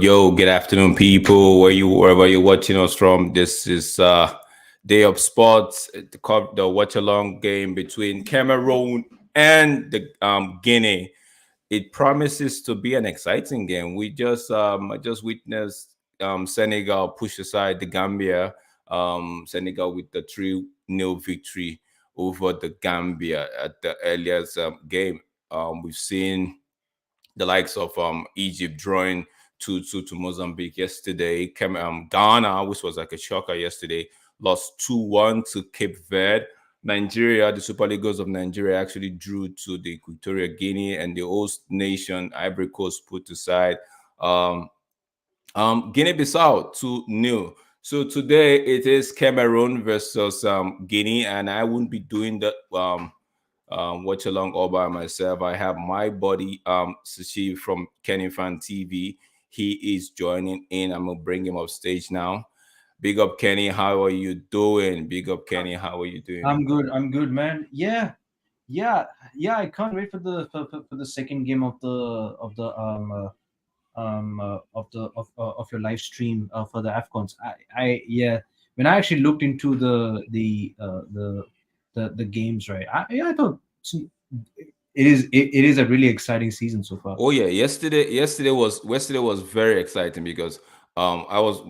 Yo, good afternoon, people. Wherever you're watching us from, this is Day of Sports, the watch along game between Cameroon and the Guinea. It promises to be an exciting game. I just witnessed Senegal push aside the Gambia. Senegal with the 3-0 victory over the Gambia at the earliest game. We've seen the likes of Egypt drawing 2-2 to Mozambique yesterday. Ghana, which was like a shocker yesterday, lost 2-1 to Cape Verde. Nigeria, the Super Eagles of Nigeria, actually drew to the Equatorial Guinea, and the host nation, Ivory Coast, put aside Guinea-Bissau 2-0. So today it is Cameroon versus Guinea, and I won't be doing that watch along all by myself. I have my buddy Sashi from Kenny Fan TV. He is joining in. I'm gonna bring him off stage now. Big up, Kenny. How are you doing? Big up, Kenny. How are you doing? I'm good, man. Yeah. I can't wait for the second game of your live stream for the AFCONs. When I actually looked into the games, right? I thought it is a really exciting season so far. Oh yeah, yesterday was very exciting because I was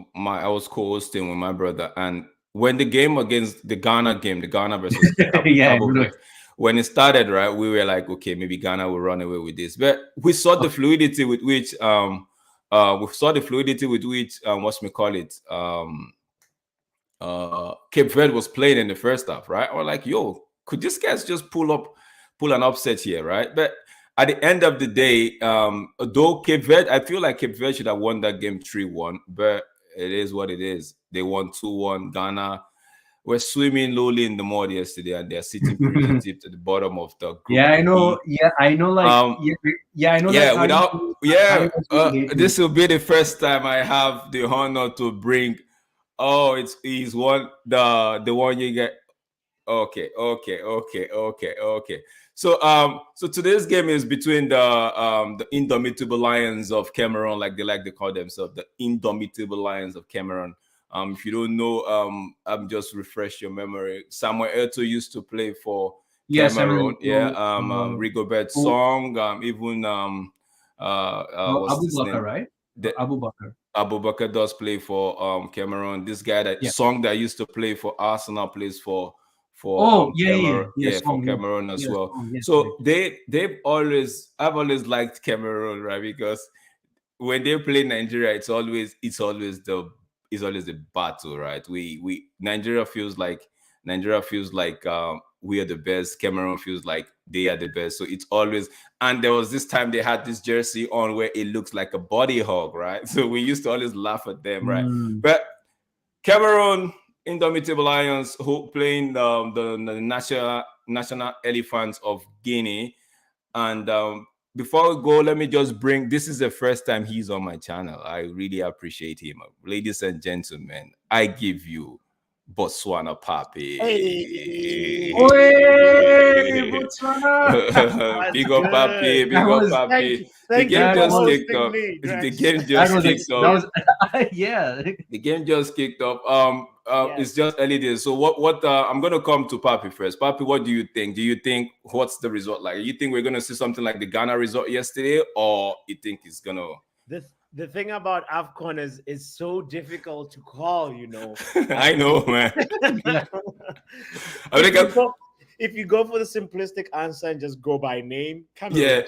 co-hosting with my brother, and when the game against the Ghana versus Cabo Verde, when it started, right, we were like, okay, maybe Ghana will run away with this, but we saw the fluidity with which Cape Verde was playing in the first half, right? Or like, yo, could these guys just pull an upset here, right? But at the end of the day, though Cape Verde, I feel like Cape Verde should have won that game 3-1, but it is what it is. They won 2-1. Ghana were swimming lowly in the mud yesterday, and they're sitting pretty deep to the bottom of the group. Yeah, I know. Yeah, I know. Like, I know. Yeah, this will be the first time I have the honor to bring. Oh, he's the one you get. Okay. So today's game is between the Indomitable Lions of Cameroon, like they call themselves, the Indomitable Lions of Cameroon. If you don't know, I'm just refresh your memory. Samuel Eto'o used to play for Cameroon. Rigobert Song, even Abu Bakar, right? Abu Bakar. Abu Bakar does play for Cameroon. This guy Song that used to play for Arsenal plays for Cameroon, for Cameroon as well. So I've always liked Cameroon, right? Because when they play Nigeria, it's always the battle, right? Nigeria feels like we are the best. Cameroon feels like they are the best. So it's always, and there was this time they had this jersey on where it looks like a body hug, right? So we used to always laugh at them, right? But Cameroon, Indomitable Lions, who playing the national elephants of Guinea. And before we go, let me just bring, this is the first time he's on my channel. I really appreciate him. Ladies and gentlemen, I give you Botswana Papi. Hey. Botswana. Big up Papi, Papi. The game just kicked off. The game just kicked off. Yeah. The game just kicked off. It's just early days. So what I'm gonna come to Papi first. Papi, what do you think? Do you think what's the result like? You think we're gonna see something like the Ghana result yesterday, or you think it's gonna the thing about AFCON is it's so difficult to call, you know. I know, man. If you go for the simplistic answer and just go by name, Cameroon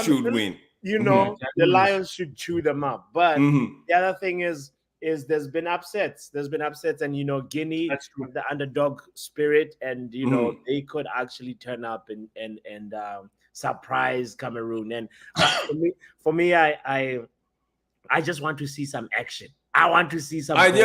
should win. You know, the Lions should chew them up. But the other thing is there's been upsets. And you know, Guinea, the underdog spirit, and you know, they could actually turn up and surprise Cameroon. And for me, I just want to see some action. I want to see some. Like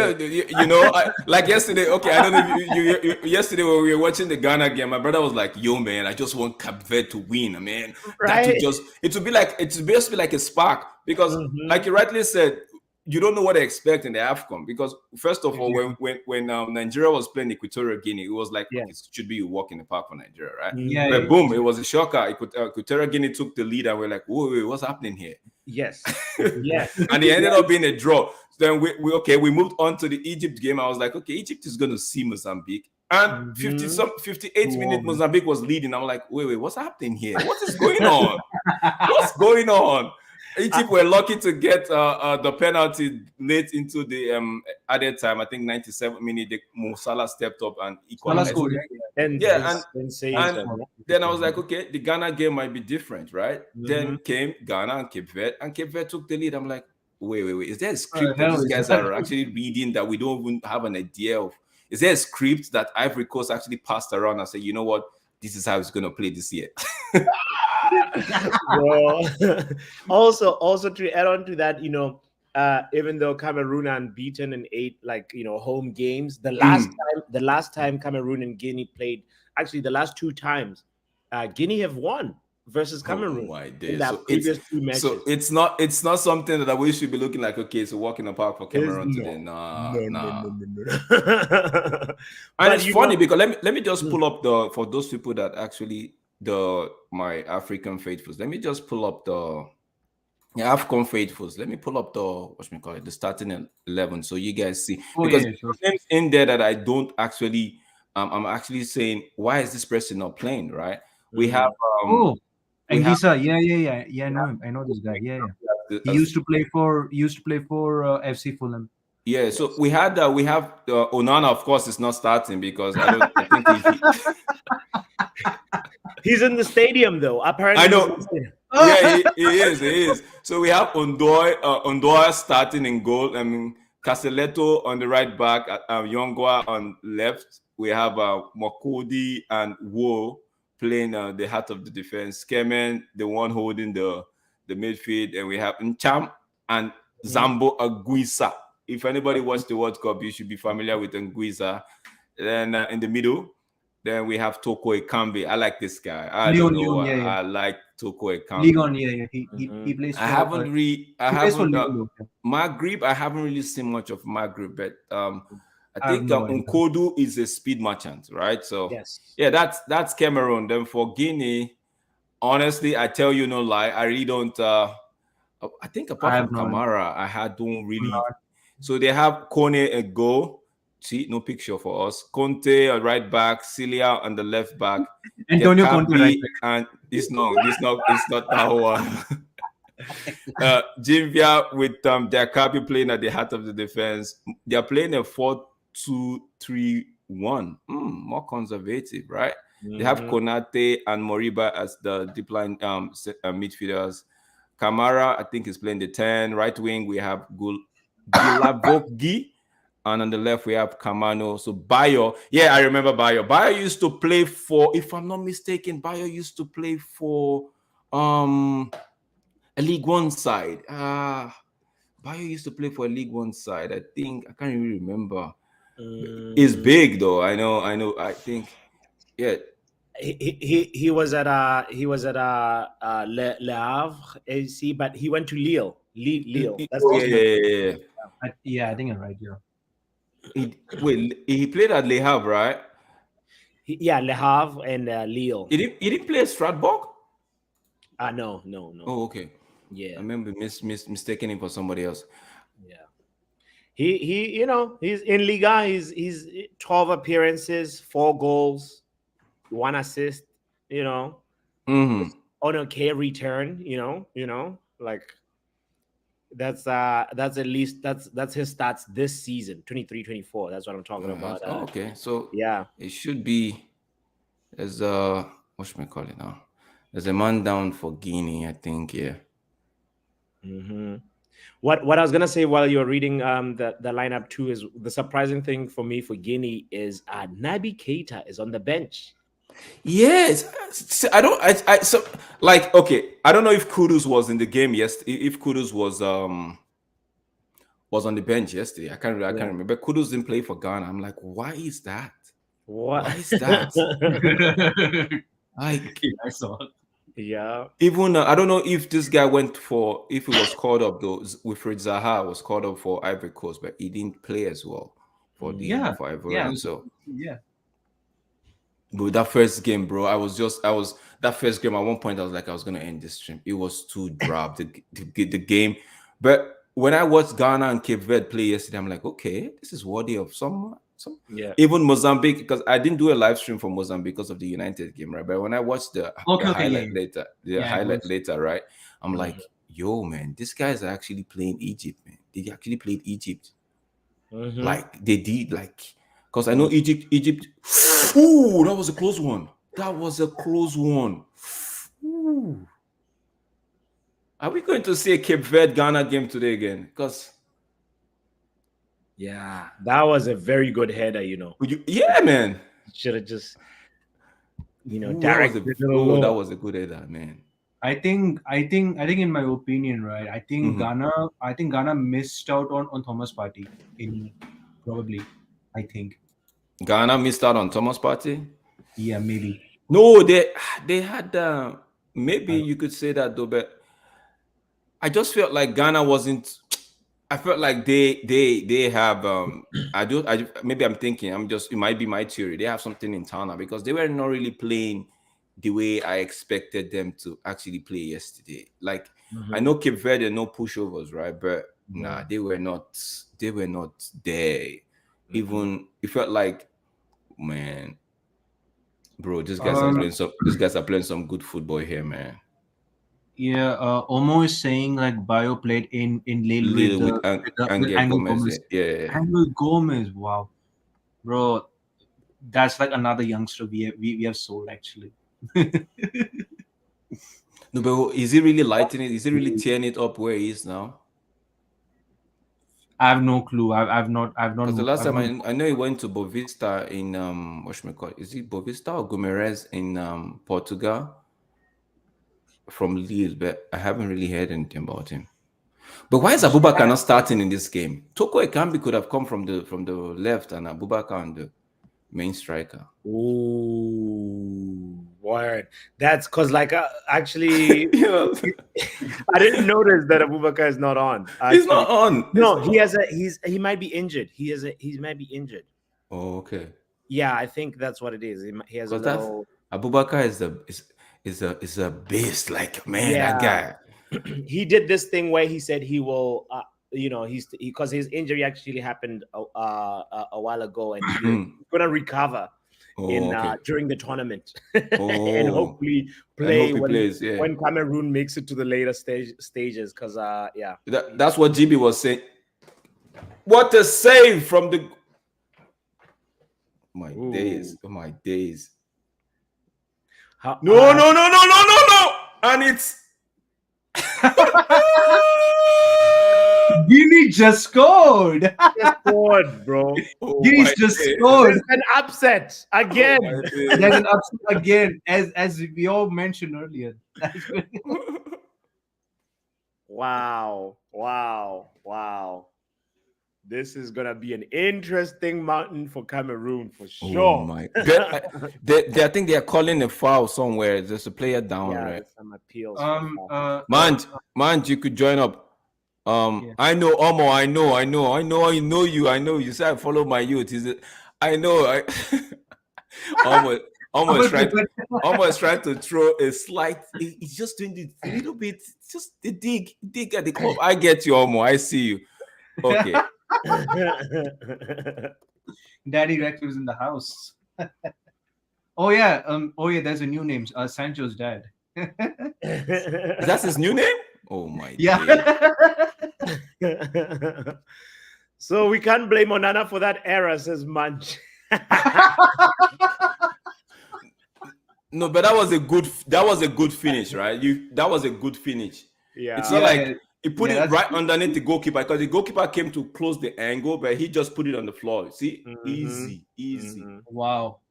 yesterday. Okay, I don't know. You yesterday when we were watching the Ghana game, my brother was like, "Yo, man, I just want Cape Verde to win, man. Right? It would be like a spark because, like you rightly said, you don't know what to expect in the AFCON because first of all, when Nigeria was playing Equatorial Guinea, it was like it should be a walk in the park for Nigeria, right? But boom, it was a shocker. Equatorial Guinea took the lead, and we're like, whoa, what's happening here? Yes. And it ended up being a draw. Then we moved on to the Egypt game. I was like, okay, Egypt is going to see Mozambique. And 58 minutes, Mozambique was leading. I'm like, wait, what's happening here? What is going on? What's going on? Egypt were lucky to get the penalty late into the added time. I think 97 minutes, Mo Salah stepped up and equalized. And then I was like, okay, the Ghana game might be different, right? Then came Ghana and Cape Verde took the lead. I'm like, wait. Is there a script that these guys are actually reading that we don't even have an idea of? Is there a script that Ivory Coast actually passed around and said, you know what, this is how it's going to play this year? Also to add on to that, even though Cameroon are unbeaten in 8 home games, the last time Cameroon and Guinea played, actually the last 2 times, Guinea have won versus Cameroon. So it's not something that we should be looking like, okay, it's a walk in the park for Cameroon today. No. And it's funny because let me just pull up for those people that actually my African faithfuls. Let me just pull up the AFCON faithfuls. Let me pull up the starting 11 so you guys see, because names in there that I don't actually I'm actually saying, why is this person not playing, right? We have Anguissa, I know him. I know this guy. He used to play for FC Fulham. Yeah, so we have Onana, of course, is not starting because I think he's in the stadium though. Apparently, I know. Yeah, he is. So we have Ondoa starting in goal. I mean, Castelletto on the right back, Yongwa on left. We have Makodi and Wo playing the heart of the defense. Kemen, the one holding the midfield, and we have Ncham and Zambo Anguissa. If anybody watched the World Cup, you should be familiar with Anguissa. Then in the middle, then we have Toko Ekambi. I like this guy. I like Toko Ekambi. Leon, he plays. Maghreb. I haven't really seen much of Maghreb, but I think Nkodu is a speed merchant, right? So that's Cameroon. Then for Guinea, honestly, I tell you no lie, I really don't. I think apart from Kamara, don't really. So they have Kone a goal. See, no picture for us. Conte a right back, Cilia on the left back, Antonio Conte right back. And it's not that one. Jinvia with Diakabi playing at the heart of the defense. They are playing a 4-2-3-1. More conservative, right? They have Konate and Moriba as the deep line midfielders. Kamara, I think, is playing the 10. Right wing, we have Gulaboggi. And on the left, we have Kamano. So Bayo. Yeah, I remember Bayo. Bayo used to play for, if I'm not mistaken, Bayo used to play for a League One side. Bayo used to play for a League One side. I think, I can't really remember. He's big though. I know. I think, yeah. He was at Le Havre AC, but he went to Lille. That's I think I'm right. He played at Le Havre, right? Le Havre and Lille. He didn't play at Strasbourg? No. Oh, okay. Yeah, I remember mistaking him for somebody else. Yeah, he he's in Liga. He's 12 appearances, 4 goals, 1 assist. On a K return. Like. That's at least that's his stats this season, 23-24. That's what I'm talking about. Okay, so yeah, it should be as what should we call it now? There's a man down for Guinea, I think. Yeah. What I was gonna say while you're reading the lineup too is the surprising thing for me for Guinea is Naby Keita is on the bench. Yes, I don't know if Kudus was in the game. Yes, if Kudus was was on the bench yesterday. I can't remember. Kudus didn't play for Ghana. I'm like, why is that? What? Why is that? Like, I saw. Yeah. Even I don't know if this guy if he was called up though. Wilfried Zaha was called up for Ivory Coast, but he didn't play as well for Ivorian. So but that first game, bro, that first game. At one point, I was like, I was gonna end this stream. It was too drab the game, but when I watched Ghana and Cape Verde play yesterday, I'm like, okay, this is worthy of some. Even Mozambique, because I didn't do a live stream for Mozambique because of the United game, right? But when I watched the highlight later, right? I'm like, yo, man, these guys are actually playing Egypt, man. They actually played Egypt. Like they did, like, because I know Egypt. Ooh, that was a close one. Ooh. Are we going to see a Cape Verde Ghana game today again? Because that was a very good header, man. Should have just, directed. That was a good header, man. I think in my opinion, right? I think Ghana missed out on Thomas Partey probably. I think Ghana missed out on Thomas Partey. Yeah, maybe. No, they had maybe you could say that though, but I just felt like Ghana wasn't. I felt like they have maybe I'm thinking it might be my theory. They have something in Tana because they were not really playing the way I expected them to actually play yesterday. Like I know Cape Verde no pushovers, right? But nah, they were not there. Even it felt like, man, bro, these guys are playing some good football here, man. Yeah, Omo is saying like Bio played in Lille with Angel Gomez. Yeah. Angel Gomez, wow, bro, that's like another youngster we have sold actually. No, but is he really lighting it? Is he really tearing it up where he is now? I have no clue. I've not. Because the last time I know he went to Bovista in is it Bovista or Guimarães in Portugal from Lille, but I haven't really heard anything about him. But why is Abubakar not starting in this game? Toko Ekambi could have come from the left and Abubakar on the main striker. Ooh, word. That's because, like, actually, I didn't notice that Abubakar is not on. He's not on. No, he might be injured. He might be injured. Oh, okay. Yeah, I think that's what it is. He has a little. Abubakar is a beast. Like, man, that guy. He did this thing where he said he will. Because his injury actually happened a while ago, and he's gonna recover during the tournament, and hopefully play when Cameroon makes it to the later stages. Because that's what GB was saying. What a save from the my days! Oh my days! No! And it's. Guinea just scored. Bro. Guinea's just scored. There's an upset again. There's an upset again, as we all mentioned earlier. Wow. This is gonna be an interesting mountain for Cameroon for sure. Oh my! I think they are calling a foul somewhere. There's a player down, right? Some appeals. Man, you could join up. I know Omo. I know you. Say I follow my youth. Is it? I know. Almost trying to throw a slight. He's just doing it a little bit. Just the dig at the club. I get you, Omo. I see you. Okay. Daddy Rex was in the house. Oh yeah. There's a new name. Sancho's dad. That's his new name. Oh my. Yeah. So we can't blame Onana for that error, says Munch. No, but that was a good finish, right? That was a good finish. Yeah. It's not like he put it right underneath the goalkeeper because the goalkeeper came to close the angle, but he just put it on the floor. See, easy. Wow.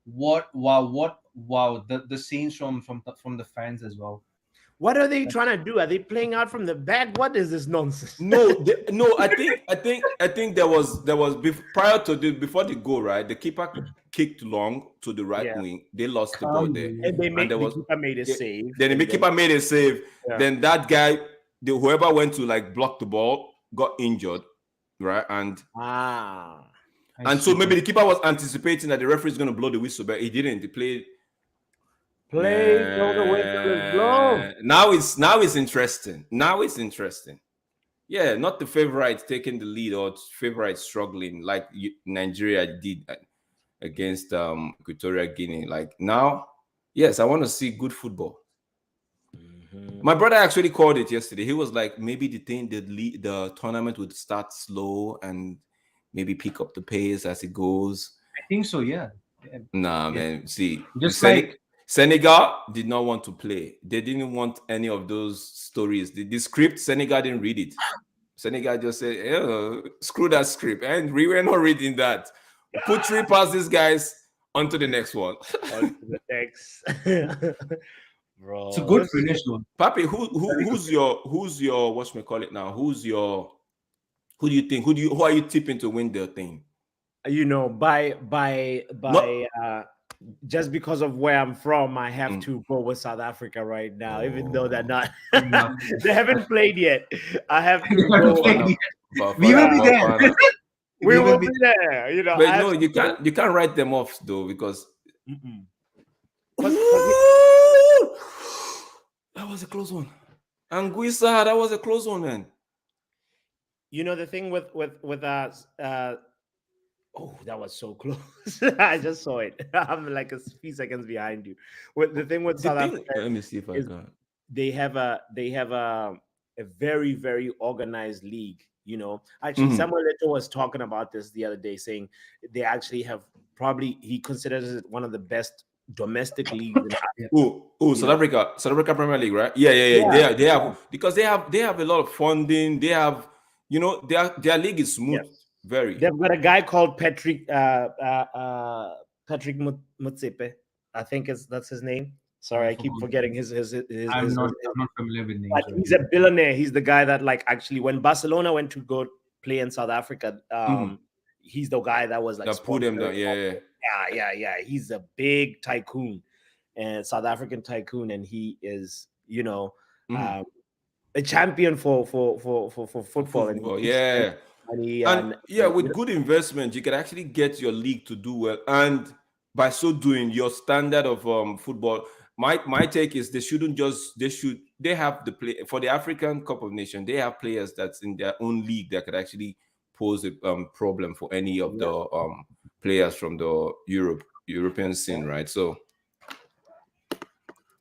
Wow. The scenes from the fans as well. What are they trying to do? Are they playing out from the back? What is this nonsense? No. I think there was prior to before the goal, right? The keeper kicked long to the right wing. They lost the ball there, and the keeper made a save. Then the keeper made a save. Yeah. Then that guy, whoever went to like block the ball, got injured, right? And so maybe the keeper was anticipating that the referee is going to blow the whistle, but he didn't. He played. Till the whistle is blown. Now it's interesting. Yeah, not the favorite taking the lead or favorite struggling like Nigeria did against Equatorial Guinea. Like now, yes, I want to see good football. My brother actually called it yesterday. He was like, maybe the tournament would start slow and maybe pick up the pace as it goes. I think so, yeah. Nah, man. See, just like Senegal did not want to play. They didn't want any of those stories. The script, Senegal didn't read it. Senegal just said, screw that script. And we were not reading that. Put 3 passes, guys, onto the next one. On to the next. Bro. It's a good finish, though. Papi, who's your whatchamacallit now? Who do you think? Who are you tipping to win the thing? You know, just because of where I'm from, I have to go with South Africa right now, even though they're not. They haven't played yet. I have to go. We will be there. We will be there. You know, but no, you can't write them off though because. That was a close one. Anguissa, that was a close one, man. You know the thing with us. Oh, that was so close. I just saw it. I'm like a few seconds behind you. The thing with South Africa, let me see if I can. They have a very, very organized league. You know, actually, Samuel Eto'o was talking about this the other day, saying they actually have he considers it one of the best domestic leagues. South Africa Premier League, right? Yeah. They have because they have a lot of funding. They have, you know, their league is smooth. Yeah. Very. They've got a guy called Patrick Motsepe. I think that's his name. Sorry, I keep forgetting his I'm not familiar with names. But he's a billionaire. He's the guy that like actually when Barcelona went to go play in South Africa, he's the guy that was like that put him down. Yeah. He's a big tycoon and South African tycoon, and he is, you know, a champion for football. And with good investment, you can actually get your league to do well, and by so doing, your standard of football. My take is they have the play for the African Cup of Nations. They have players that's in their own league that could actually pose a problem for any of the players from the European scene, right? So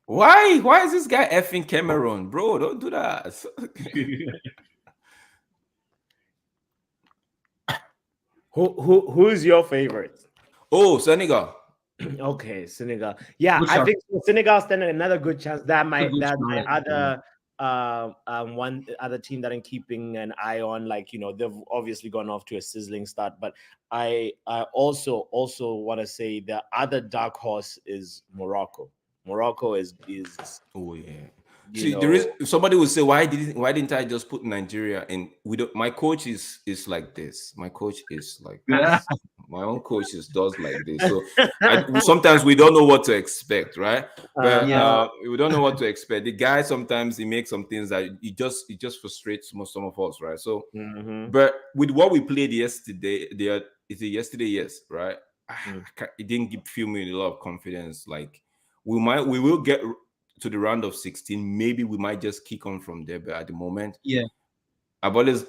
why is this guy effing Cameroon, bro? Don't do that. Who's your favorite? Oh, Senegal. Okay, Senegal. Yeah, I think Senegal standing another good chance. That my other one other team that I'm keeping an eye on. Like, you know, they've obviously gone off to a sizzling start, but I also want to say the other dark horse is Morocco. Morocco is oh yeah. See, there is somebody will say, why didn't I just put Nigeria in? My coach is like this. My coach is like this. My own coach does like this. So sometimes we don't know what to expect, right? But we don't know what to expect. The guy sometimes he makes some things that it just frustrates some of us, right? So, but with what we played yesterday, yes, right? It didn't fill me with a lot of confidence. Like we will get to the round of 16, maybe we might just kick on from there. But at the moment, I've always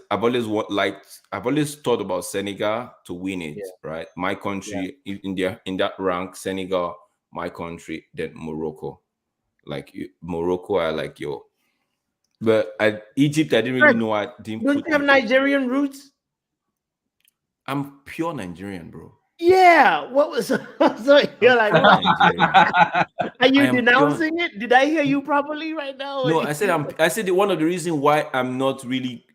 thought about Senegal to win it, right? My country in that rank, Senegal, my country, then Morocco. Like Morocco, I like yo. But Egypt, I didn't really know. I didn't. Don't you have Nigerian roots? I'm pure Nigerian, bro. Yeah, what was so you're like, are you denouncing it? Did I hear you properly right now? No, I said one of the reasons why I'm not really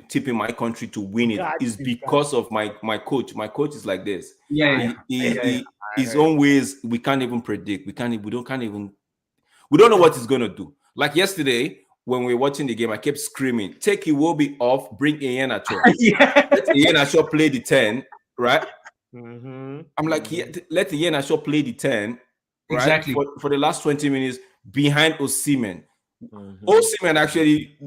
tipping my country to win it is because of my coach. My coach is like this. His own ways we can't even predict. We don't know what he's gonna do. Like yesterday, when we were watching the game, I kept screaming, take Iwobi off, bring Iheanacho. Let Iheanacho play the 10, right? I'm like, let Iheanacho play the 10, right? Exactly. For the last 20 minutes behind Osimhen. Osimhen actually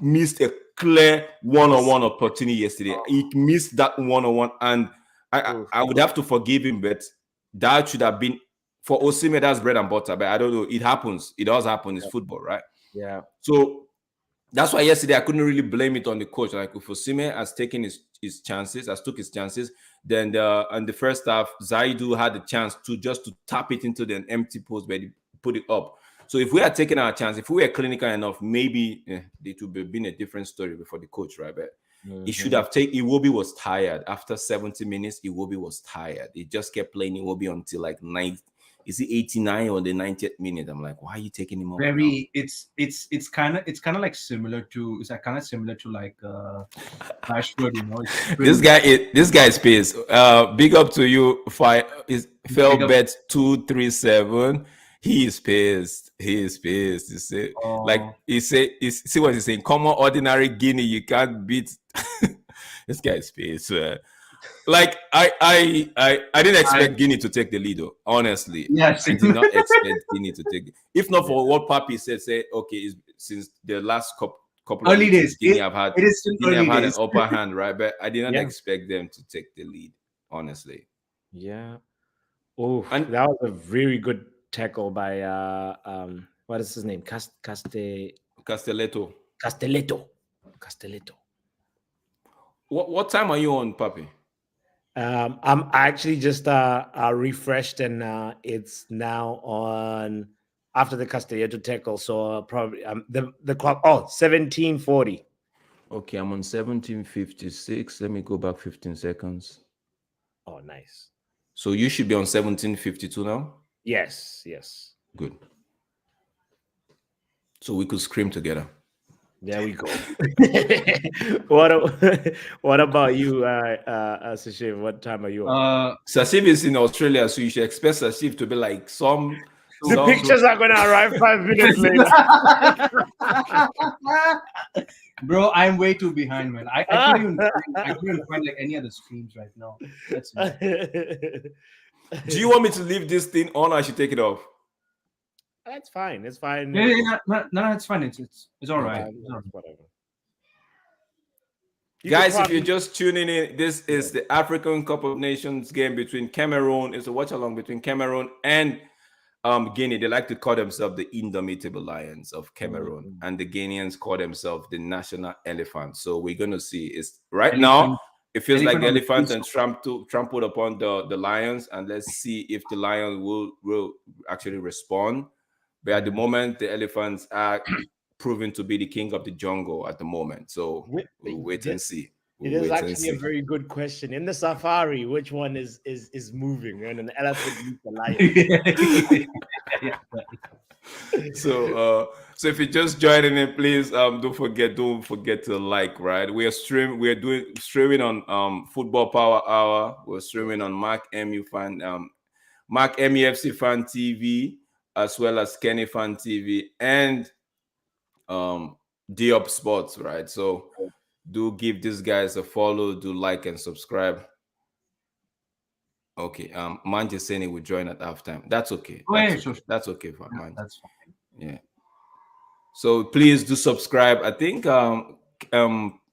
missed a clear one-on-one opportunity yesterday. He missed that one-on-one, and I would have to forgive him, but that should have been for Osimhen. That's bread and butter, but I don't know. It happens. It does happen. It's football, right? Yeah. So that's why yesterday I couldn't really blame it on the coach. Like if Osimhen has taken his chances, took his chances, then in the first half, Zaidu had the chance to tap it into the empty post, but he put it up. So if we had taken our chance, if we were clinical enough, maybe it would have been a different story before the coach, right? But he should have taken. Iwobi was tired after 70 minutes. Iwobi was tired. He just kept playing Iwobi until like 90. Is it 89 or the 90th minute? I'm like, why are you taking him off? Very. Now? It's kind of like similar to. It's kind of similar to like Rashford. You know, this guy is pissed. Big up to you. Is Felbet 237. He is pissed. He is pissed. You see, like he see what he's saying. Common ordinary Guinea, you can't beat. This guy is pissed. Like I didn't expect Guinea to take the lead, though. Honestly, yes, I did not expect Guinea to take it. If not for what Papi said, okay, since the last couple early of days, Guinea have had an upper hand, right? But I did not expect them to take the lead, honestly. Yeah. Oh, and that was a very good tackle by what is his name? Castelletto. What time are you on, Papi? I'm actually just refreshed, and it's now on after the Castelletto tackle. So probably the clock. 17:40. Okay, I'm on 17:56. Let me go back 15 seconds. Oh, nice. So you should be on 17:52 now? Yes. Good. So we could scream together. There we go. What about you, Sashiv? What time are you on? Sashiv is in Australia, so you should expect Sashiv to be like the pictures are gonna arrive 5 minutes later. Bro, I'm way too behind, man. I couldn't find like any other streams right now. That's Do you want me to leave this thing on, or I should take it off? That's fine. It's fine. Yeah, no, it's fine. It's all right. Whatever. Guys, if you're just tuning in, this is the African Cup of Nations game between Cameroon. It's a watch along between Cameroon and Guinea. They like to call themselves the Indomitable Lions of Cameroon, and the Guineans call themselves the National Elephant. So we're gonna see. It's right now. It feels like the elephant and trampled upon the lions, and let's see if the lions will actually respond. But at the moment, the elephants are proven to be the king of the jungle at the moment. So we'll wait and see. It is actually a very good question. In the safari, which one is moving? And an elephant meets a lion. So if you're just joining in, please don't forget to like, right? We're streaming on Football Power Hour. We're streaming on Mark MEFC Fan TV, as well as Kenny Fan TV and Diop Sports, right? So do give these guys a follow, do like and subscribe. Okay, Manji saying he will join at halftime. That's okay. That's okay for Manji. That's fine. Yeah. So please do subscribe. I think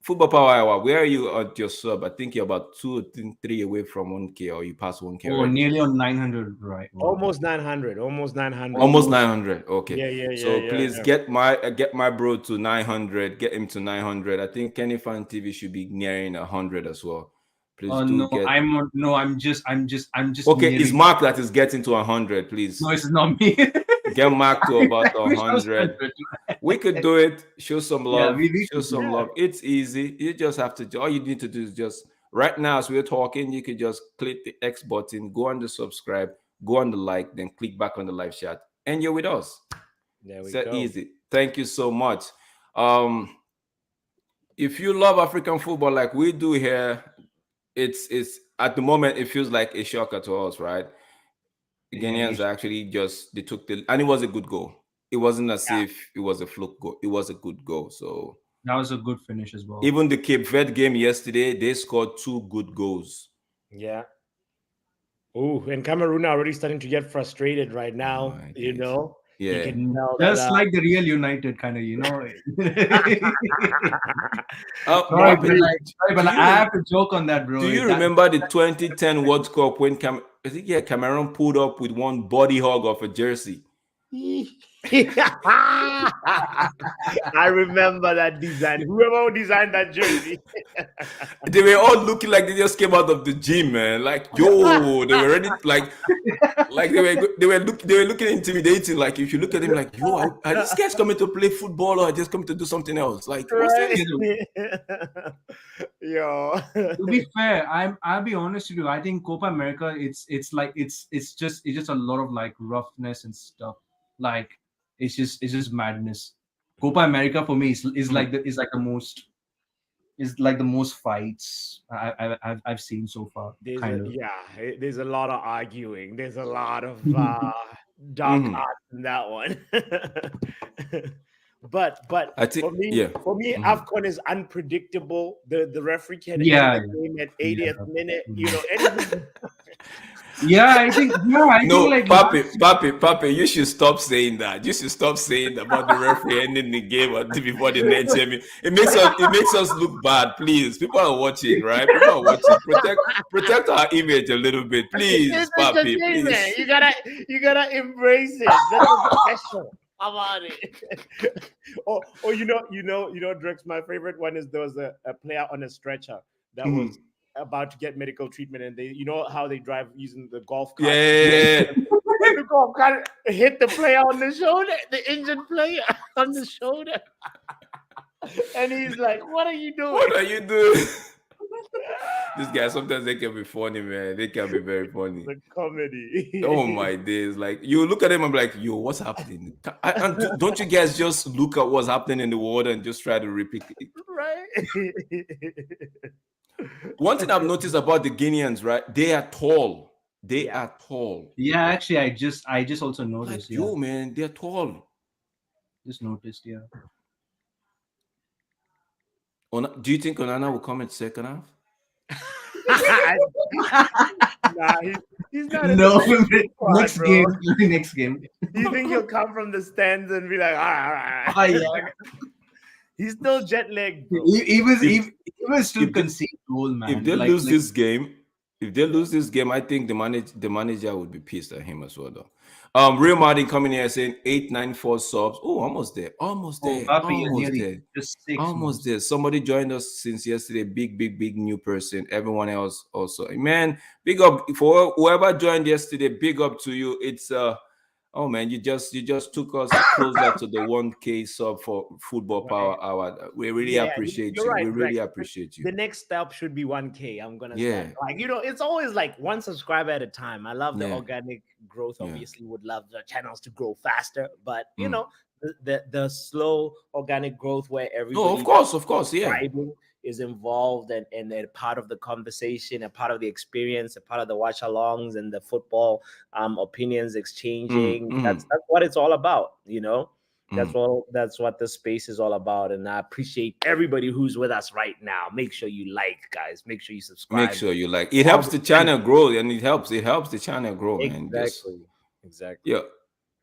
Football Power Hour, where are you at your sub? I think you're about 2 or 3 away from 1K, or you passed 1K. Oh, right? Nearly on 900, right? Almost 900. Almost 900. Almost 900. Okay. Yeah. So please get my bro to 900. Get him to 900. I think Kenny Fan TV should be nearing 100 as well. Please I'm just. Okay, it's Mark that is getting to 100. Please. No, it's not me. Get Mark to about 100. We could do it. Show some love. Show some love. It's easy. You just have to. All you need to do is just right now, as we're talking, you could just click the X button, go on the subscribe, go on the like, then click back on the live chat, and you're with us. There we go. It's easy. Thank you so much. If you love African football like we do here, it's at the moment it feels like a shocker to us, right? The Guineans actually they took and it was a good goal. it wasn't as if it was a fluke goal. It was a good goal. So that was a good finish as well. Even the Cape Verde game yesterday, they scored 2 good goals. Yeah. Oh, and Cameroon are already starting to get frustrated right now. You know, yeah, you can tell just like the Real United, kind of, sorry, but I have to joke on that, bro. Do you remember the 2010 World Cup when Cameroon pulled up with one body hog of a jersey? I remember that design. Whoever designed that jersey, they were all looking like they just came out of the gym, man. Like, yo, they were ready, like they were looking intimidating. Like, if you look at him, like, yo, are these guys coming to play football or are just coming to do something else? Like, right? Yo. To be fair, I'll be honest with you. I think Copa America, it's just a lot of like roughness and stuff. Like it's just madness. Copa America for me is like the most fights I've seen so far. There's a lot of arguing. There's a lot of dark art in that one. But I think, for me, AFCON is unpredictable. The referee can end the game at 80th minute. You know, anything. I think like Papi, you should stop saying that. You should stop saying about the referee ending the game before the next game. It makes us look bad. Please, people are watching, right? People are watching. Protect our image a little bit, please, Papi. Please. You gotta embrace it. That's special about it. you know, Drex. My favorite one is there was a player on a stretcher that was about to get medical treatment, and they, you know how they drive using the golf cart. The golf cart hit the player on the shoulder, the injured player on the shoulder, and he's like, "What are you doing? What are you doing?" These guys, sometimes they can be funny, man. They can be very funny. The comedy. Oh my days! Like, you look at them, I'm like, yo, what's happening? Don't you guys just look at what's happening in the water and just try to replicate it? Right. One thing I've noticed about the Guineans, right? They are tall. They are tall. Yeah, actually, I just also noticed. Like, yo, man, they're tall. Just noticed, yeah. Do you think Onana will come in second half? Nah, he's not. No, next game. Do you think he'll come from the stands and be like, all right. He's still jet lagged. He was still concede goal, man. If they lose this game, I think the manager would be pissed at him as well, though. Real Martin coming here saying 894 subs. Oh, almost there. Almost there. Somebody joined us since yesterday. Big new person. Everyone else also. Man, big up for whoever joined yesterday. Big up to you. It's oh man, you just took us closer to the 1K sub for Football Power Hour. We really appreciate you. Right, we really appreciate you. The next step should be 1K. I'm gonna say, like, you know, it's always like one subscriber at a time. I love the organic growth. Obviously, would love the channels to grow faster, but you know, the slow organic growth where everybody, of course, is involved and a part of the conversation, a part of the experience, a part of the watch-alongs and the football opinions exchanging. That's what it's all about, you know. That's what the space is all about. And I appreciate everybody who's with us right now. Make sure you like, guys. Make sure you subscribe. Make sure you like. It helps the channel grow, and it helps the channel grow, man. Exactly. Yeah.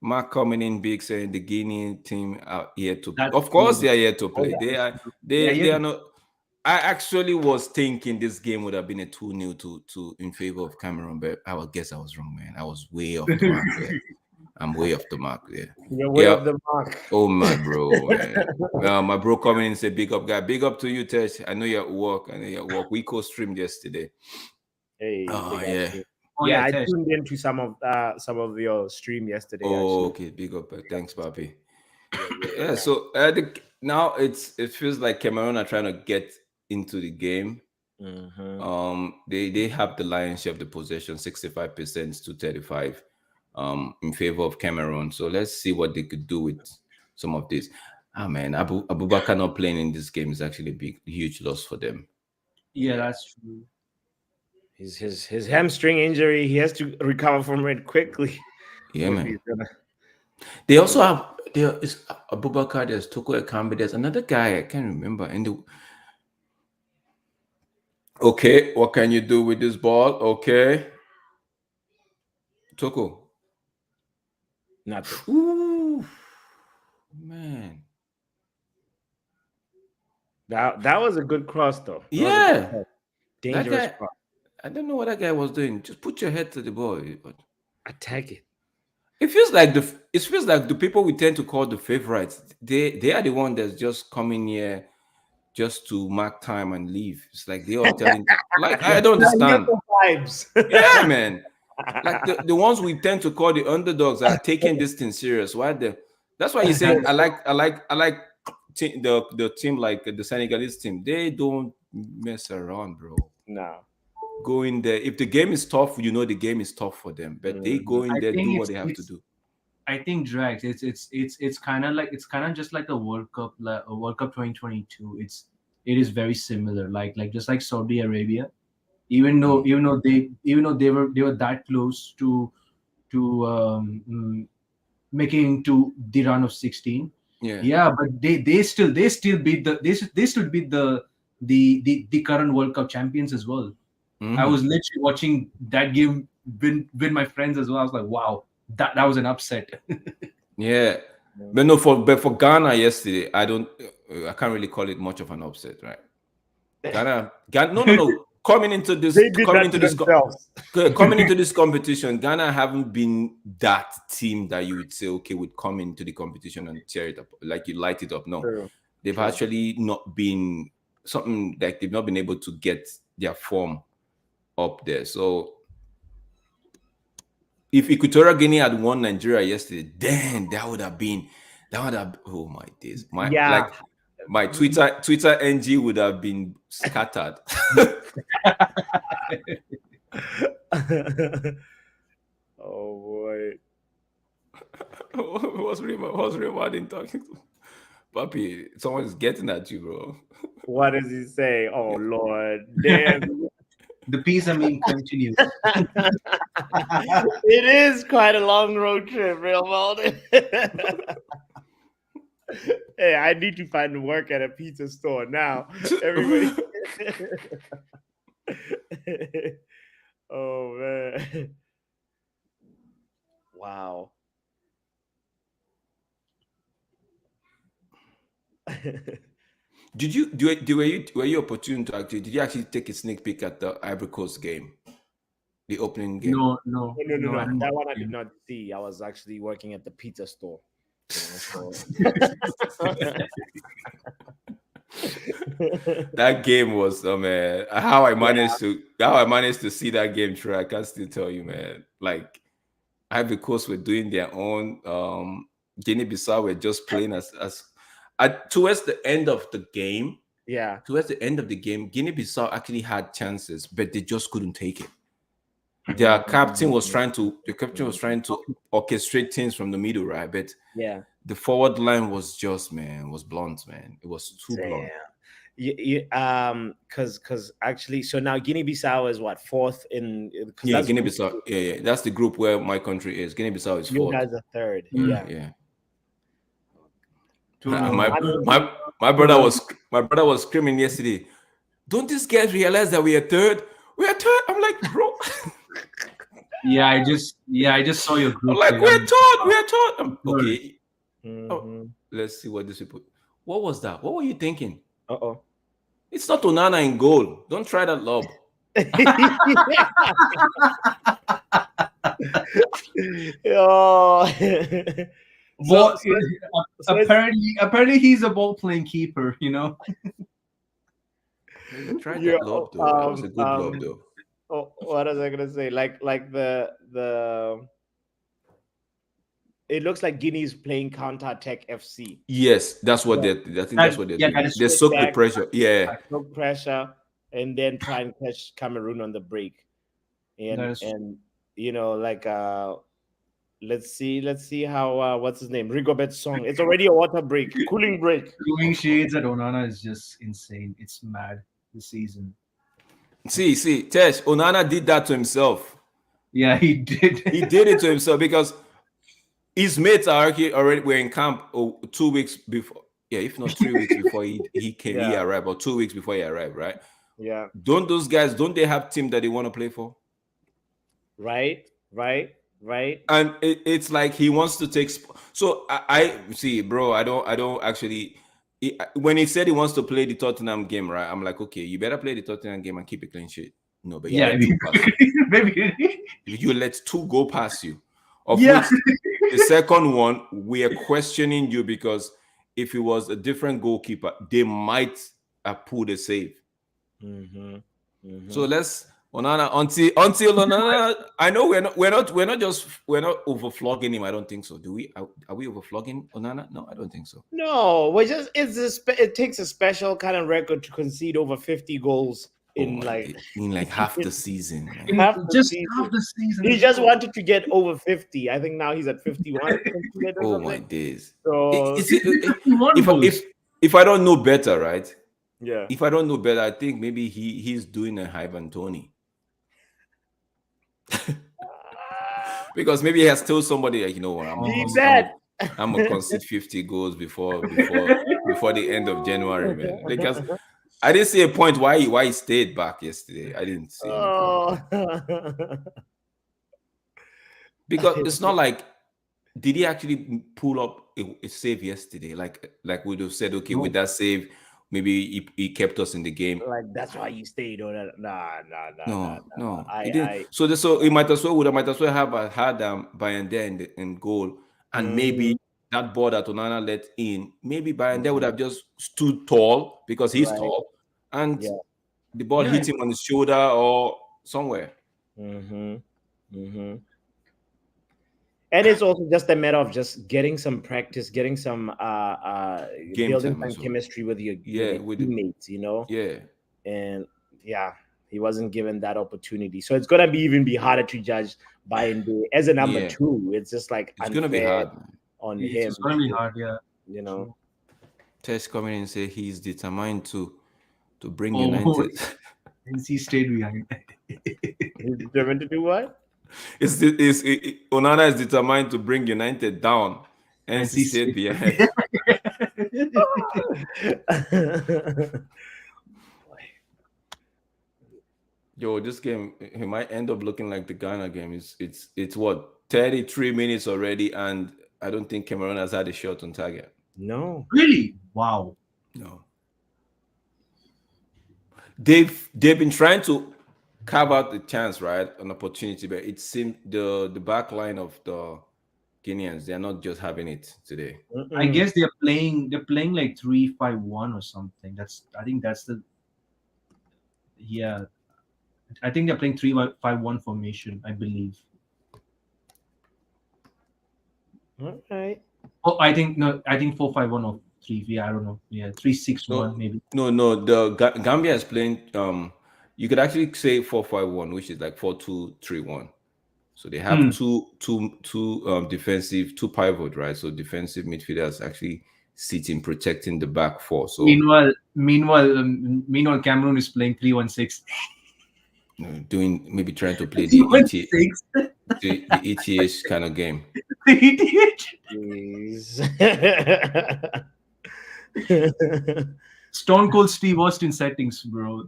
Mark coming in big saying the Guinea team are here to play. Of course, they are here to play. They are not. I actually was thinking this game would have been a 2-0 to in favor of Cameroon, but I guess I was wrong, man. I was way off the mark there. I'm way off the mark there. You're way off the mark. Oh my bro, man. My bro coming in and say big up, guy. Big up to you, Tesh. I know you're at work. We co-streamed yesterday. Hey. I tuned into some of your stream yesterday. Okay. Big up. Thanks, Papi. Yeah. So now it feels like Cameroon are trying to get into the game. They have the lion's share of the possession, 65% to 35, in favor of Cameroon. So let's see what they could do with some of this. Man, Abubakar not playing in this game is actually a huge loss for them. Yeah, that's true. His hamstring injury, he has to recover from it quickly. Yeah, man. They also have there is Abubakar, there's Toko Ekambi, there's another guy I can't remember. Okay, what can you do with this ball? Okay, Toko. Nothing. Ooh, man. That was a good cross though. Yeah, Dangerous that guy. cross. I don't know what that guy was doing. Just put your head to the ball. Attack it. It feels like the people we tend to call the favorites. They are the one that's just coming here just to mark time and leave. It's like they all telling, like, I don't understand. Vibes. Yeah, man. Like the ones we tend to call the underdogs are taking this thing serious. That's why you say I like the team, like the Senegalese team. They don't mess around, bro. No. Go in there. If the game is tough, the game is tough for them. But they go in there, do what they have to do. I think Drax, it's kind of just like a World Cup, like a World Cup 2022. It is very similar, like just like Saudi Arabia, even though they were that close to making to the round of 16. Yeah, but they still beat the current World Cup champions as well. I was literally watching that game with my friends as well. I was like, wow, that was an upset. Yeah. But no, for Ghana yesterday, I can't really call it much of an upset, right? Ghana no. Coming into this competition, Ghana haven't been that team that you would say, okay, would come into the competition and tear it up, like you light it up. No. True. They've actually not been something, like they've not been able to get their form up there. So if Equatorial Guinea had won Nigeria yesterday, then that would have oh my days. My Twitter NG would have been scattered. Oh boy. What's Rewarding talking to? Papi, someone's getting at you, bro. What does he say? Oh Lord. Damn. The piece I mean continues. It is quite a long road trip, real Walden. Hey, I need to find work at a pizza store now. Everybody. Oh man. Wow. Were you opportune to did you actually take a sneak peek at the Ivory Coast game? The opening game? No. That one I did not see. I was actually working at the pizza store. That game was man. How I managed to see that game through, I can still tell you, man. Like Ivory Coast were doing their own. Guinea-Bissau were just playing as towards the end of the game. Yeah. Towards the end of the game, Guinea-Bissau actually had chances, but they just couldn't take it. The captain was trying to orchestrate things from the middle, right? But yeah, the forward line was just blunt, man. It was too blunt. Because actually, so now Guinea-Bissau is what, fourth in? Yeah, Guinea-Bissau. Yeah, that's the group where my country is. Guinea-Bissau is fourth. You guys are third. Yeah. My brother was screaming yesterday. Don't these guys realize that we are third? We are third. I'm like, bro. I just saw your group. I'm like, we're third. Okay. Mm-hmm. Oh, let's see what this people. What was that? What were you thinking? Uh-oh. It's not Onana in goal. Don't try that lob. Apparently he's a ball playing keeper, you know. Try that lob though. That was a good lob though. Oh, what was I gonna say? Like the it looks like Guinea's playing counter-attack FC. Yes, that's what I think that's what they're doing. They soak the pressure. Yeah. Soak pressure and then try and catch Cameroon on the break. And you know, like let's see how what's his name? Rigobet's song. It's already a water break, cooling break. Doing shades at Onana is just insane. It's mad this season. See, Tesh, Onana did that to himself. Yeah, he did. He did it to himself because his mates are already were in camp 2 weeks before. Yeah, if not 3 weeks before he came, he arrived, or 2 weeks before he arrived, right? Yeah. Don't those guys, don't they have team that they want to play for? Right. And it's like he wants to take. So I see, bro. I don't actually. When he said he wants to play the Tottenham game, right? I'm like, okay, you better play the Tottenham game and keep a clean sheet. No, but you let two pass you. Maybe You let two go past you. Of which the second one, we are questioning you because if it was a different goalkeeper, they might have pulled a save. So let's Onana until Onana. I know we're not overflogging him. I don't think so. Do we? Are we overflogging Onana? No, I don't think so. No, it takes a special kind of record to concede over 50 goals in half the season. Half the season. He just wanted to get over 50. I think now he's at 51. Oh my days. So if I don't know better, right? Yeah. If I don't know better, I think maybe he's doing a Ivan Toney. Because maybe he has told somebody, like, you know what, I'm gonna concede 50 goals before the end of January, man. Because I didn't see a point why he stayed back yesterday. I didn't see any point. Because it's not like, did he actually pull up a save yesterday? Like we would have said, okay, with that save, maybe he kept us in the game. Like, that's why you stayed on that. No. He didn't. So he might as well have had Bayanda in goal, and maybe that ball that Onana let in, maybe Bayanda would have just stood tall because he's tall, and the ball hit him on his shoulder or somewhere. And it's also just a matter of just getting some practice, getting some building some chemistry with your teammates, you know? Yeah. And he wasn't given that opportunity. So it's gonna be harder to judge Bayanda as a number two. It's just like it's gonna be hard on him. It's gonna be hard, you know. Test coming in and say he's determined to bring United. He stayed behind. He's determined to do what? Onana is determined to bring United down, and he stayed behind. Yo, this game, he might end up looking like the Ghana game. It's what, 33 minutes already, and I don't think Cameroon has had a shot on target. No. Really? Wow. No. They've been trying to carve out the chance, right? An opportunity, but it seemed the back line of the Guineans, they're not just having it today. I guess they're playing like 3-5-1 or something. I think they're playing 3-5-1 formation, I believe. All right. Oh, I think 4-5-1 or 3. Yeah, I don't know. Yeah, 3-6-1 maybe. No. The Gambia is playing. You could actually say 4-5-1, which is like 4-2-3-1. So they have two defensive, two pivot, right? So defensive midfielders actually sitting, protecting the back four. So meanwhile, Cameroon is playing 3-1-6. Maybe trying to play the ETH kind of game. Stone Cold Steve Austin settings, bro.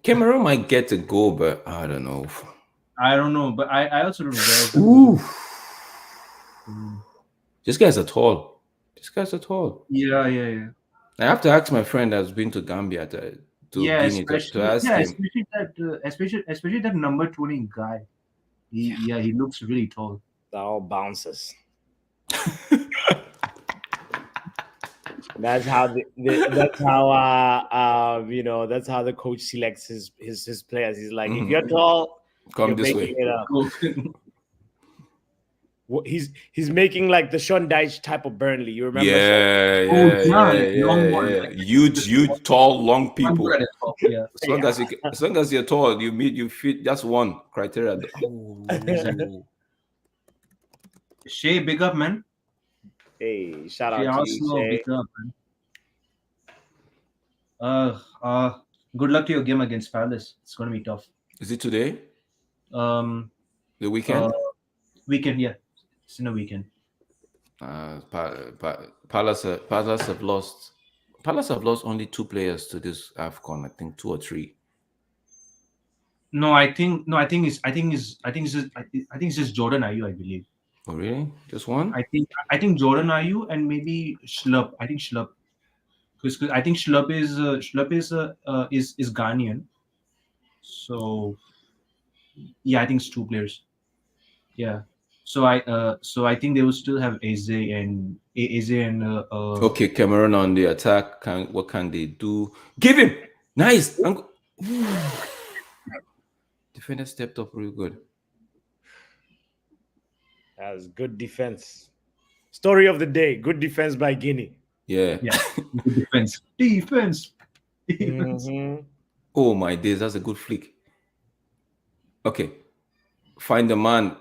Cameroon might get a goal, but I don't know. But I also don't know. These guys are tall. Yeah. I have to ask my friend that's been to Gambia to Guinea to ask him. Especially that number 20 guy. He looks really tall. That all bounces. That's how that's how the coach selects his players. He's like, if you're tall, come this way. He's making like the Sean Dyche type of Burnley. You remember? Yeah. Huge, tall, long people. As long as you're tall, you fit. That's one criteria. Shay, big up, man. Hey, shout out to you, Shay. Big up, man. Good luck to your game against Palace. It's going to be tough. Is it today? The weekend? Weekend, yeah. It's in a weekend. Palace have lost. Palace have lost only 2 players to this AFCON. I think 2 or 3. No, I think it's just Jordan Ayew, I believe. Oh really? Just one? I think Jordan Ayew and maybe Schlupp. I think Schlupp, because I think Schlupp is Ghanaian. So yeah, I think it's 2 players. Yeah. So I think they will still have Eze and Okay, Cameroon on the attack. What can they do? Give him nice. Defender stepped up real good. That's good defense. Story of the day: good defense by Guinea. Yeah. good defense. Defense. Mhm. Oh my days, that's a good flick. Okay, find the man.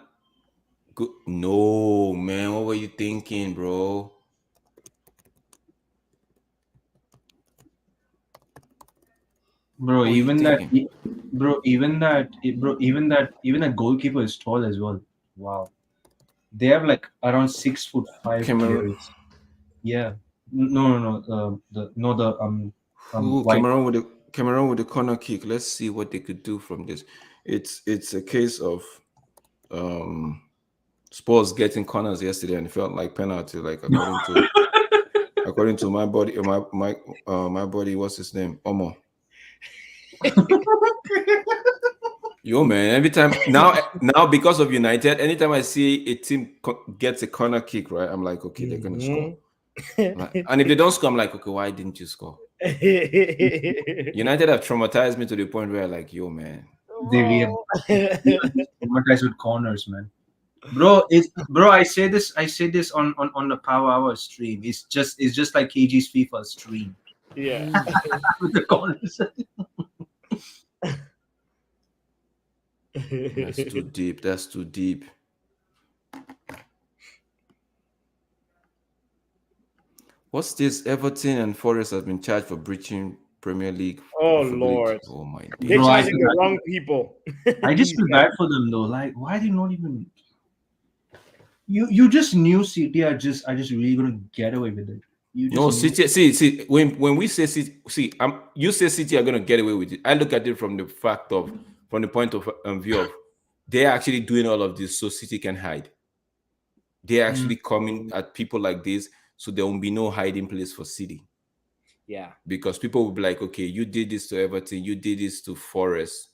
Good. No man, what were you thinking, bro? Bro, What were you even that, thinking? even that goalkeeper is tall as well. Wow, they have like around 6'5" Cameroon. players. Yeah, no, white. Cameroon with the corner kick. Let's see what they could do from this. It's a case of Spurs getting corners yesterday and it felt like penalty. Like according to my body, what's his name? Omo. Yo man, every time now because of United, anytime I see a team gets a corner kick, right, I'm like, okay, they're gonna score. And if they don't score, I'm like, okay, why didn't you score? United have traumatized me to the point where like, yo man, They have traumatized with corners, man. Bro, I say this on the Power Hour stream. It's just like KG's FIFA stream. Yeah. With the corners. that's too deep. That's too deep. What's this? Everton and Forest have been charged for breaching Premier League. Oh Lord! Oh my God! They're charging the wrong people. I just feel bad for them though. Like, why they not even? You just knew City are just really gonna get away with it. No, City. See. When we say City, you say City are gonna get away with it. I look at it from the point of view of they're actually doing all of this so City can hide. They're actually coming at people like this, so there will be no hiding place for City. Yeah. Because people will be like, okay, you did this to Everton, you did this to Forest,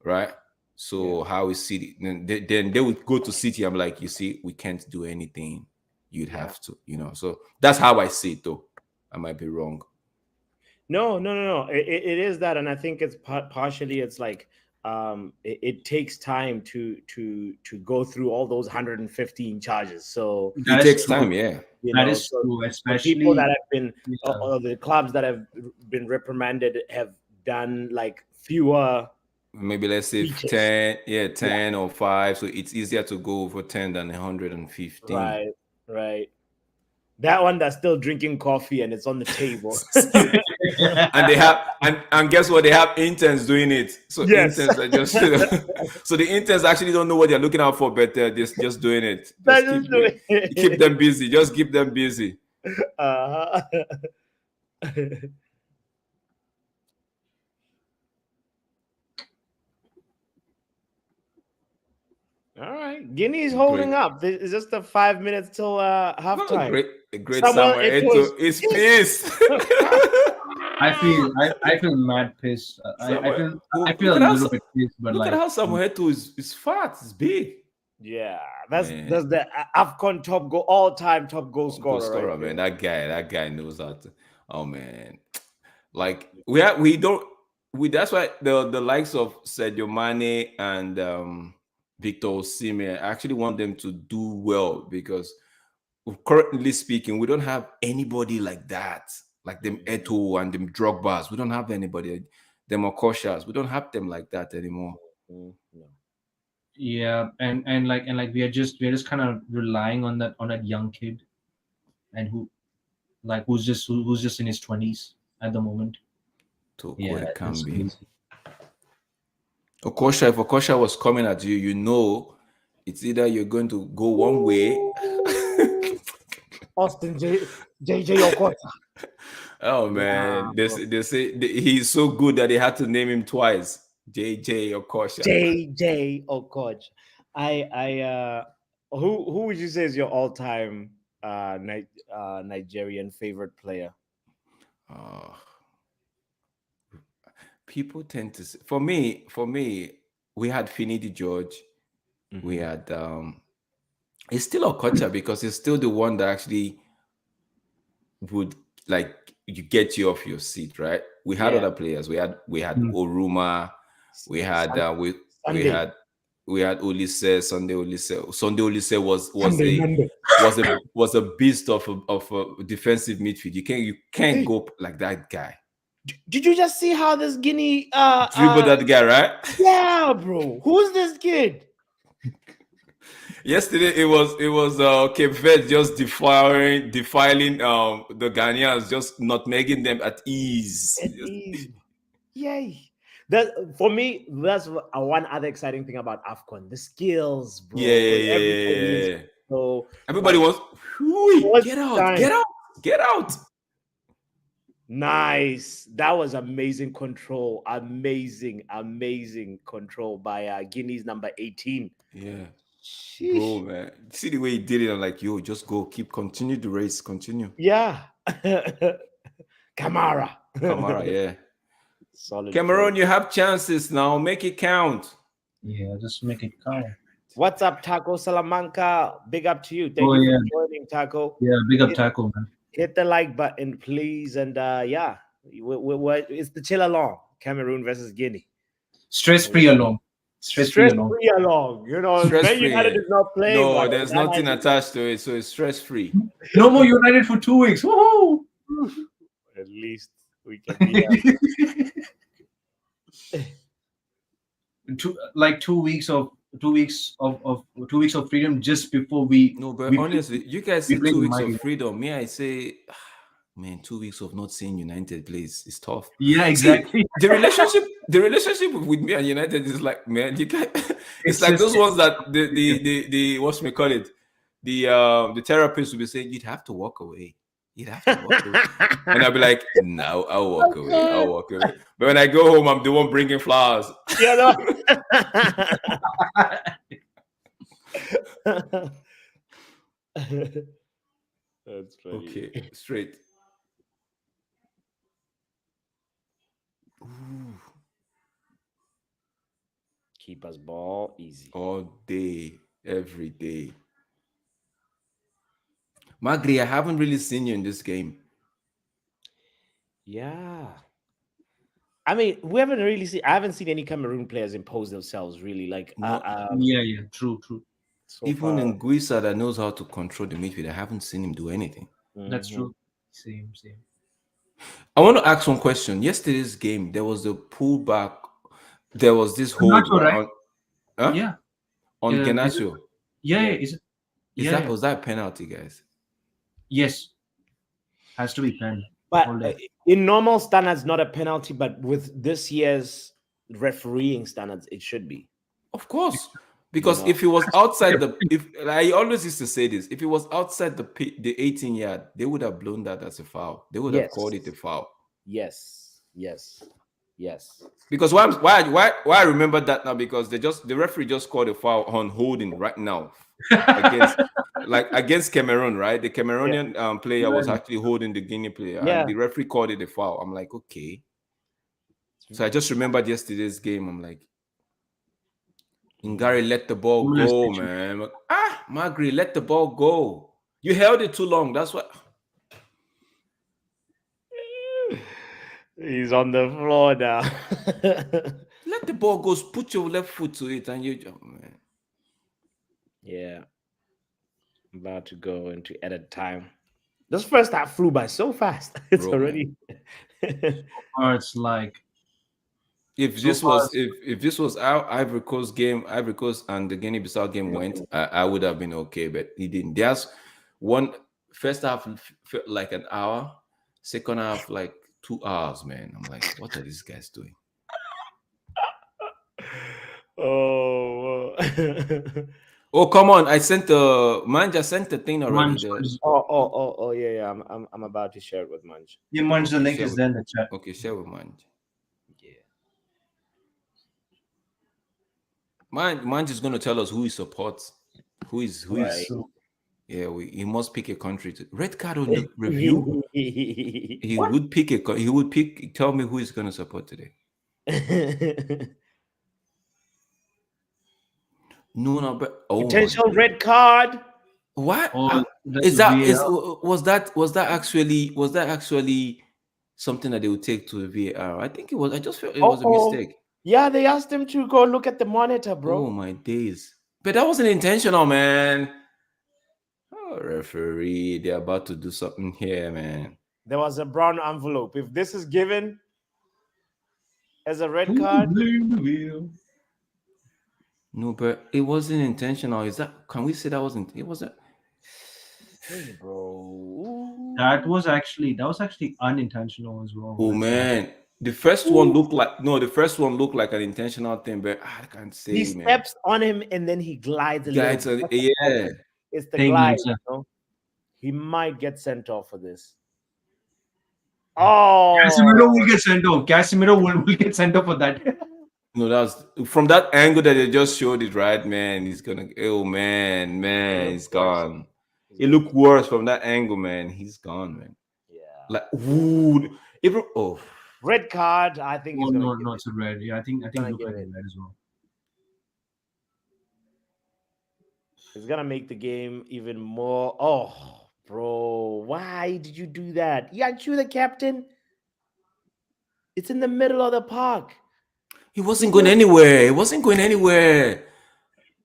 right? So how is City? Then they would go to City. I'm like, you see, we can't do anything. You'd have to, So that's how I see it, though. I might be wrong. No. It is that, and I think it's partially. It's like it takes time to go through all those 115 charges. So it takes time, yeah. That is true, especially people that have been the clubs that have been reprimanded have done like fewer. Maybe let's say 10 or 5. So it's easier to go for 10 than 115. Right. That one that's still drinking coffee and it's on the table. And they have and guess what? They have interns doing it. So interns are just so the interns actually don't know what they're looking out for, but they're just doing it. Keep them busy. Just keep them busy. All right, Guinea's holding up. It's just the 5 minutes till halftime. Great Samuel Eto'o is pissed. I feel mad pissed. I feel a little bit pissed, but look at how Samuel Eto'o is fat. It's big. Yeah, that's the AFCON all-time top goal scorer. Right, man. That guy knows how to. Oh man, like we don't. That's why the likes of Sadio Mane and Victor Osimhen, I actually want them to do well because currently speaking, we don't have anybody like that, like them Eto'o and them Drogbas. We don't have anybody, them Okoshas. We don't have them like that anymore. No. Yeah, and we are just kind of relying on that young kid, and who's just in his 20s at the moment. Okosha, if Okosha was coming at you, It's either you're going to go one way. Austin JJ Okocha. Oh man, they say he's so good that they had to name him twice. JJ Okocha. JJ Okocha. Who would you say is your all-time Nigerian favorite player? People tend to say, for me, we had Finidi George. Mm-hmm. We had it's still Okocha because it's still the one that actually would like you get you off your seat, right? We had other players. We had Oruma. We had we had Olise, Sunday Olise. Sunday Olise was a beast of a defensive midfield. You can't go like that guy. Did you just see how this Guinea dribbled that guy, right? Yeah, bro. Who's this kid? Yesterday it was Cape Verde just defiling the Ghanaians, just not making them at ease. Yay. That for me, that's one other exciting thing about AFCON. The skills, bro. Yeah. So everybody wants get out. Nice. That was amazing control. Amazing control by Guinea's number 18. Yeah. Sheesh. Bro, man. See the way he did it. I'm like, yo, just go. Continue the race. Continue. Yeah. Kamara, yeah. Solid. Cameroon, you have chances now. Make it count. Yeah, just make it count. What's up, Taco Salamanca? Big up to you. Thank you for joining, Taco. Yeah, big up, Taco, man. Hit the like button, please. And it's the chill along. Cameroon versus Guinea. Stress-free along. Stress-free along. You know, United is not playing. No, there's nothing attached to it, so it's stress-free. No more United for 2 weeks. Woohoo! At least we can be 2 weeks of freedom just before we. No, but honestly, you guys say 2 weeks of freedom. Me, I say, man, 2 weeks of not seeing United plays is tough. Yeah, exactly. See, the relationship with me and United is like, man, you can't. It's like those ones that the what's me call it, the therapist will be saying you'd have to walk away. You'd have to walk away. And I'll be like, no, I'll walk away. But when I go home, I'm the one bringing flowers. Yeah, no. That's funny. Okay, straight. Ooh. Keeper's ball, easy. All day, every day. Magri, I haven't really seen you in this game. Yeah. I mean, we haven't really seen. I haven't seen any Cameroon players impose themselves really. Like, true. So even in Guisa that knows how to control the midfield, I haven't seen him do anything. That's true. Same. I want to ask one question. Yesterday's game, there was a pullback. There was this hold right? on Genasio. Was that a penalty, guys? Yes, has to be pen. But in normal standards, not a penalty. But with this year's refereeing standards, it should be. Of course, because if it was outside I always used to say this, if it was outside the 18-yard, they would have blown that as a foul. They would have called it a foul. Yes. Because why I remember that now, because the referee just called a foul on holding right now against Cameroon, right? The Cameroonian player was actually holding the Guinea player, and the referee called it a foul. I'm like, okay. So I just remembered yesterday's game. I'm like, Ngari, let the ball go, man. Magri, let the ball go. You held it too long. That's what. He's on the floor now. Let the ball go. Put your left foot to it, and man. Yeah. About to go into edit time. This first half flew by so fast. It's already. It's like. If this was our Ivory Coast game, Ivory Coast and the Guinea-Bissau game went, I would have been okay, but he didn't. There's one first half felt like an hour, second half like 2 hours, man. I'm like, what are these guys doing? Oh, come on! I sent the Manja sent the thing already. Yeah. I'm about to share it with Munch. Yeah, Munch, the Okay, link is there in the chat. Okay, share with Manja. Yeah. Manja is gonna tell us who he supports, who is. Right. So, Yeah, he must pick a country to red card on the review. He would pick a. He would pick. Tell me who he's gonna support today. No, but Potential red card. What oh, is that? VAR. Was that actually something that they would take to the VAR? I think it was. I just felt it was a mistake. Yeah, they asked him to go look at the monitor, bro. Oh my days! But that wasn't intentional, man. Oh, referee, they're about to do something here, man. There was a brown envelope. If this is given as a red card, no, but it wasn't intentional. Is that? Can we say that wasn't? It wasn't. hey, bro. That was actually unintentional as well. Oh man, the first one looked like the first one looked like an intentional thing, but I can't say. He steps on him and then he glides a little. Yeah, it's the glide. You know? He might get sent off for this. Oh, Casemiro will get sent off. Casemiro will get sent off for that. No, that's from that angle that they just showed it, right? Man, he's gonna. Oh man, he's gone. It looked worse from that angle, man. He's gone, man. Yeah. Like, ooh, even red card. I think no, it's a red. Yeah, I think it looked like a red as well. It's gonna make the game even more. Oh, bro, why did you do that? Yeah, aren't you the captain? It's in the middle of the park. He wasn't going anywhere. He wasn't going anywhere.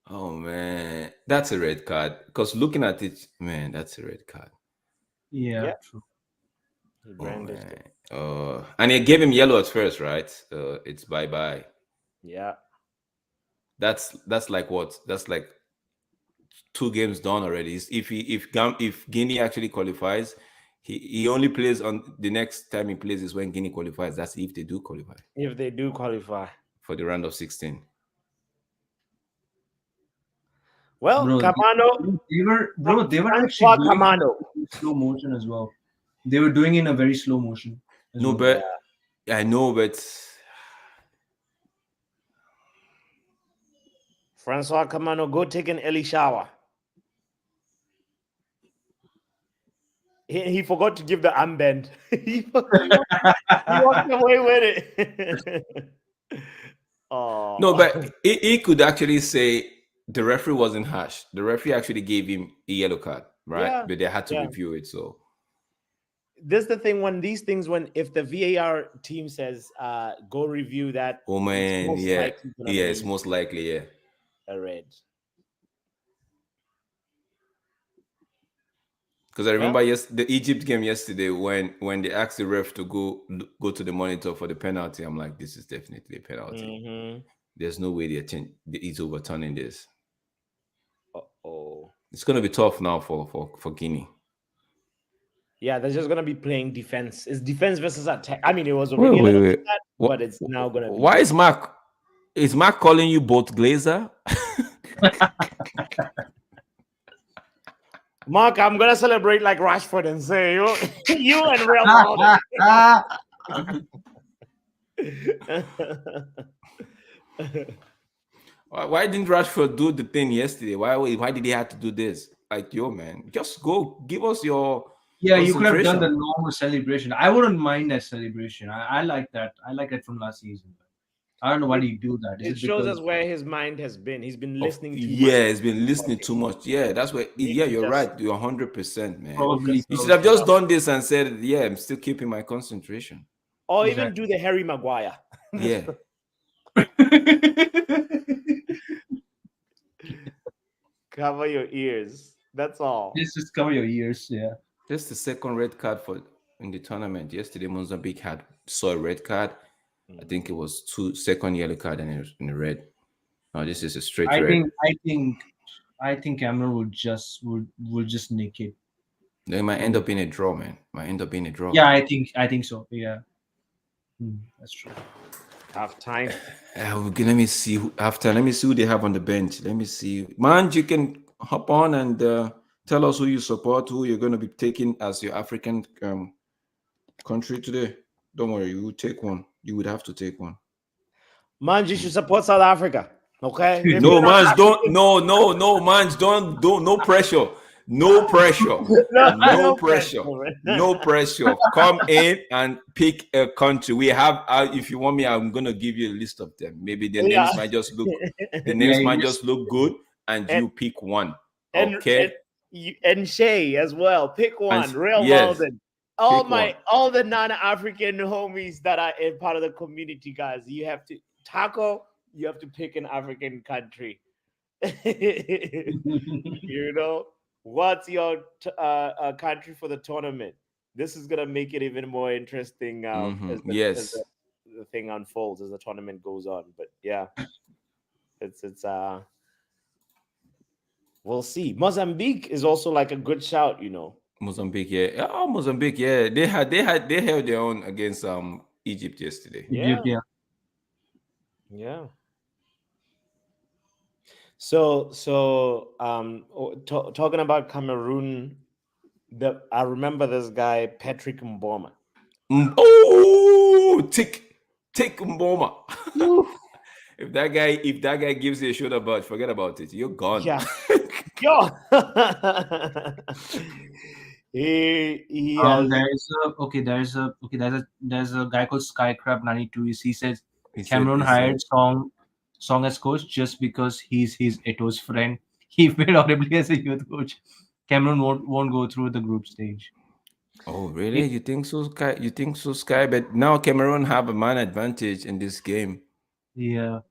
Oh man, that's a red card. Because looking at it, man, that's a red card. Yeah, true. And he gave him yellow at first, right? It's bye. Yeah. That's like what? That's like 2 games done already. If Guinea actually qualifies, he only plays on the next time he plays is when Guinea qualifies. That's if they do qualify. If they do qualify for the round of 16. Well, Kamano, they were actually Kamano slow motion as well. They were doing it in a very slow motion. No, but I know, but Francois Kamano, go take an early shower. He forgot to give the armband. he walked away with it. Oh. No, but he could actually say the referee wasn't harsh. The referee actually gave him a yellow card, right? Yeah, but they had to review it. So this is the thing if the VAR team says go review that. Oh man, it's most likely, a red. Because I remember the Egypt game yesterday when they asked the ref to go to the monitor for the penalty. I'm like, this is definitely a penalty. Mm-hmm. There's no way he's overturning this. Uh-oh. It's gonna be tough now for Guinea. Yeah, they're just gonna be playing defense. It's defense versus attack. I mean, it was already that, but it's now gonna be. Why is Mark calling you both Glazer? Mark, I'm gonna celebrate like Rashford and say you and Real Madrid. Why didn't Rashford do the thing yesterday? Why did he have to do this? Like, yo, man, just go give us your. Yeah, you could have done the normal celebration. I wouldn't mind that celebration. I like that. I like it from last season. I don't know why do you do that. It shows us where his mind has been. He's been listening too much. Yeah, he's been listening too much. Yeah, that's why. Yeah, you're right. You're 100%, man. Probably. You should have just done this and said, "Yeah, I'm still keeping my concentration." Or even do the Harry Maguire. Yeah. Cover your ears. That's all. Just cover your ears. Yeah. This is the second red card in the tournament. Yesterday, Mozambique saw a red card. I think it was 2 second yellow card and a red. No, this is a straight red. I think Cameroon will just nick it. They might end up being a draw, man. Yeah, I think so. Yeah, that's true. half time. Let me see let me see who they have on the bench. Let me see. Man, you can hop on and tell us who you support, who you're going to be taking as your African country today. Don't worry, you would take one. You would have to take one. Man, you should support South Africa. Okay. No, man, don't. No, man, don't. No pressure. No pressure. No pressure. No pressure. Come in and pick a country. We have. If you want me, I'm gonna give you a list of them. Maybe the names might just look. The names might just look good, and you pick one. Okay. And Shay as well. Pick one. Real Walden. All the non-African homies that are in part of the community, guys. You have to tackle. You have to pick an African country. You know, what's your country for the tournament? This is gonna make it even more interesting as the thing unfolds, as the tournament goes on. But yeah, it's we'll see. Mozambique is also like a good shout, you know. Mozambique, yeah. Oh, Mozambique, yeah. They held their own against Egypt yesterday. Yeah. So talking about Cameroon, I remember this guy Patrick Mboma. Take Mboma. If that guy gives you a shoulder budge, forget about it. You're gone. Yeah. Yo. There's a guy called Skycrab92. He says Cameroon hired Song as coach just because he's Eto's friend. He failed horribly as a youth coach. Cameroon won't go through the group stage. Oh, really? You think so, Sky? You think so, Sky? But now Cameroon have a man advantage in this game. Yeah.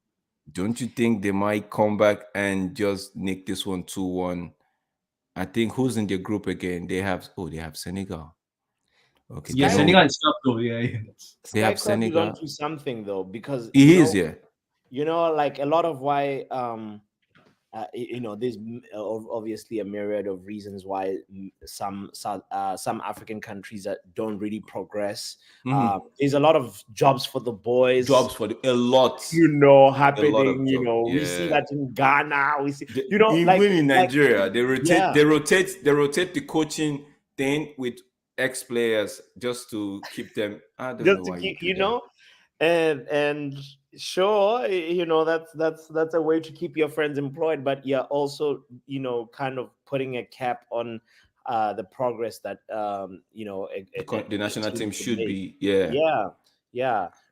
Don't you think they might come back and just nick this one 2-1? I think who's in their group again? They have Senegal. Okay. Yeah, Senegal is tough though. Yeah. They have Senegal. On to something though, because he is, yeah. You know, like a lot of why there's obviously a myriad of reasons why some African countries that don't really progress. There's a lot of jobs for the boys. A lot. Happening. We see that in Ghana. We see, even in Nigeria, they rotate the coaching thing with ex-players just to keep them. I don't know why and sure, that's a way to keep your friends employed, but you're also kind of putting a cap on the progress that the national team should be. Yeah.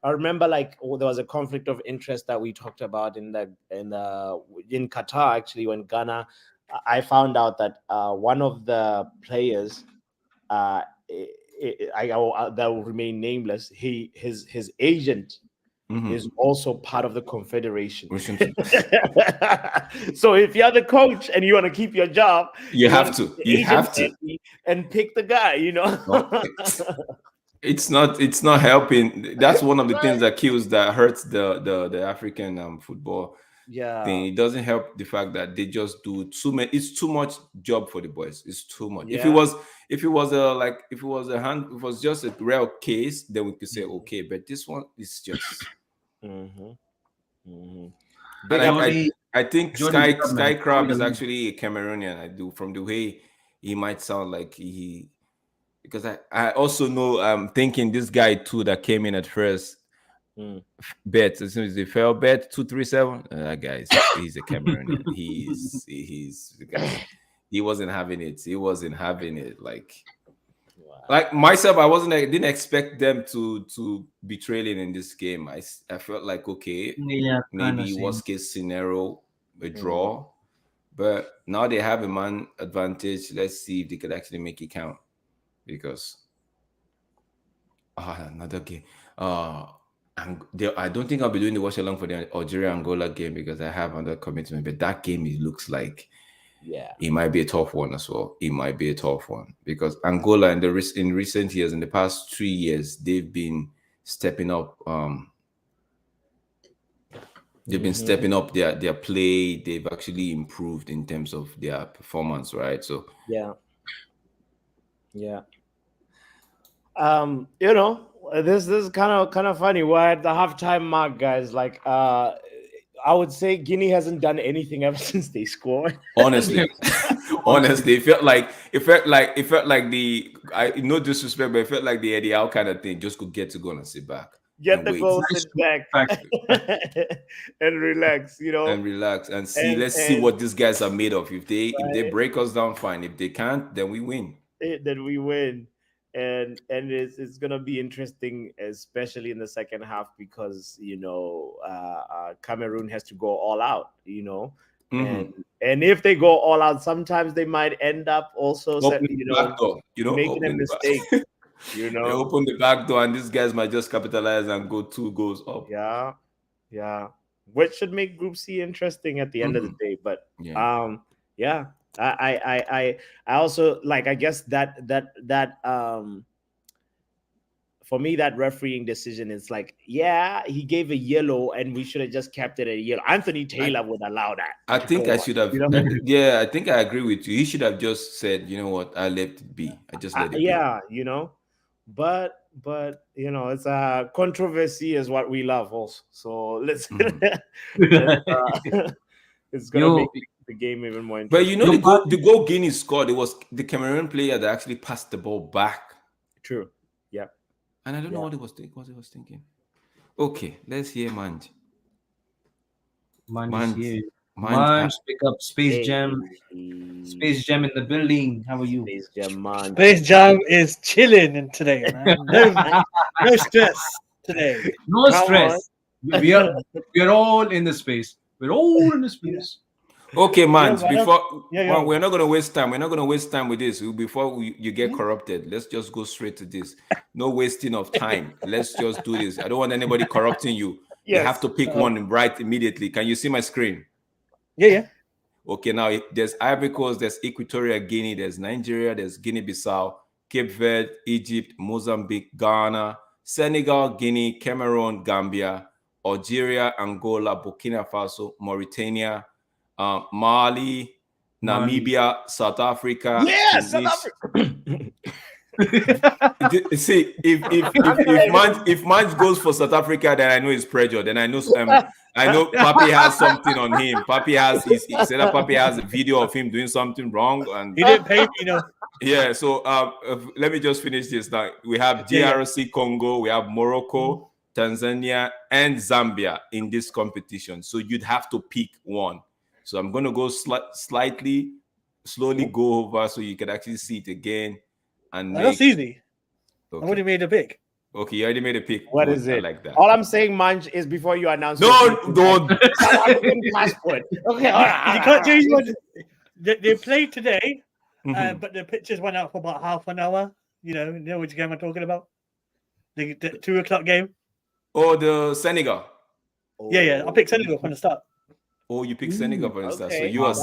I remember there was a conflict of interest that we talked about in Qatar, actually, when Ghana. I found out that one of the players that will remain nameless, his agent is also part of the confederation. So if you're the coach and you want to keep your job, you have to and pick the guy. It's not helping. That's one of the things that hurts the African football. Yeah, thing. It doesn't help the fact that they just do too many. It's too much job for the boys. It's too much. Yeah. If it was just a rare case, then we could say okay. But this one is just. I think Sky Crab is actually a Cameroonian. I do, from the way he might sound like he, because I also know, I'm thinking this guy too that came in at first. Bet as soon as they fell, bet 237. That guy, he's a Cameroonian. he's the guy. He wasn't having it. Like myself, I didn't expect them to be trailing in this game. I felt like okay, maybe worst case scenario, a draw, but now they have a man advantage. Let's see if they could actually make it count, because another game. I don't think I'll be doing the watch along for the Algeria Angola game because I have another commitment. But that game, it looks like, it might be a tough one as well. It might be a tough one because Angola in recent years, in the past 3 years, they've been stepping up. They've been stepping up their play. They've actually improved in terms of their performance, right? So yeah. this is kind of funny. We're at the halftime mark, guys. Like, I would say Guinea hasn't done anything ever since they scored. Honestly, honestly, it felt like the no disrespect, but it felt like the Eddie Howe kind of thing. Just could get to go and sit back Get and the wait goal, sit back, and relax. and relax and see. Let's see and what these guys are made of. If they right, break us down, fine. If they can't, then we win. then we win. And it's gonna be interesting, especially in the second half, because Cameroon has to go all out, and if they go all out, sometimes they might end up also Open the back door, making a open the mistake. They open the back door, and these guys might just capitalize and go 2 goals up. Yeah, which should make Group C interesting at the end of the day. But yeah. I also like, I guess that for me, that refereeing decision is like, he gave a yellow and we should have just kept it a yellow. Anthony Taylor would allow that. I think I should have. Yeah, I think I agree with you. He should have just said, you know what, I let it be. I just let it be. But it's a controversy is what we love also. So let's it's gonna make the game even more interesting. But the goal Guinea scored, it was the Cameroon player that actually passed the ball back. True. Yeah. And I don't know what he was thinking. Okay, let's hear Manj. Manj, pick up Space Jam. Space Jam in the building. How are you? Space Jam, man. Space Jam is chilling today, man. No stress today. No stress. We are all in the space. We're all in the space. Okay, man. We're not gonna waste time. We're not gonna waste time with this. Before you get corrupted, let's just go straight to this. No wasting of time. Let's just do this. I don't want anybody corrupting you. You have to pick one right immediately. Can you see my screen? Yeah. Okay, now there's Ivory Coast, there's Equatorial Guinea, there's Nigeria, there's Guinea-Bissau, Cape Verde, Egypt, Mozambique, Ghana, Senegal, Guinea, Cameroon, Gambia, Algeria, Angola, Burkina Faso, Mauritania, Mali, Namibia, South Africa. Yeah, South Africa. See, if Manj goes for South Africa, then I know it's pressure. Then I know Papi has something on him. Papi has a video of him doing something wrong, and he didn't pay me, Yeah, so let me just finish this now. We have DRC Congo, we have Morocco, Tanzania, and Zambia in this competition. So you'd have to pick one. So I'm going to go slowly go over so you can actually see it again. And that's easy. Okay. I already made a pick. Okay, you already made a pick. What is it? I like that. All I'm saying, Manj, is before you announce. Don't. Passport. Okay, all right. You can't do what they played today, but the pictures went out for about half an hour. You know which game I'm talking about? The 2:00 game. Oh, the Senegal. Yeah. I picked Senegal from the start. Oh, you picked Senegal for instance. Okay. So you are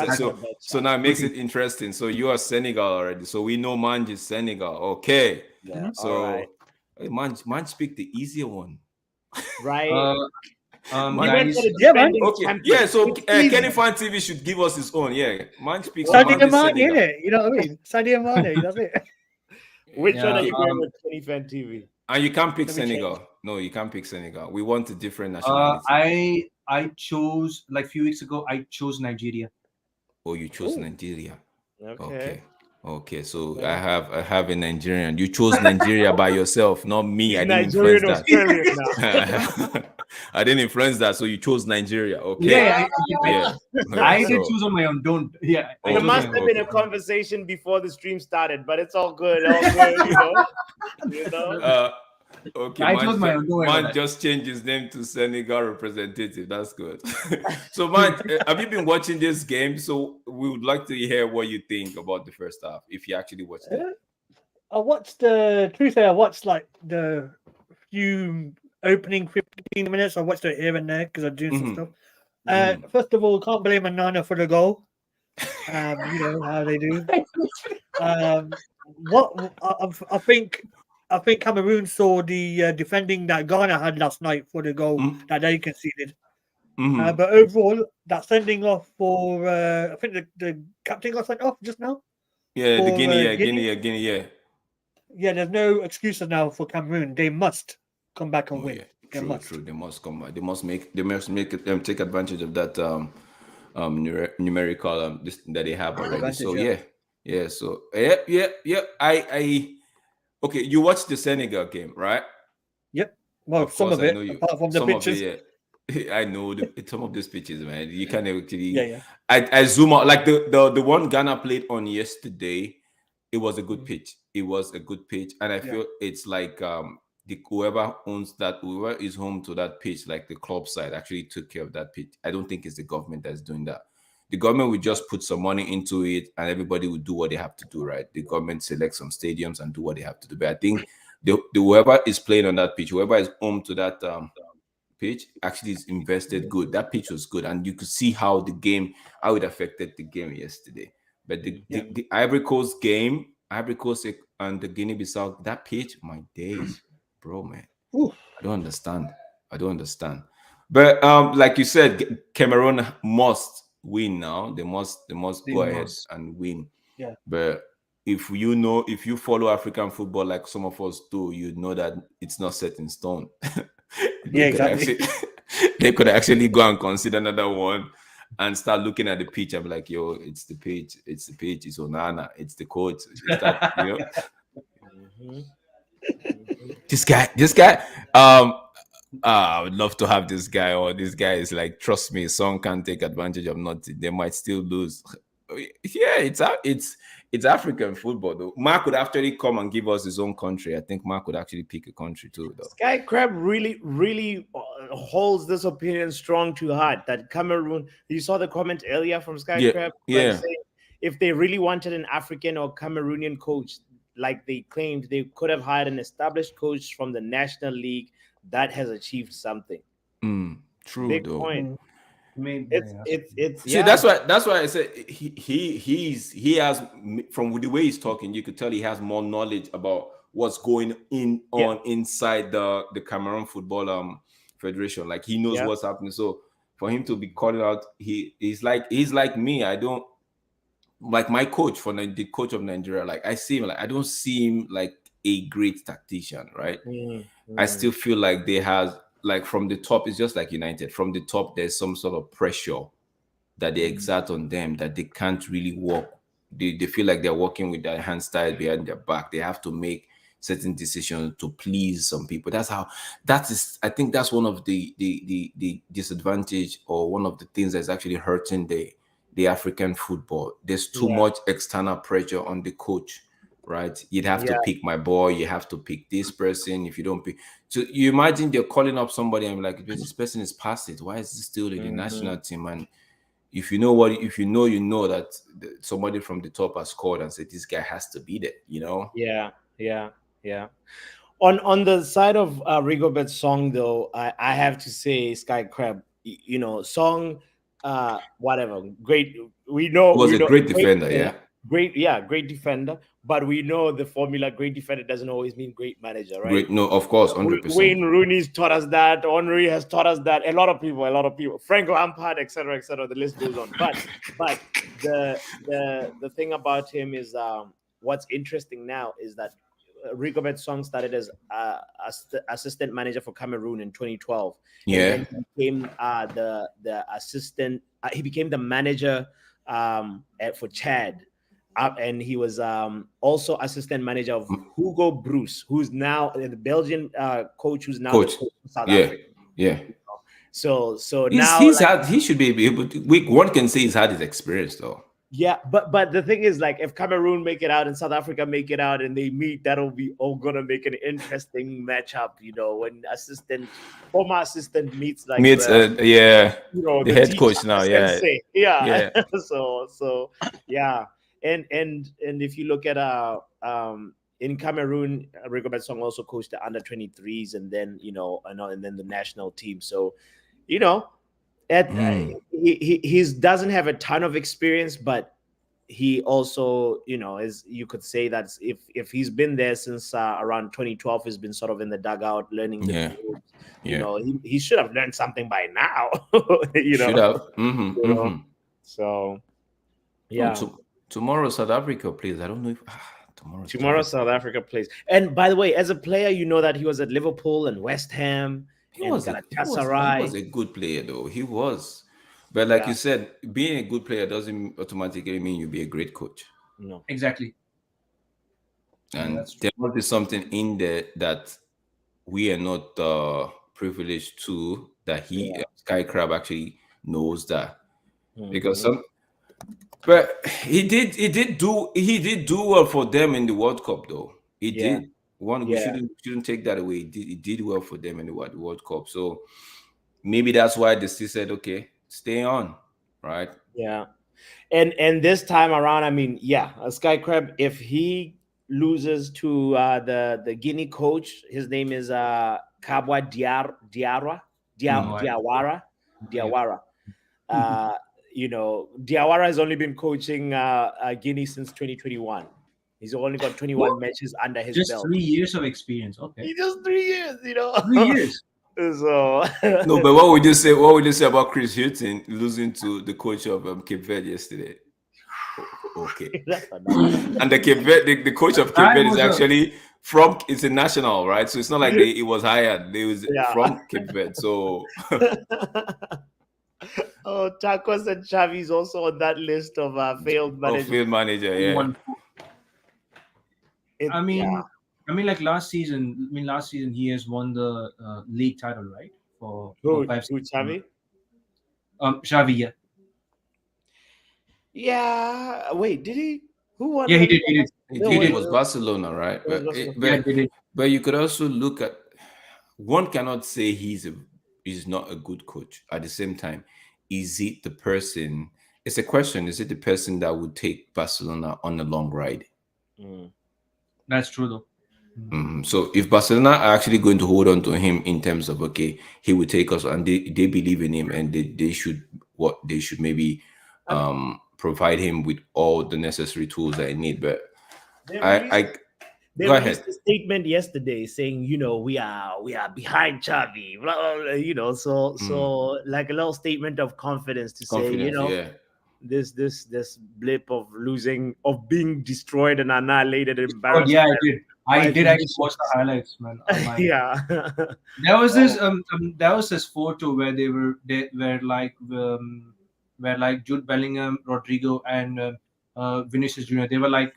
so now it makes it interesting. So you are Senegal already. So we know Manj is Senegal. Okay. Yeah. So right. Manj picked the easier one. Right. Okay. Yeah. So Kenny Fan TV should give us his own. Yeah. Manj picks Sadio Mane, innit? You know what I mean? Sadio Mane. That's it. Which one are you going with Kenny Fan TV? And you can't pick Senegal. No, you can't pick Senegal. We want a different nationality. I chose, like a few weeks ago, I chose Nigeria. Oh, you chose Nigeria. Okay. So I have a Nigerian. You chose Nigeria by yourself, not me. I didn't influence that. I didn't influence that. So you chose Nigeria. Okay. I did choose on my own. Don't. Yeah. There must have been a conversation before the stream started, but it's all good. All good. You know. Okay, Man just changed his name to Senegal representative. That's good. So, Man, have you been watching this game? So, we would like to hear what you think about the first half, if you actually watched it. I watched I watched like the few opening 15 minutes. I watched it here and there because I'm doing some stuff. First of all, can't blame Anana for the goal. You know how they do. I think Cameroon saw the defending that Ghana had last night for the goal that they conceded. But overall, that sending off for I think the captain got sent off just now. Yeah, the Guinea. there's no excuses now for Cameroon. They must come back and win. Yeah, They true, must. true. They must come back. They must make it take advantage of that numerical this that they have already. Advantage, So yeah. yeah. So yeah. I okay. You watched the Senegal game, right? Yep. Well, Of some course, of I it, know you. apart from the Some of pictures. it, yeah. I know some of these pitches, man. You can't actually. Yeah. I zoom out like the one Ghana played on yesterday. It was a good pitch. It was a good pitch, and I Yeah. feel it's like the whoever owns that, whoever is home to that pitch, like the club side, actually took care of that pitch. I don't think it's the government that's doing that. The government would just put some money into it, and everybody would do what they have to do, right? The government select some stadiums and do what they have to do. But I think the whoever is playing on that pitch, whoever is home to that pitch, actually is invested good. That pitch was good, and you could see how how it affected the game yesterday. But the Ivory Coast game, Ivory Coast and the Guinea-Bissau, that pitch, my days, bro, man, Oof. I don't understand. I don't understand. But like you said, Cameroon must win now. They must go ahead and win. Yeah. But if you follow African football like some of us do, you know that it's not set in stone. Yeah, exactly. They could actually go and consider another one and start looking at the pitch and be like, yo, it's the pitch, it's Onana, it's the coach. This guy, I would love to have this guy, or this guy is like, trust me, some can't take advantage of nothing. They might still lose. Yeah, it's African football though. Mark could actually come and give us his own country. I think Mark could actually pick a country too, though. Sky Crab really holds this opinion strong to heart that Cameroon. You saw the comment earlier from Sky Crab, yeah. saying if they really wanted an African or Cameroonian coach, like they claimed, they could have hired an established coach from the National League that has achieved something. True, Big though. point. It's see, that's why I said he has, from the way he's talking, you could tell he has more knowledge about what's going on inside the Cameroon Football Federation. Like he knows what's happening. So for him to be calling out, he's like me. I don't like my coach the coach of Nigeria. Like I see him, like I don't see him like a great tactician, right? I still feel like they have, like from the top, it's just like United. From the top, there's some sort of pressure that they exert on them that they can't really walk. They feel like they're working with their hands tied behind their back. They have to make certain decisions to please some people. I think that's one of the disadvantage, or one of the things that's actually hurting the African football. There's too much external pressure on the coach. Right, you'd have to pick my boy. You have to pick this person. If you don't pick, so you imagine they're calling up somebody and be like, this person is past it. Why is this still in the national team? And if you know that somebody from the top has called and said this guy has to be there. Yeah. On the side of Rigobert's Song, though, I have to say, Sky Crab, Song, whatever, great. We know was a great defender, great defender. But we know the formula: great defender doesn't always mean great manager, right? Great, no, of course, 100%. Wayne Rooney's taught us that. Henry has taught us that. A lot of people. Frank Lampard, etc. The list goes on. But the thing about him is what's interesting now is that Rigobert Song started as assistant manager for Cameroon in 2012. Yeah, and then he became the assistant. He became the manager for Chad. And he was also assistant manager of Hugo Bruce, who's now the Belgian coach, who's now the coach of South Africa. Yeah. So he should be able to. One can say he's had his experience though. Yeah, but the thing is, like, if Cameroon make it out and South Africa make it out and they meet, that'll be all gonna make an interesting matchup. When former assistant meets the head coach now. Yeah. So And if you look at in Cameroon, Rigobert Song also coached the under 23s and then and then the national team. So he doesn't have a ton of experience, but he also is, you could say that if he's been there since around 2012, he's been sort of in the dugout learning the field. He should have learned something by now. Should have. So tomorrow South Africa plays. I don't know if Tomorrow South Africa plays. And by the way, as a player, you know that he was at Liverpool and West Ham and Galatasaray. He was a good player, though. He was. But like you said, being a good player doesn't automatically mean you'll be a great coach. No. Exactly. And there must be something in there that we are not privileged to, that Sky Crab actually knows that. Because but he did do well for them in the World Cup, though. He did. We shouldn't take that away. He did well for them in the World Cup. So maybe that's why they still said, okay, stay on, right? Yeah. And this time around, I mean, Sky Crab, if he loses to the Guinea coach, his name is Kabwa Diawara. Diawara has only been coaching Guinea since 2021. He's only got 21 matches under his belt. Just 3 years of experience. Okay. He just 3 years, 3 years. So no, but what would you say? What would you say about Chris Hughton losing to the coach of Cape Verde yesterday? Okay, and the coach of Cape Verde is actually from international, right? So it's not like it was hired; they was from Cape Verde. So, Tacos and Xavi is also on that list of failed managers. Field manager, yeah. I mean, like last season he has won the league title, right? For 5 seasons. Xavi? Xavi, yeah. Yeah. Wait, did he? Who won? Yeah, he did. It was Barcelona, right? But you could also look at, one cannot say he's not a good coach. At the same time, is it the person? It's a question. Is it the person that would take Barcelona on a long ride? That's true, though. So if Barcelona are actually going to hold on to him in terms of, okay, he will take us, and they believe in him, and they should maybe provide him with all the necessary tools that he need. But they released a statement yesterday saying, we are behind Xavi, blah, blah, blah, so like a little statement of confidence to say, this blip of being destroyed and annihilated and embarrassed. Yeah, I did actually watch the highlights, man. Yeah. There was this photo where where Jude Bellingham, Rodrigo, and Vinicius Jr. They were like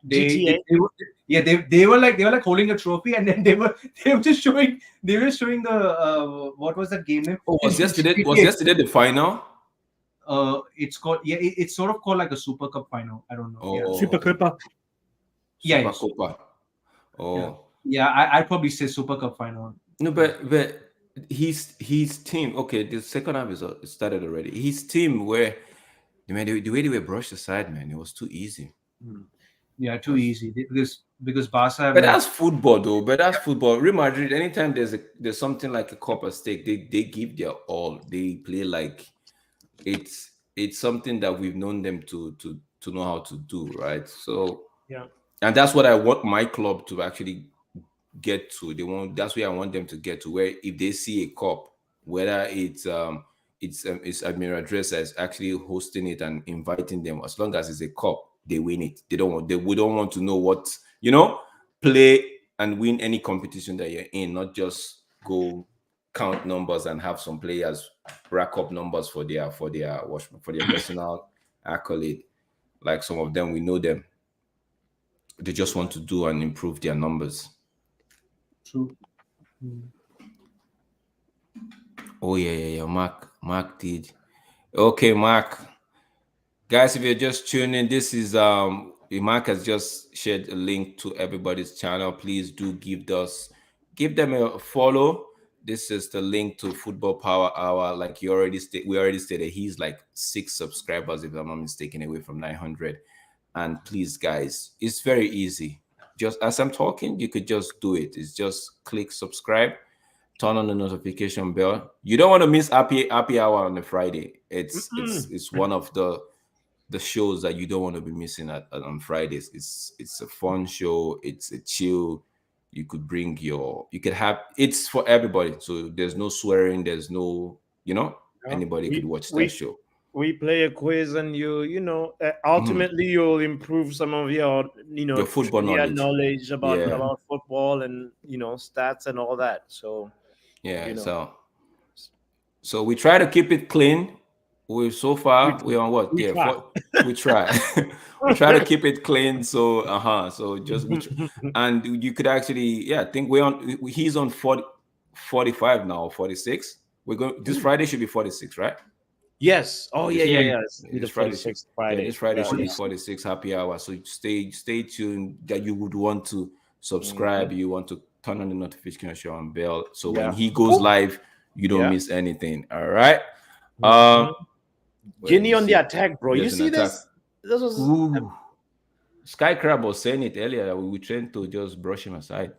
they were like holding a trophy, and then they were just showing the what was that game name? Was yesterday the final? It's called it's sort of called like a Super Cup final. I don't know. Super Copa. Super Copa. Oh. Yeah, I'd probably say Super Cup final. No, but his team. Okay, the second half is started already. His team the way they were brushed aside, man, it was too easy. Yeah, too easy because Barca. But that's football, though. But that's football. Real Madrid. Anytime there's something like a cup at stake, they give their all. They play like it's something that we've known them to know how to do, right? So and that's what I want my club to actually get to. That's where I want them to get to. Where if they see a cup, whether it's Admiral Dresser is actually hosting it and inviting them, as long as it's a cup, they win it. We don't want to know what play and win any competition that you're in, not just go count numbers and have some players rack up numbers for their personal accolade. Like some of them, we know them. They just want to do and improve their numbers. True. Oh yeah. Mark did. Okay, Mark. Guys, if you're just tuning in, this is Mark has just shared a link to everybody's channel. Please do give them a follow. This is the link to Football Power Hour. Like we already stated, he's like 6 subscribers, if I'm not mistaken, away from 900. And please, guys, it's very easy. Just as I'm talking, you could just do it. It's just click subscribe, turn on the notification bell. You don't want to miss happy hour on a Friday. It's one of the shows that you don't want to be missing on Fridays. It's a fun show. It's a chill. You could it's for everybody. So there's no swearing. There's no, anybody could watch that show. we play a quiz, and ultimately you'll improve some of your football knowledge about football and stats and all that. So so we try to keep it clean. We're on what? We we try. We try to keep it clean. So so just and you could actually I think he's on 45 now, 46. We're going this Friday should be 46, right? Yes. Oh yeah. This Friday should be 46 happy hour. So stay tuned. That you would want to subscribe. You want to turn on the notification on bell. So when he goes live, you don't miss anything. All right. Guinea on the attack, bro. You see this? This was Sky Crab was saying it earlier that we trained to just brush him aside.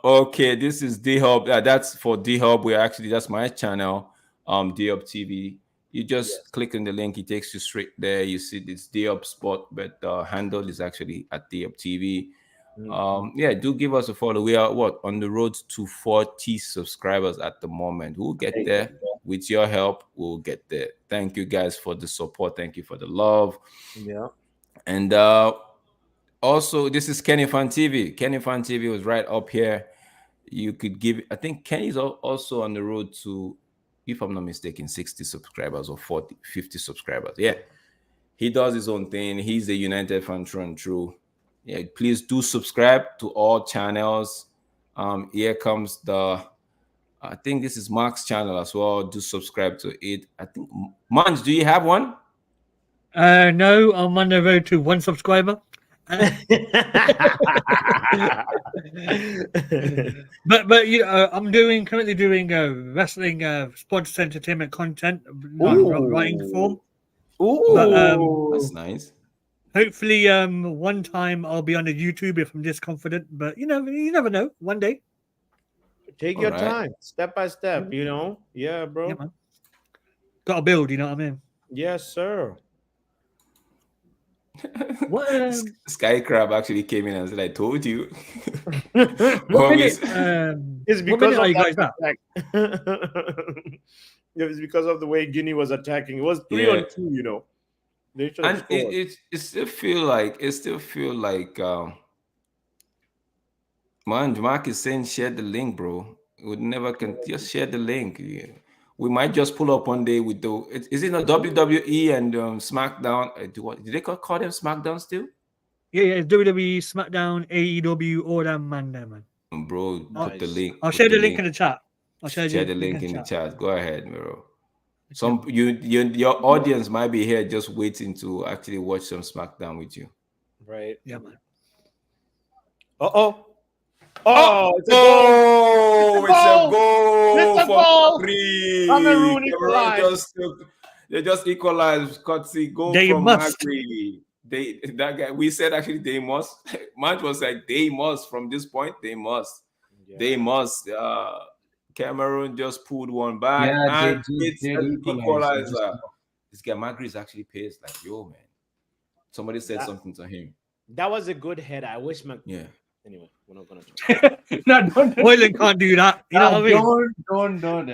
Okay, this is D-Hub. That's for D-Hub. That's my channel, D-Hub TV. You just click on the link, it takes you straight there. You see this D-Hub Sport, but the handle is actually at D-Hub TV. Do give us a follow. We are on the road to 40 subscribers at the moment. We'll get there. With your help, we'll get there. Thank you guys for the support. Thank you for the love. Yeah. And also, this is Kenny Fan TV. Kenny Fan TV was right up here. You could I think Kenny's also on the road to, if I'm not mistaken, 60 subscribers or 50 subscribers. Yeah. He does his own thing. He's a United fan through and through. Yeah, please do subscribe to all channels. Here comes I think this is Mark's channel as well. Do subscribe to it. I think, Manj, do you have one? No, I'm on the road to 1 subscriber. But I'm currently doing wrestling sports entertainment content, writing form. That's nice. Hopefully, one time I'll be on the YouTube if I'm this confident. But you never know. One day. Take your time, step by step. Yeah, bro. Yeah, man. Got to build. You know what I mean? Yes, sir. What? Sky Crab actually came in and said, "I told you." It's because of that. It's because of the way Guinea was attacking. It was 3-on-2. And it still feel like man, Mark is saying share the link, bro. We never can just share the link. Yeah. We might just pull up one day with is it a WWE and SmackDown? Did they call them SmackDown still? Yeah, it's WWE, SmackDown, AEW, all that man. Bro, put the link. I'll share the link in the chat. I'll share the link in the chat. Go ahead, bro. Your audience might be here just waiting to actually watch some SmackDown with you. Right. Yeah, man. It's a goal for Cameroon equalized. They just equalized. Goal from Magri. That guy. We said actually they must. March was like they must from this point. They must. Yeah. They must. Cameroon just pulled one back. Yeah, it's an equalizer. This guy Magri is actually pissed. Like, yo, man. Somebody said something to him. That was a good header. I wish Yeah. Anyway, we're not gonna talk. Hoyland can't do that. You know what I mean? Don't. Don't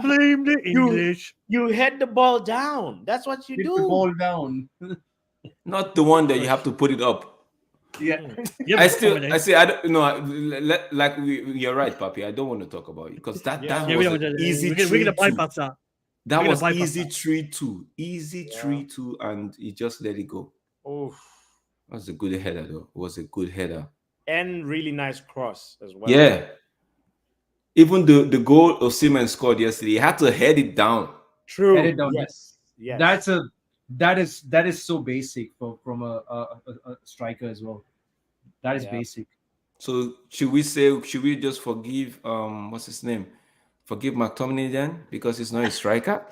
blame the English. You head the ball down. That's what you do. The ball down. Not the one that you have to put it up. Yeah. I don't know. Like you're right, Papi. I don't want to talk about it because that was easy. We're gonna bypass that. That was easy 3-2, easy 3-2, and he just let it go. Oh. That was a good header, though. It was a good header. And really nice cross as well. Yeah. Even the goal Osimhen scored yesterday, he had to head it down. True. Head it down. Yes. That is so basic from a striker as well. That is basic. So should we just forgive what's his name? Forgive McTominay then because he's not a striker?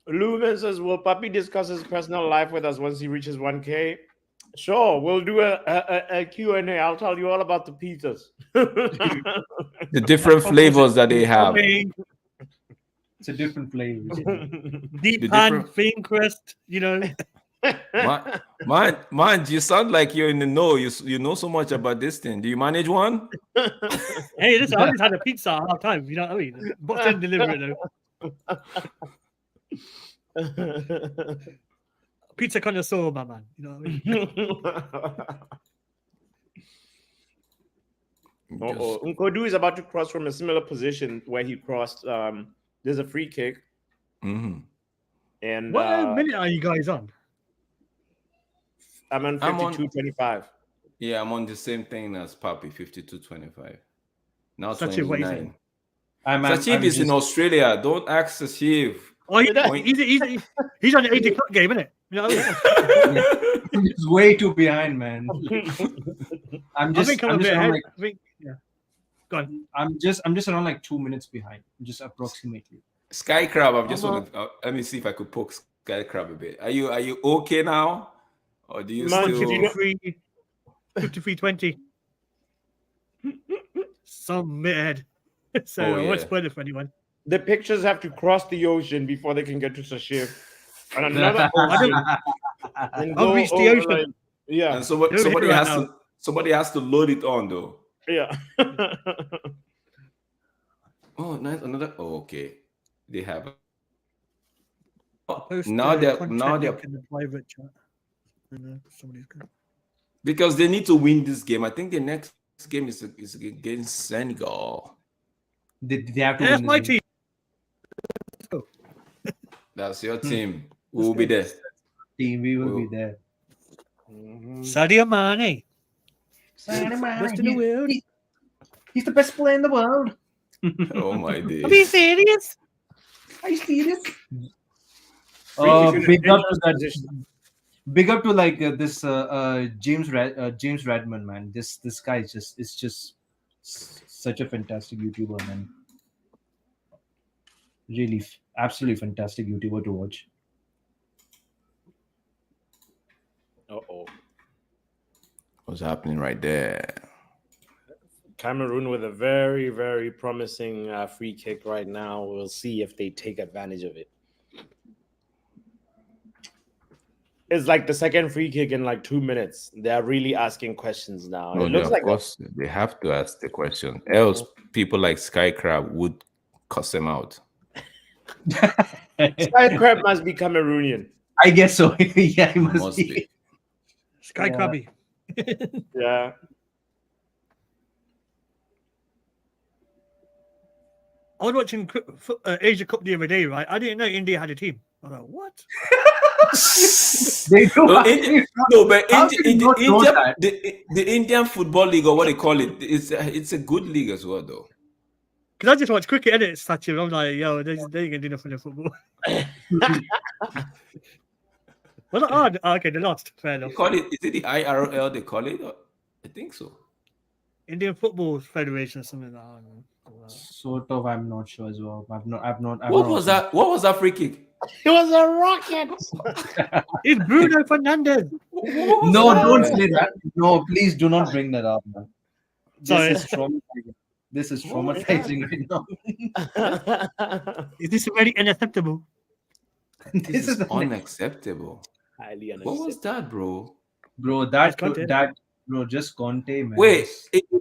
Lumen says, will Papi discuss his personal life with us once he reaches 1K? Sure, we'll do a Q&A. I'll tell you all about the pizzas. The different flavors that they have. It's a different flavor. Deep pan, thin crust, Man, you sound like you're in the know. You know so much about this thing. Do you manage one? Hey, listen, I just had a pizza at half time. You know what I mean? Box and deliver it though. Pizza connoisseur, my man. You know what I mean? Nkodu is about to cross from a similar position where he crossed. There's a free kick. Mm-hmm. And what minute are you guys on? I'm on 52-25. Yeah, I'm on the same thing as Papi, 52-25. Now Sachib, 29. Sachib is in Australia. Don't ask Sachib. Oh, he's on the 8 o'clock game, isn't it? You know what I mean? He's way too behind, man. I'm just around like, Go on. I'm just around like 2 minutes behind, just approximately. Sky Crab, I'm just let me see if I could poke Sky Crab a bit. Are you okay now? Or do you still 53-20? Some mid. So what's better for anyone? The pictures have to cross the ocean before they can get to Sachib. And another I'll reach the ocean. Yeah. And somebody has to load it on though. Yeah. Oh, nice. Another. Oh, okay. They have. Now they're in the private chat. Somebody's good. Because they need to win this game. I think the next game is against Senegal. They have to That's win my this team. That's your team. We'll be there. team. We will be there. Sadio Mane. Best in the world. He's the best player in the world. Oh my days. Are you serious? Are you serious? Big up to like this James Redmond, man. This guy is just such a fantastic YouTuber, man. Really, absolutely fantastic YouTuber to watch. What's happening right there? Cameroon with a very, very promising free kick right now. We'll see if they take advantage of it. It's like the second free kick in like 2 minutes. They're really asking questions now. No, it looks like, of course, they have to ask the question. Else, people like Sky Crab would cuss them out. Sky Crab must be Cameroonian. I guess so. Yeah, he must be. Sky Crabby. Yeah. I was watching Asia Cup the other day, right? I didn't know India had a team. I was like, what? They do. The Indian Football League, or what they call it, it's a good league as well, though. Because I just watch cricket, and it's such I'm like, yo, they ain't gonna do nothing in football. Well, okay, they lost. Fair enough. Is it the IRL they call it? I think so. Indian Football Federation or something like that. Sort of, I'm not sure as well. I've not. What was that? What was that free kick? It was a rocket. It's Bruno Fernandes. No, don't say that. No, please do not bring that up, man. This is traumatizing right now. Is this very unacceptable? This is unacceptable. Highly unacceptable. What was that, bro? Bro, just Conte, man. Wait,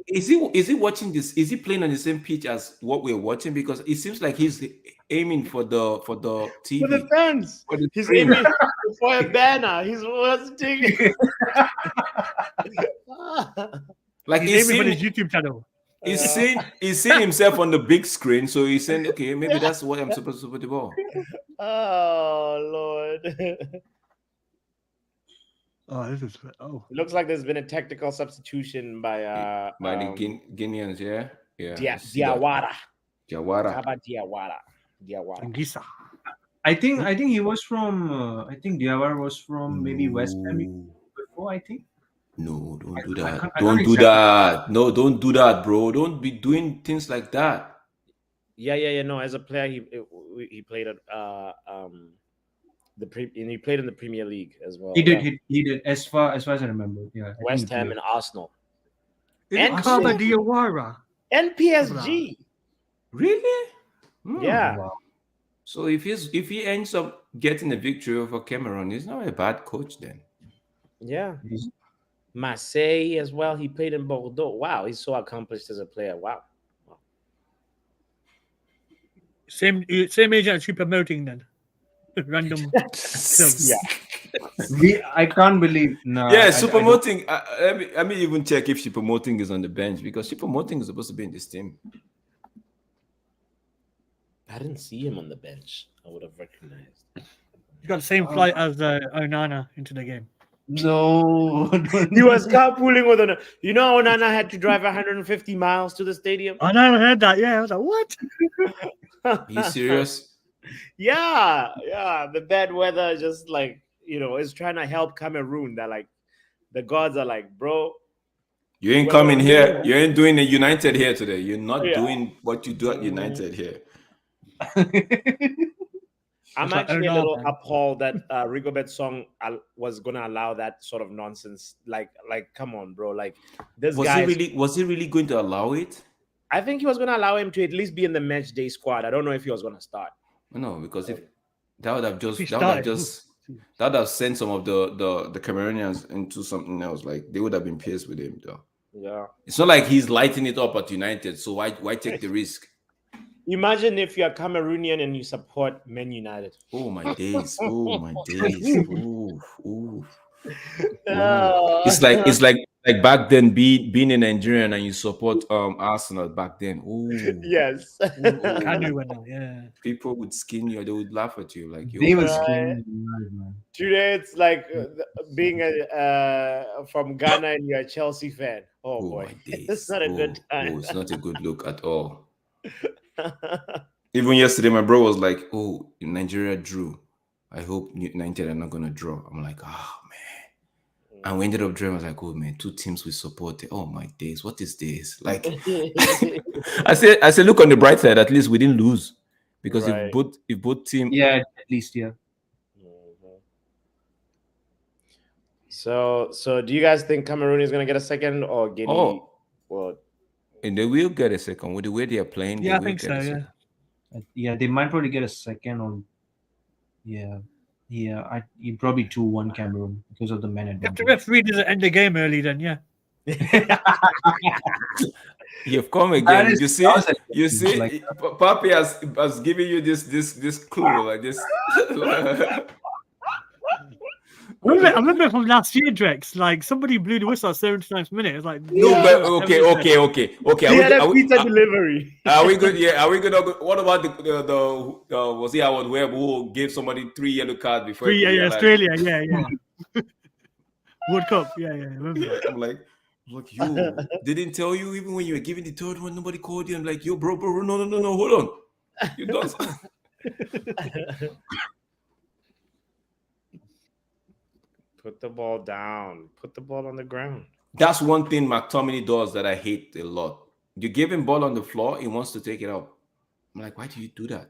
is he watching this? Is he playing on the same pitch as what we're watching? Because it seems like he's aiming for the TV. For the fans. He's aiming for a banner. He's watching. Like he's aiming for his YouTube channel. He's seeing himself on the big screen, so he's saying, "Okay, maybe that's what I'm supposed to put the ball." Oh Lord. It looks like there's been a tactical substitution by the Guineans, yeah. Diawara. How about Diawara? I think he was from. I think Diawara was from maybe West Ham before. I think. No, don't do that. Don't do that. No, don't do that, bro. Don't be doing things like that. Yeah. No, as a player, he played at he played in the Premier League as well. He did. He did. As far as I remember, yeah. West Ham and Arsenal. And Diawara. And PSG. Really? Yeah. Wow. So if he ends up getting a victory over Cameroon, he's not a bad coach then. Yeah. Marseille as well. He played in Bordeaux. Wow, he's so accomplished as a player. Wow. Same agent as you promoting then. Random clubs. Yeah. I can't believe. No. Yeah, Supermoting. Let me even check if Supermoting is on the bench because Supermoting is supposed to be in this team. I didn't see him on the bench. I would have recognized. He got the same flight as Onana into the game. No. He was carpooling with Onana. You know, Onana had to drive 150 miles to the stadium. I never heard that. Yeah, I was like, what? Are you serious? Yeah. The bad weather just like, is trying to help Cameroon. That like the gods are like, bro, you ain't coming here. You ain't doing a United here today. You're not doing what you do at United here. I'm actually a little appalled that Rigobert Song was gonna allow that sort of nonsense. Like, come on, bro. Like, this guy was he really going to allow it? I think he was gonna allow him to at least be in the match day squad. I don't know if he was gonna start. No, because if that would have sent some of the Cameroonians into something else. Like they would have been pissed with him, though. Yeah, it's not like he's lighting it up at United. So why take the risk? Imagine if you're Cameroonian and you support Man United. Oh my days! Oh my days! Ooh. It's like back then being a Nigerian and you support Arsenal back then. Ooh. Yes. Yeah. People would skin you. They would laugh at you like they would skin you, man. Today it's like being from Ghana and you're a Chelsea fan. Oh boy, it's not a good time. It's not a good look at all. Even yesterday, my bro was like, "Oh, Nigeria drew. I hope Nigeria are not gonna draw." I'm like, "Oh man." And we ended up drawing. I was like, "Oh man, two teams we supported. Oh my days, what is this?" Like, I said, look on the bright side. At least we didn't lose, because if both teams, at least. So do you guys think Cameroon is gonna get a second or Guinea? Oh, well, and they will get a second with the way they are playing. Yeah, I think so. Yeah, they might probably get a second or you probably 2-1 Cameroon because of the men advantage. If the referee doesn't end the game early, then You've come again. You see, like Papi has given you this clue like this. I remember from last year, Drex. Like somebody blew the whistle at 79th minute. It's like okay. Pizza delivery. Are we good? Yeah. Are we good? What about the was he Howard Webb who gave somebody 3 yellow cards before? Australia. Yeah. World Cup. Yeah. Remember that. I'm like, yo, they didn't tell you even when you were giving the third one, nobody called you. I'm like, yo, bro, no, hold on, you don't. Put the ball down. Put the ball on the ground. That's one thing McTominay does that I hate a lot. You give him ball on the floor, he wants to take it out. I'm like, why do you do that?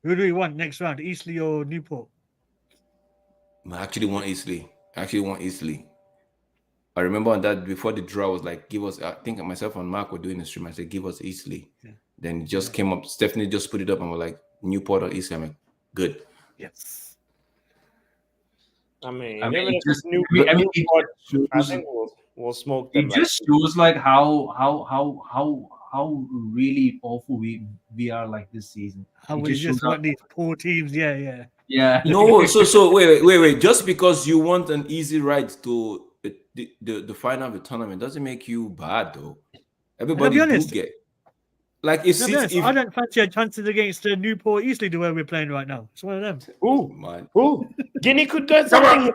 Who do we want next round, Eastleigh or Newport? I actually want Eastleigh. I remember on that before the draw, I was like, give us. I think myself and Mark were doing the stream. I said, give us Eastleigh. Yeah. Then it just came up. Stephanie just put it up and we're like, Newport or Eastleigh. I'm like, good. Yes. I mean I think we'll smoke them. It just shows like how really awful we are like this season. How we just want these poor teams. Yeah. No, so wait. Just because you want an easy ride to the final of the tournament doesn't make you bad though. Everybody do get. Like if I don't fancy our chances against Newport Eastleigh the way we're playing right now. It's one of them. Ooh, Guinea could do something.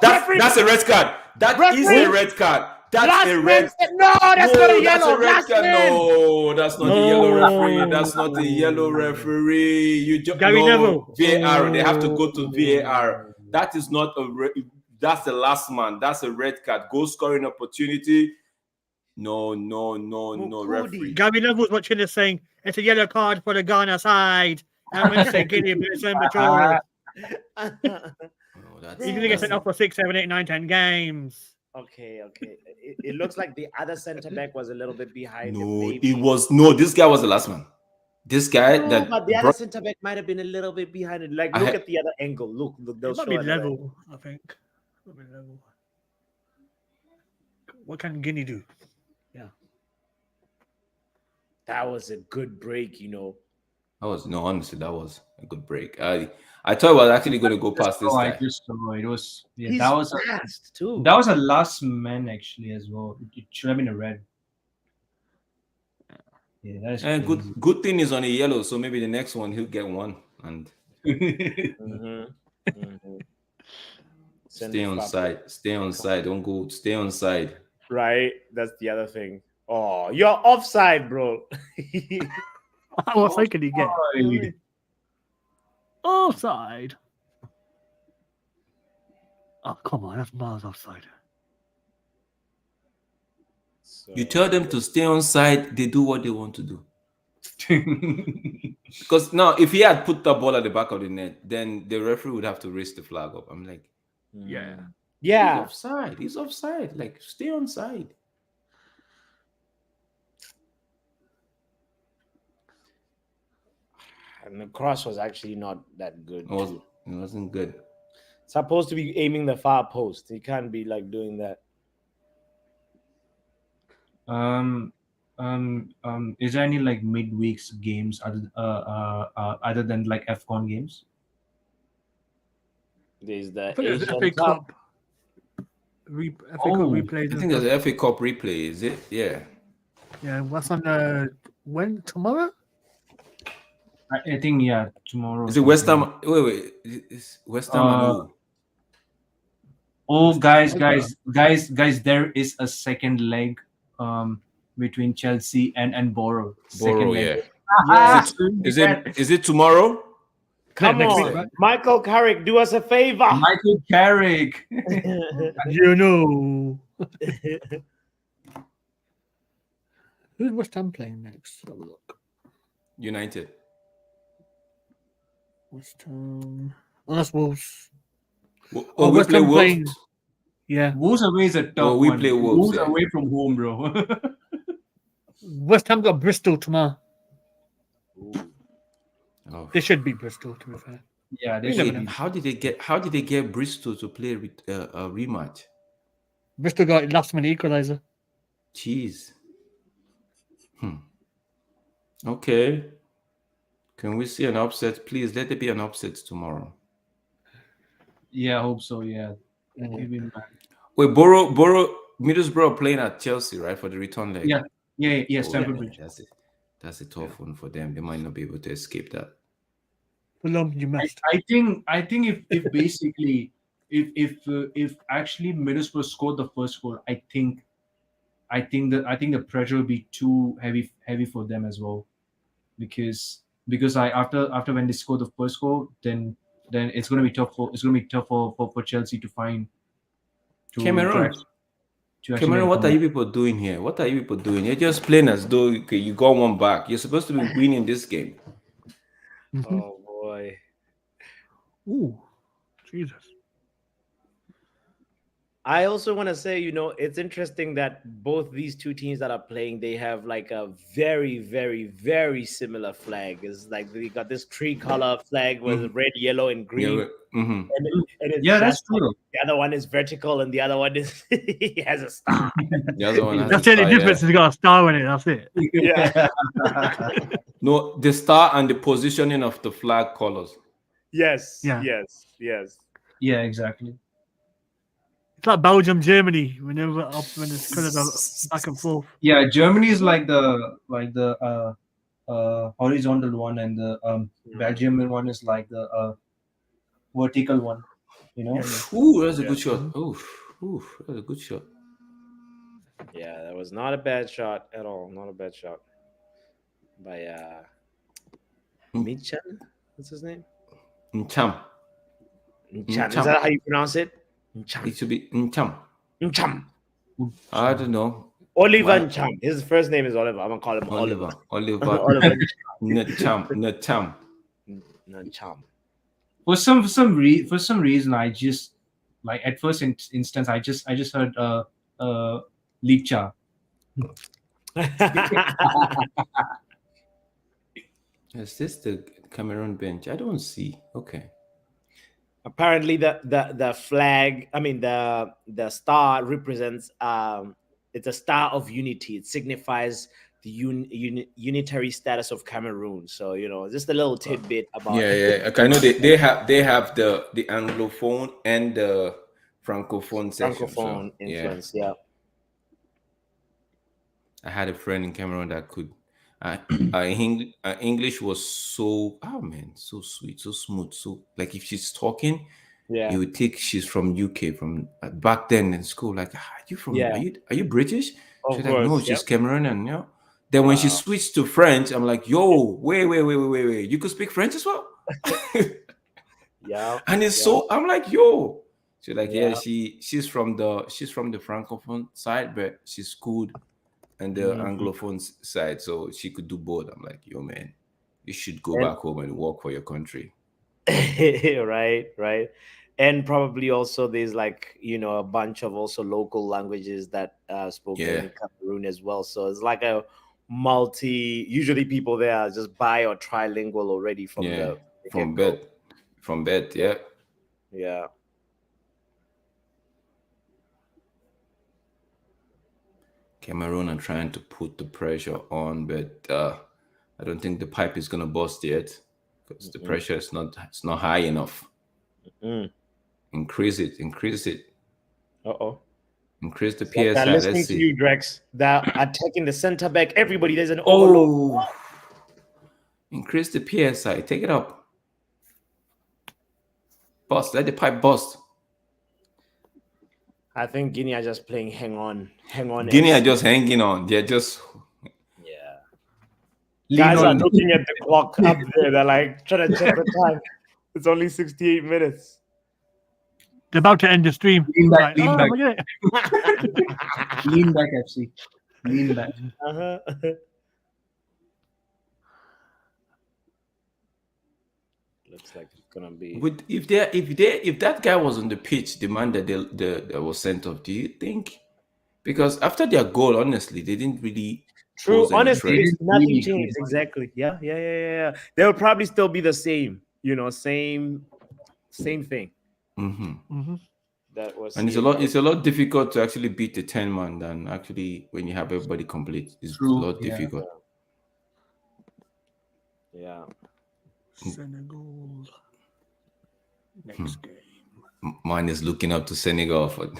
That's a red card. That is a red card. That's a red. No, that's not a yellow. No, that's not a yellow referee. That's not a yellow referee. You just Neville. VAR. They have to go to VAR. That is not that's the last man. That's a red card. Goal scoring opportunity. No, referee. Gary Neville's watching this saying it's a yellow card for the Ghana side. I'm going to say Guinea, but it's immature. He's going to get sent off for 6, 7, 8, 9, 10 games. Okay. it looks like the other center back was a little bit behind him. No, Maybe. it was no. This guy was the last man. This guy that But the other center back might have been a little bit behind it. Like, look at the other angle. Look, they'll It might show be it. level, I think. Might be level. What can Guinea do? Yeah. That was a good break, honestly, that was a good break. I thought I was actually going to go past this guy. I just saw it was He's that was fast too. That was a last man actually as well. It should have been a red. Yeah, that's and good thing is on a yellow, so maybe the next one he'll get one and stay on side. Stay on side. Don't go. Stay on side. Right, that's the other thing. Oh, you're offside, bro. What fake did he get? Offside. Oh, come on, that's miles offside. So, You tell them to stay on side, they do what they want to do. Because now, if he had put the ball at the back of the net, then the referee would have to raise the flag up. I'm like, yeah. He's offside. He's offside. Like, stay on side. And the cross was actually not that good. It wasn't good. Supposed to be aiming the far post. He can't be like doing that. Is there any like midweeks games other than like FCON games? There's the FA Cup. FA Cup replay. I think there's an FA Cup replay, is it? Yeah. Yeah, what's on when tomorrow? I think tomorrow. Is it West Ham? Wait. It's West Ham and who? Oh, guys! There is a second leg between Chelsea and Borough. Borough, yeah. Is it tomorrow? Come on, Michael Carrick, do us a favor. Michael Carrick. You know. Who's West Ham playing next? Have a look. United. West Ham. Oh, that's Wolves. Oh, we play Wolves. Playing... Yeah. Wolves away is a tough we one. play Wolves away from home, bro. West Ham got Bristol tomorrow. Oh. They should beat Bristol, to be fair. Yeah, how did they get Bristol to play a rematch? Bristol got last minute equalizer. Jeez. Okay. Can we see an upset? Please let there be an upset tomorrow. Yeah, I hope so. Yeah. Wait, Borough, Middlesbrough playing at Chelsea, right, for the return leg? Yeah. Stamford Bridge. That's a tough one for them. They might not be able to escape that. You missed. I think if basically if actually Middlesbrough scored the first goal, I think the pressure will be too heavy for them as well, because after when they score the first goal, then it's going to be tough for Chelsea to find. Cameroon, what are you people doing here? What are you people doing? You're just playing as though you got one back. You're supposed to be winning this game. Oh boy. Ooh, Jesus. I also want to say, it's interesting that both these two teams that are playing, they have like a very, very, very similar flag. It's like they got this tricolor flag with red, yellow, and green. Mm-hmm. That's true. The other one is vertical, and the other one is he has a star. The other one has that's the only difference. It's got a star in it. That's it. Yeah. No, the star and the positioning of the flag colors. Yes. Yeah. Yes. Yeah, exactly. It's like Belgium, Germany. Whenever when it's kind of back and forth. Yeah, Germany is like the horizontal one, and the Belgium one is like the vertical one. Ooh, that's a good shot. Ooh, that's a good shot. Yeah, that was not a bad shot at all. Not a bad shot by Michan. What's his name? Ncham. Is that how you pronounce it? It should be Ncham. Ncham. I don't know. Oliver Ncham. His first name is Oliver. I'm gonna call him Oliver. Oliver Ncham. For some reason, I just like at first instance, I just heard Licha. Is this the Cameroon bench? I don't see. Okay. Apparently, the flag. I mean, the star represents. It's a star of unity. It signifies the unitary status of Cameroon. So just a little tidbit about. Yeah. Okay, I know they have the Anglophone and the Francophone section. Francophone influence. Yeah. I had a friend in Cameroon that could. English was so so sweet, so smooth, so like if she's talking, Yeah. you would think she's from UK from back then in school. Like, are you from? Yeah. Are you British? Of She's course. like, no, she's Cameroonian. Then when she Wow. switched to French, I'm like, yo, wait, you could speak French as well? Yeah. And it's so I'm like, yo. She's like, Yeah. she's from the Francophone side, but she's schooled and the Anglophone side, so she could do both. I'm like, yo, man, you should go back home and work for your country. Right. And probably also there's like a bunch of also local languages that spoken in Cameroon as well. So it's like a usually people there are just bi or trilingual already from from bed. Yeah. Cameroon are trying to put the pressure on, but I don't think the pipe is gonna bust yet because the pressure is not high enough. Increase it. Increase the PSI. Now listening to you, Drex, that attacking the center back. Everybody, there's an overload. Increase the PSI. Take it up. Bust. Let the pipe bust. I think Guinea are just playing hang on. Guinea are just hanging on. They're just guys are looking at the clock up there. They're like trying to check the time. It's only 68 minutes. They're about to end the stream. Lean back. Lean back, FC. Lean back. Looks like it's gonna be. If that guy was on the pitch, the man that was sent off, do you think? Because after their goal, honestly, they didn't really. True. Honestly, nothing changed. Exactly. Yeah. They'll probably still be the same. Same thing. That was. And it's a lot difficult to actually beat the 10-man than actually when you have everybody complete. It's a lot difficult. Yeah. Senegal. Next game. Mine is looking up to Senegal for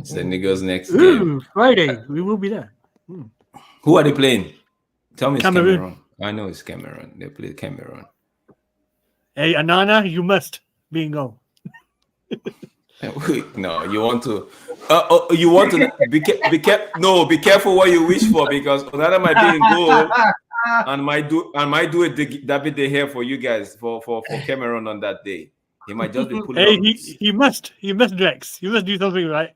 Senegal's next game. Friday. We will be there. Who are they playing? Tell me it's Cameroon. I know it's Cameroon. They play Cameroon. Hey, Anana, you must bingo. No, you want to. You want to be careful what you wish for because Onana might be in goal and might do a David De Gea for you guys for Cameroon on that day. He might just be pulling. Hey, he must Drex. You must do something right.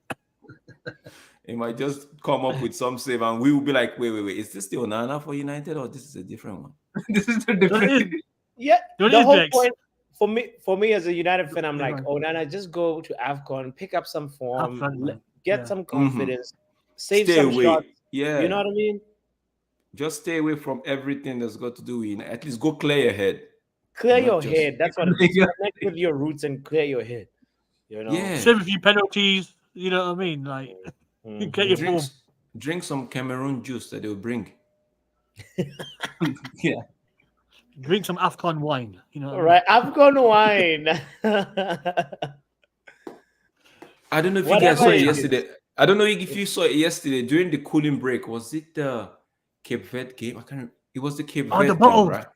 He might just come up with some save, and we will be like, wait, is this the Onana for United or this is a different one? This is the different. Yeah, the whole point for me as a United fan, I'm like, Onana, just go to AFCON, pick up some form, get some confidence, save some shots. Yeah, you know what I mean. Just stay away from everything that's got to do with. At least go clear your head. Clear your head. That's what it is. Connect with your roots and clear your head. Save a few penalties. You know what I mean? Like, get your form. Drink some Cameroon juice that they'll bring. Drink some AFCON wine. All right, AFCON wine. I don't know if you guys saw it yesterday. I don't know if you saw it yesterday during the cooling break. Was it the Cape Verde game? I can't remember. It was the Cape Verde game, right?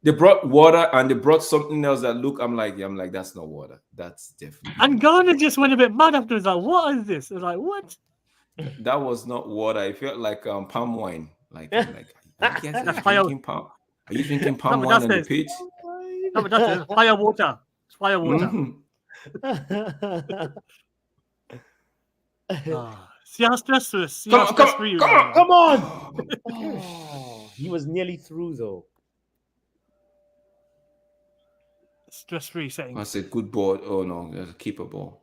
They brought water and they brought something else that look. I'm like, that's not water. That's definitely. And Ghana just went a bit mad afterwards. Like, what is this? I was like, what? That was not water. It felt like palm wine. Are you drinking palm wine on the pitch? No, but that's it. Fire water. It's fire water. See how stressful. Come on. He was nearly through though. Stress-free setting. That's a good ball. Oh no, there's a keeper ball.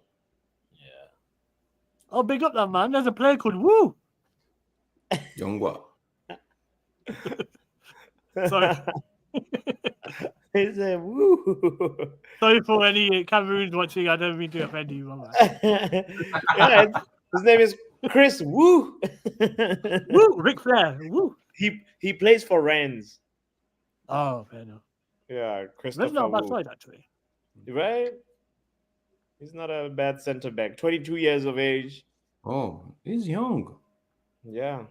Oh, big up that man. There's a player called Woo. Youngwa. Sorry. He said, woo. Sorry for any Cameroons watching. I don't mean to offend you, man. Yeah, his name is Chris Woo. Woo, Ric Flair. Woo. He plays for Rennes. Oh, fair enough. Yeah, That's Christopher not a bad Woo. side, actually. Right? He's not a bad centre back. 22 years of age. Oh, he's young. Yeah.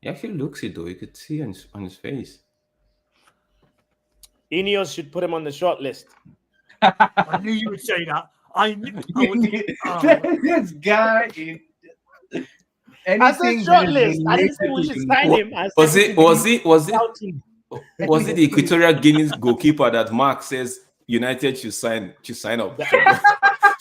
He actually looks it though. You could see on his face. Ineos should put him on the short list. I knew you would say that. I would. This guy is. I said short list. I didn't say we should sign him. I Was said it was it scouting. the Equatorial Guinea's goalkeeper that Mark says United should sign up?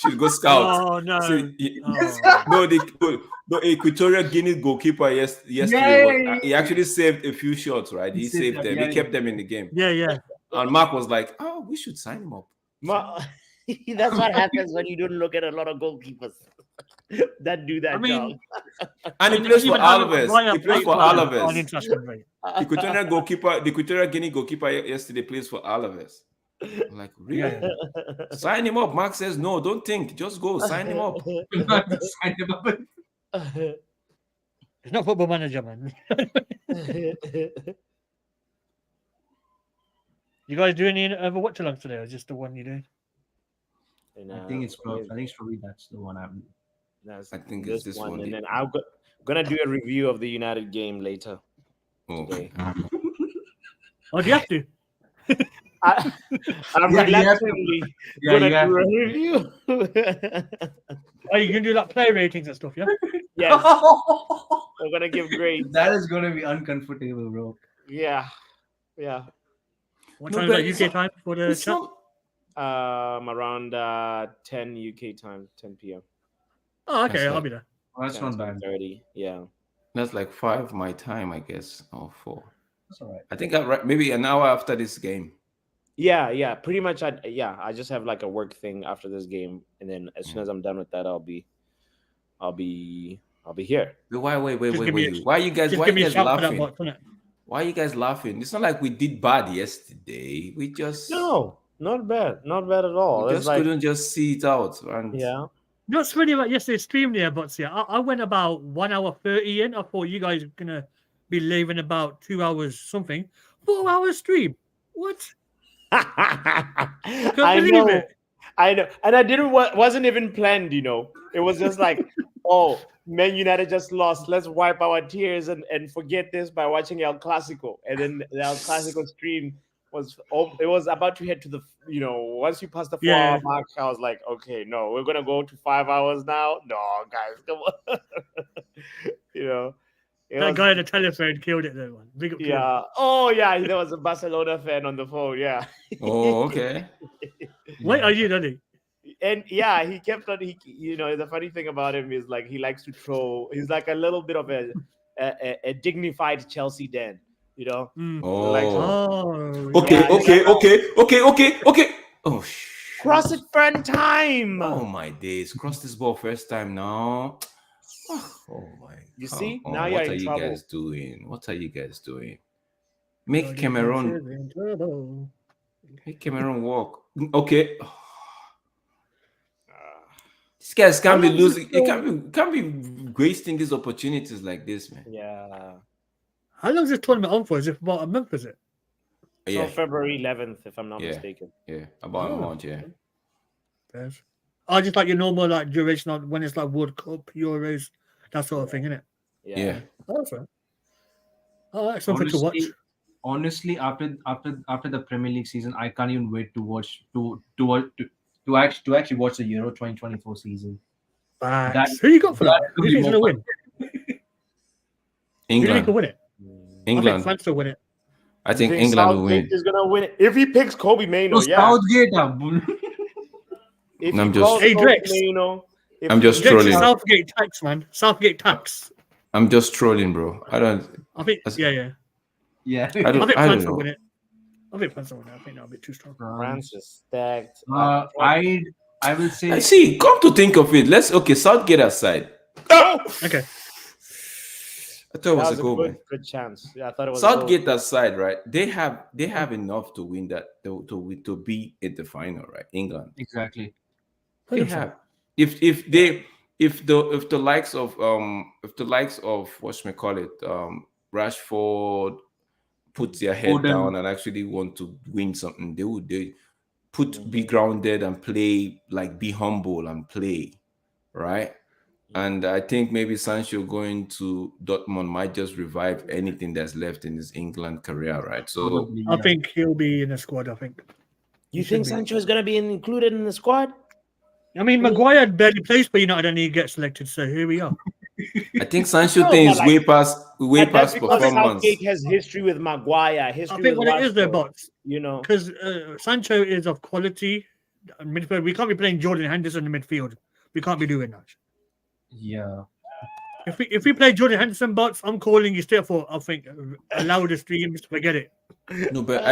Should go scout. Oh no! So, Oh. no, Equatorial Guinea goalkeeper yesterday he actually saved a few shots, right? He saved them. He kept them in the game. Yeah. And Mark was like, "Oh, we should sign him up." That's what happens when you don't look at a lot of goalkeepers that do that I mean, job. And he plays for Alaves. He plays for Alaves. Uninteresting, right? The Equatorial Guinea goalkeeper yesterday plays for Alaves. I'm like, really? Yeah. Sign him up. Mark says, no, don't think. Just go. Sign him up. Sign him up. It's not Football Manager, man. You guys do any other watch alongs today, or just the one you do? I think it's probably that's the one I'm. I think it's this one. And then I'm gonna do a review of the United game later. Okay. Oh, do you have to? I'm reluctantly gonna do a review. Oh, you can do like play ratings and stuff, yeah? Yes. We're gonna give grades. That is gonna be uncomfortable, bro. Yeah. What time is that UK time for the chat? Around 10 UK time, 10 p.m. Oh, okay, That's I'll like- be there. Oh, that's not bad. 30. Yeah. That's like 5 my time, I guess, or 4. That's all right. I think maybe an hour after this game. Yeah. Pretty much. I just have like a work thing after this game, and then as soon as I'm done with that, I'll be here. Wait. Why are you guys? Just Why are you give me a guys shout for that laughing? box, innit? Why are you guys laughing? It's not like we did bad yesterday. We just No, not bad at all. we It's just like, couldn't just see it out. And yeah. You know what's funny about yesterday's stream there, but yeah, I went about 1 hour 30 in. I thought you guys were gonna be leaving about 2 hours something. 4 hours stream. What? I know. And I wasn't even planned, It was just like, oh, Man United just lost. Let's wipe our tears and forget this by watching El Clasico. And then the El Clasico stream it was about to head to the, once you pass the 4 hour mark, I was like, okay, no, we're gonna go to 5 hours now. No, guys, come on. That guy on the telephone killed it though, man. Big up to him. Yeah. Oh, yeah. There was a Barcelona fan on the phone. Yeah. oh, okay. Wait, are you, Danny? And yeah, he kept on. The funny thing about him is like he likes to troll. He's like a little bit of a dignified Chelsea Dan. Mm. Oh. Like, Okay. Oh, cross it front time. Oh my days! Cross this ball first time now. Oh my! You see? Oh, now you're what are in you trouble. guys doing? What are you guys doing? Make Cameroon walk. Okay. These guys can't be losing. It can't be wasting these opportunities like this, man. Yeah. How long is this tournament on for? Is it about a month, is it? So February 11th, if I'm not mistaken. Yeah, about a month, yeah. Yes. Oh, just like your normal like duration on when it's like World Cup, Euros, that sort of thing, isn't it? Yeah. Oh, that's right. Oh, that's something to watch. Honestly, after the Premier League season, I can't even wait to watch to actually watch the Euro 2024 season. Who you got for that? Who do you think is gonna win? Who do you think England. will win it? I think England. France will win it. I think England will win. Is gonna win it. If he picks Kobe Mainoo, yeah. Southgate, If I'm he just- calls Hey, Kobe Drex. Mainoo, if I'm just he- trolling. Southgate tax, man. Southgate tax. I'm just trolling, bro. I don't. I think. Yeah. yeah. I I think don't France will know. win it. I think France will win it. I think that'll be too strong. France is stacked. I will say See, come to think of it, Southgate aside. Okay. I thought it was That a goal, man. good chance. Yeah, I thought it was Southgate a goal. aside, right? They have enough to win that to be in the final, right? England. Exactly. They 100%. have. If the likes of call it Rashford put their head Foden. down and actually want to win something, they be grounded and play, like be humble and play, right? And I think maybe Sancho going to Dortmund might just revive anything that's left in his England career, right? So Probably, I yeah. think he'll be in the squad. I think. You should think be. Sancho is going to be included in the squad? I mean, Maguire barely plays for United and he gets selected. So here we are. I think Sancho No, thing but is like, way that's past because performance. Southgate has history with Maguire, I history think with what it is there, Rashford, bots, you know. because Sancho is of quality midfield. We can't be playing Jordan Henderson in the midfield. We can't be doing that. Yeah. If we play Jordan Henderson, bots, I'm calling you straight for. I think allow the streams. Forget it. No, but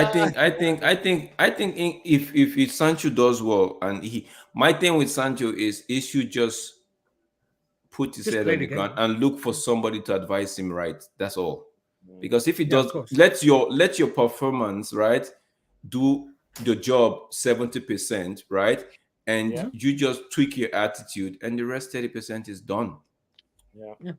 if Sancho does well, and my thing with Sancho is he should just put his Just head play on the the game. ground and look for somebody to advise him right. That's all. Because if he Yeah, of does, course. let your performance, right, do the job 70%, right, and you just tweak your attitude, and the rest 30% is done. Yeah.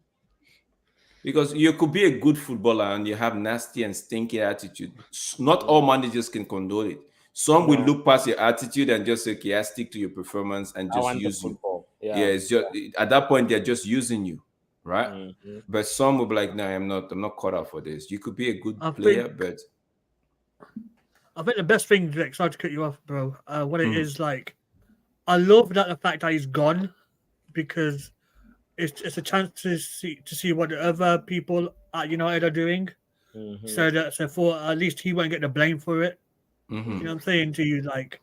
Because you could be a good footballer and you have nasty and stinky attitude. Not all managers can condone it. Some will look past your attitude and just say, okay, I stick to your performance and I just want the use you. football. Yeah, it's just at that point they're just using you, right? But some will be like, no, I'm not cut out for this. You could be a good player, but I think the best thing, Drake, sorry to cut you off, bro. What it is like, I love that the fact that he's gone because it's a chance to see what the other people at United are doing. So for at least he won't get the blame for it. You know what I'm saying to you, like.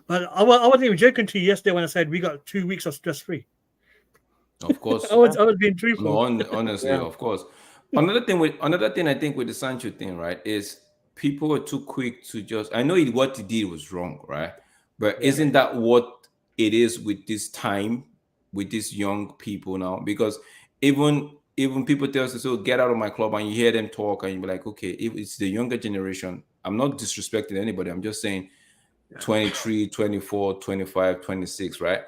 But I wasn't even joking to you yesterday when I said we got 2 weeks of stress free. of course, I was being truthful. no, honestly, of course. Another thing I think with the Sancho thing, right, is people are too quick to just. I know what he did was wrong, right? But isn't that what it is with this time, with these young people now? Because even people tell us, so get out of my club, and you hear them talk, and you be like, okay, if it's the younger generation, I'm not disrespecting anybody. I'm just saying 23, 24, 25, 26, right?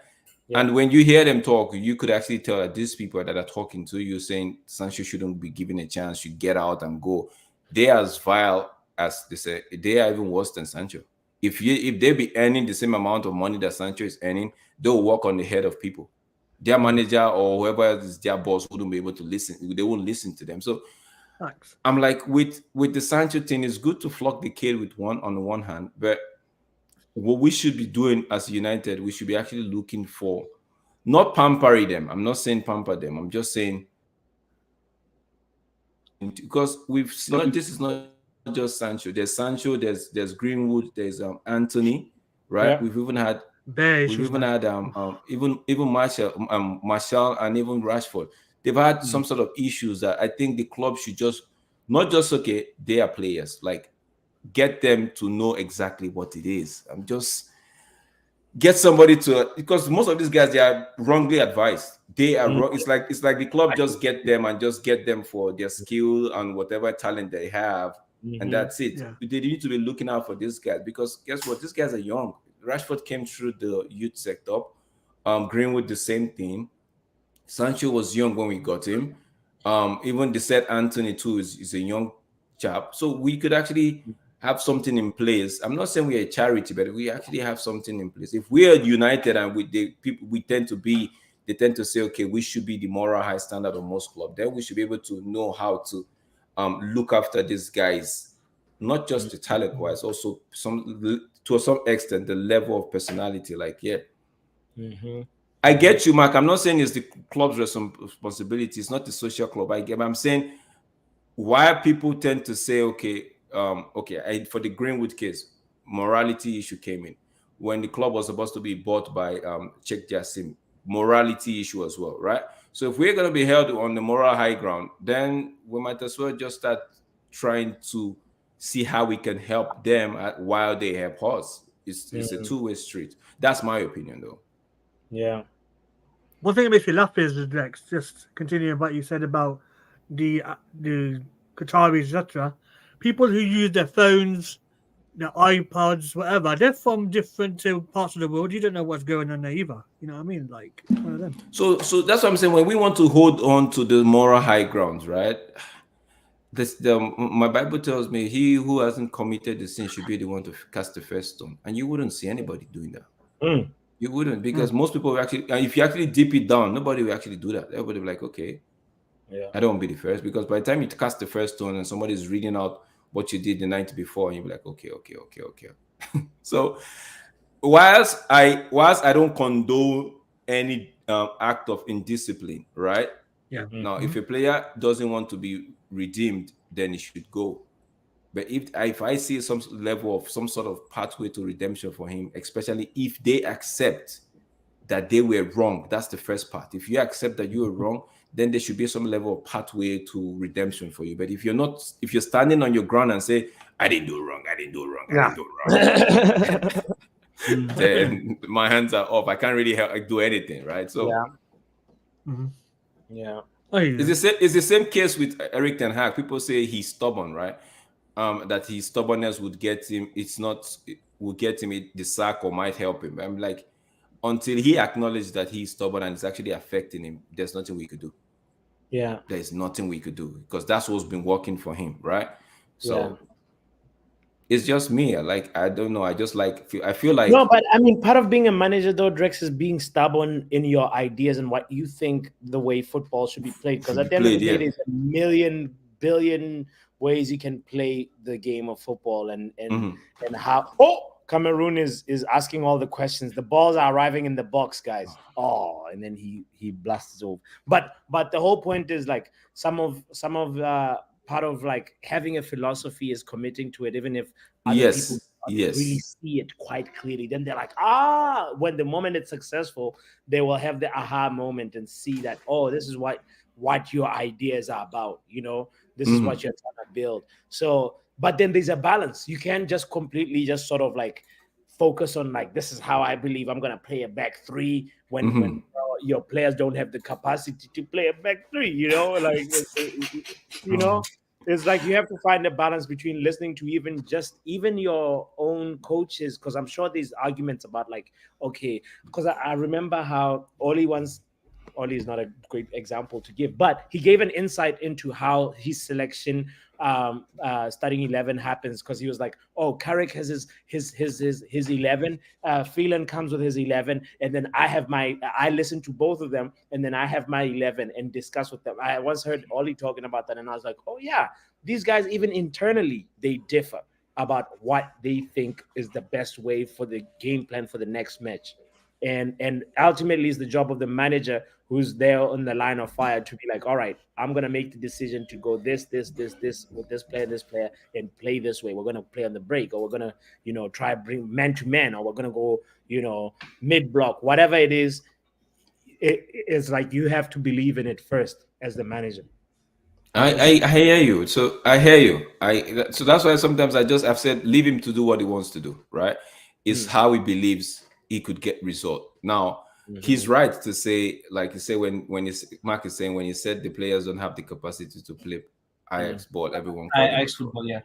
And when you hear them talk, you could actually tell that these people that are talking to you saying Sancho shouldn't be given a chance, should get out and go. They are as vile as they say. They are even worse than Sancho. If they be earning the same amount of money that Sancho is earning, they'll work on the head of people. Their manager or whoever is their boss wouldn't be able to listen. They won't listen to them. So I'm like, with the Sancho thing, it's good to flog the kid with on the one hand, but what we should be doing as United, we should be actually looking for, not pampering them. I'm not saying pamper them. I'm just saying, because this is not just Sancho. There's Sancho. There's Greenwood. There's Anthony. Right. We've even had even Martial and even Rashford. They've had some sort of issues that I think the club should just not just okay. They are players, like get them to know exactly what it is. I'm just get somebody to, because most of these guys, they are wrongly advised. They are wrong. It's like the club just get them for their skill and whatever talent they have, and that's it. They need to be looking out for these guys, because guess what? These guys are young. Rashford came through the youth sector. Greenwood the same thing. Sancho was young when we got him. Even the said Anthony too is a young chap. So we could actually have something in place. I'm not saying we're a charity, but we actually have something in place. If we are united and they tend to say, okay, we should be the moral high standard of most clubs, then we should be able to know how to look after these guys, not just the talent wise, also to some extent the level of personality. Like, I get you, Mark. I'm not saying it's the club's responsibility. It's not the social club. I'm saying why people tend to say, okay, for the Greenwood case, morality issue came in when the club was supposed to be bought by Czech Jassim. Morality issue as well, right? So if we're going to be held on the moral high ground, then we might as well just start trying to see how we can help them while they help us. It's a two-way street. That's my opinion, though. Yeah. One thing that makes me laugh is Lex, just continuing what you said about the Qataris, etc. People who use their phones, their iPods, whatever, they're from different parts of the world. You don't know what's going on there either. You know what I mean? Like one of them. So that's what I'm saying. When we want to hold on to the moral high grounds, right? My Bible tells me he who hasn't committed the sin should be the one to cast the first stone, and you wouldn't see anybody doing that. You wouldn't, because most people will actually, and if you actually dip it down, nobody will actually do that. Everybody will be like, okay, I don't want to be the first, because by the time you cast the first stone and somebody's reading out what you did the night before, and you'll be like, okay. So whilst I don't condone any act of indiscipline, right? Yeah. Now, if a player doesn't want to be redeemed, then he should go. But if I see some level of some sort of pathway to redemption for him, especially if they accept that they were wrong, that's the first part. If you accept that you were wrong, then there should be some level of pathway to redemption for you. But if you're standing on your ground and say, I didn't do wrong, then my hands are off. I can't really do anything, right? So it's the same case with Eric Ten Hag. People say he's stubborn, right? That his stubbornness would get him. Will get him the sack or might help him. I'm like, until he acknowledged that he's stubborn and it's actually affecting him, there's nothing we could do. Yeah, there's nothing we could do, because that's what's been working for him, right? So it's just me. I don't know. I just I feel like no, but I mean, part of being a manager, though, Drex, is being stubborn in your ideas and what you think the way football should be played. Because at the end of the day, there's a million billion ways you can play the game of football, and how. Oh, Cameroon is asking all the questions. The balls are arriving in the box, guys. Oh, and then he blasts over. But the whole point is like some of part of like having a philosophy is committing to it, even if other people really see it quite clearly. Then they're like, when the moment it's successful, they will have the aha moment and see that, oh, this is what your ideas are about. You know, this is what you're trying to build. So, but then there's a balance. You can't just completely just sort of like focus on like, this is how I believe I'm gonna play a back three when your players don't have the capacity to play a back three. You know, like you know, it's like you have to find a balance between listening to even your own coaches, because I'm sure there's arguments about like, okay, because I remember how Oli is not a great example to give, but he gave an insight into how his selection starting 11 happens, because he was like, oh, Carrick has his 11, Phelan comes with his 11, and then I listen to both of them, and then I have my 11 and discuss with them. I once heard Ollie talking about that, and I was like, oh yeah, these guys even internally they differ about what they think is the best way for the game plan for the next match. And ultimately it's the job of the manager who's there on the line of fire to be like, all right, I'm going to make the decision to go this with this player and play this way. We're going to play on the break, or we're going to, try bring man to man, or we're going to go, mid block, whatever it is. It's like you have to believe in it first as the manager. I hear you. So I hear you. So that's why sometimes I've said, leave him to do what he wants to do, right? It's how he believes he could get result. Now, he's right to say, like you say, when Mark is saying, when he said the players don't have the capacity to play Ajax ball, everyone called him a fraud.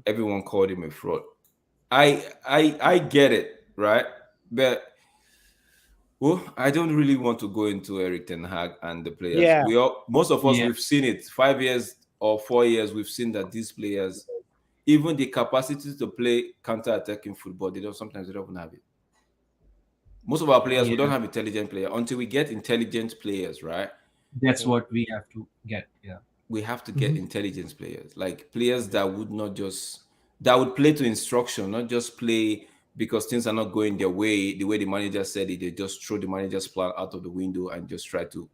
Everyone called him a fraud. I get it, right? But I don't really want to go into Eric Ten Hag and the players. Yeah. Most of us, we've seen it. 5 years or 4 years, we've seen that these players, even the capacity to play counter-attacking football, sometimes they don't even have it. Most of our players, we don't have intelligent players. Until we get intelligent players, right? That's what we have to get. Yeah. We have to get intelligent players, like players that would play to instruction, not just play because things are not going their way, the way the manager said it. They just throw the manager's plan out of the window and just try to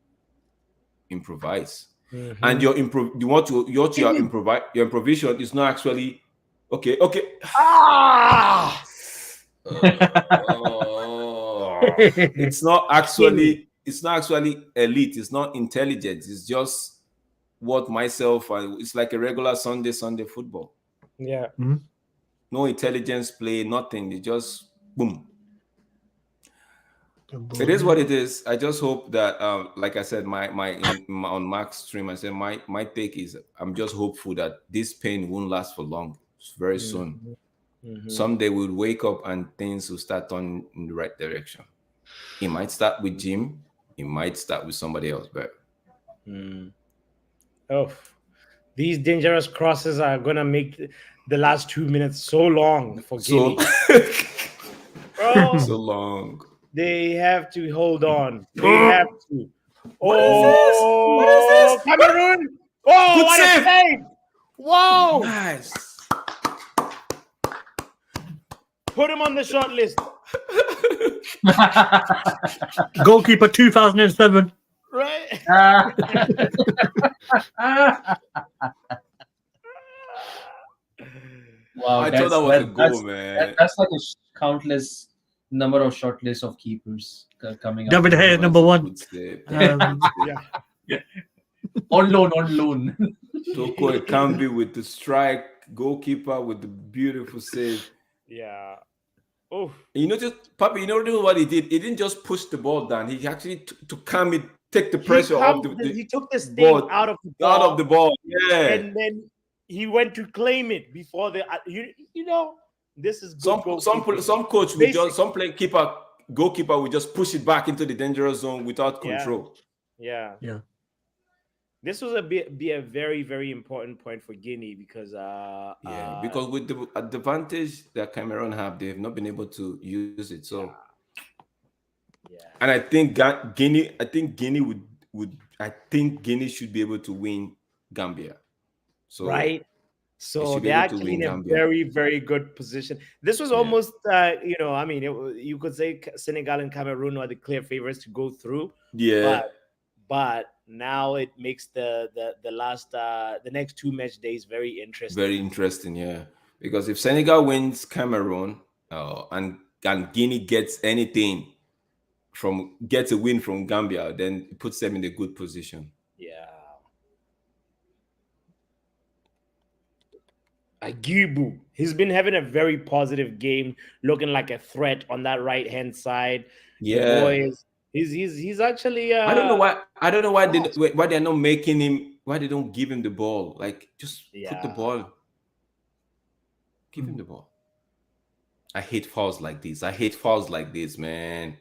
improvise. And your improvisation is not actually okay. It's not actually elite. It's not intelligent. It's just it's like a regular Sunday football. Yeah. No intelligence play, nothing. They just boom. It is what it is. I just hope that, like I said, on Mark's stream, I said my take is I'm just hopeful that this pain won't last for long. Very soon, someday we'll wake up and things will start turning in the right direction. It might start with Jim. It might start with somebody else, but these dangerous crosses are gonna make the last 2 minutes so long for Guinea. So long. They have to hold on. They have to. What is this? Cameroon! Oh, good what save! a save! Whoa! Nice. Put him on the short list. Goalkeeper 2007. Right? Wow, I thought that was a goal, man. That's like a countless number of short lists of keepers coming up. David Hayes, number one. On loan. Toko Ekambi with the strike, goalkeeper with the beautiful save. Yeah. Oh, You notice, Papi, you notice what he did? He didn't just push the ball down. He actually took the pressure off he took the sting ball, out of the ball. out of the ball. Yeah. And then he went to claim it before the you know, this is good. Some coach will just goalkeeper will just push it back into the dangerous zone without control. Yeah. This was be a very, very important point for Guinea because because with the advantage that Cameroon have, they've not been able to use it. So and I think Guinea should be able to win Gambia. So right. So they're actually in a very, very good position. This was almost, you could say Senegal and Cameroon are the clear favorites to go through. Yeah. But now it makes the next 2 match days very interesting. Very interesting, yeah. Because if Senegal wins Cameroon and Guinea gets a win from Gambia, then it puts them in a good position. Yeah. Agibu, he's been having a very positive game, looking like a threat on that right hand side. Yeah, boys, he's actually. I don't know why they're not making him. Why they don't give him the ball? Like just put the ball. Give him the ball. I hate fouls like this. Man.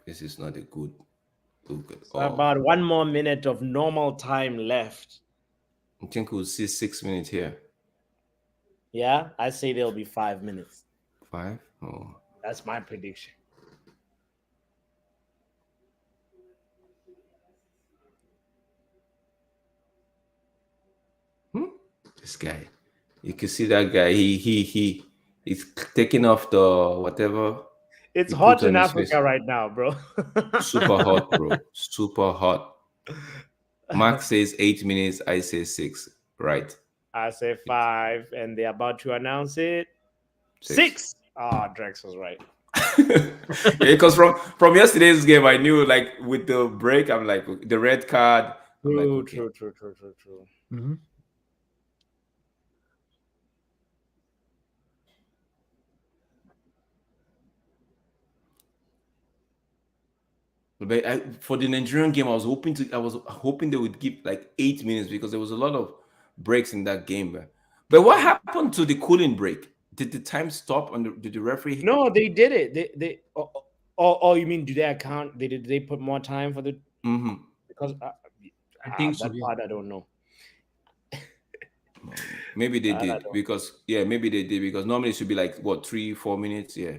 This is not a good. About 1 more minute of normal time left. I think we'll see 6 minutes here. Yeah, I say there'll be 5 minutes. 5? Oh. That's my prediction. This guy. You can see that guy. He's taking off the whatever. It's hot in Africa right now, bro. Super hot, bro. Super hot. Mark says 8 minutes. I say 6. Right. I say 5, and they're about to announce it. 6. Drex was right. Because from yesterday's game, I knew like with the break, I'm like the red card. True. Mm-hmm. But for the Nigerian game, I was hoping they would give like 8 minutes because there was a lot of breaks in that game. But what happened to the cooling break? Did the time stop? Did the referee? No, they did it. They you mean do they account? Did they put more time for the? Mm-hmm. Because I think so. That part I don't know. Maybe they did because maybe they did because normally it should be like what 3-4 minutes. Yeah.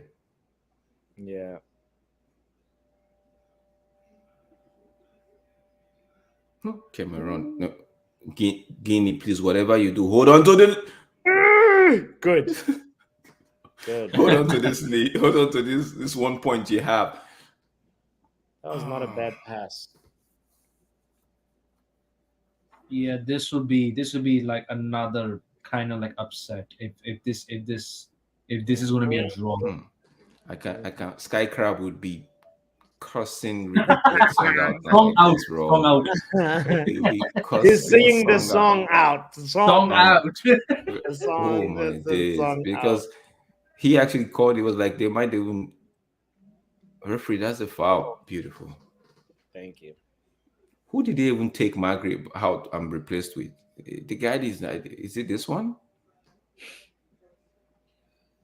Cameroon, no, Guinea, please, whatever you do, hold on to the good. Hold on to this lead. Hold on to this 1 point you have. That was not a bad pass. Yeah, this would be like another kind of like upset if this is going to be a draw. I can't. Sky Crab would be cussing. Song out. He's singing the song out. Song out. Oh my days! Because He actually called. It was like they might even referee. That's a foul. Beautiful. Thank you. Who did they even take Maghreb out and replaced with? The guy is it this one?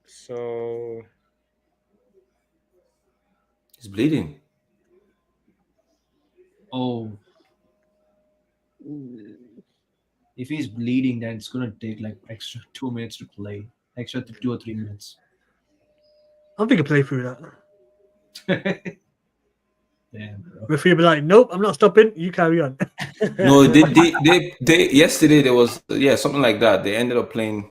So He's bleeding. Oh, if he's bleeding, then it's gonna take like extra 2 minutes to play, extra 2 or 3 minutes. I don't think I play through that. Damn, bro. Referee be like, nope, I'm not stopping. You carry on. No, they yesterday there was something like that. They ended up playing.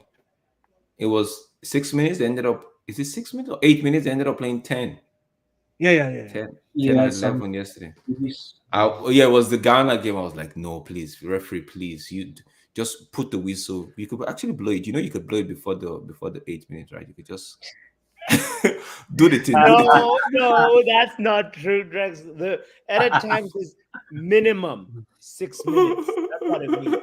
It was 6 minutes. They ended up. Is it 6 minutes or 8 minutes? They ended up playing 10. Yeah. 10, Yeah, 10 or 11 yesterday. It was the Ghana game. I was like, no, please, referee, please, you just put the whistle. You could actually blow it. You could blow it before the 8 minutes, right? You could just do the thing. No, that's not true, Drex. The edit time is minimum 6 minutes. That's what it means.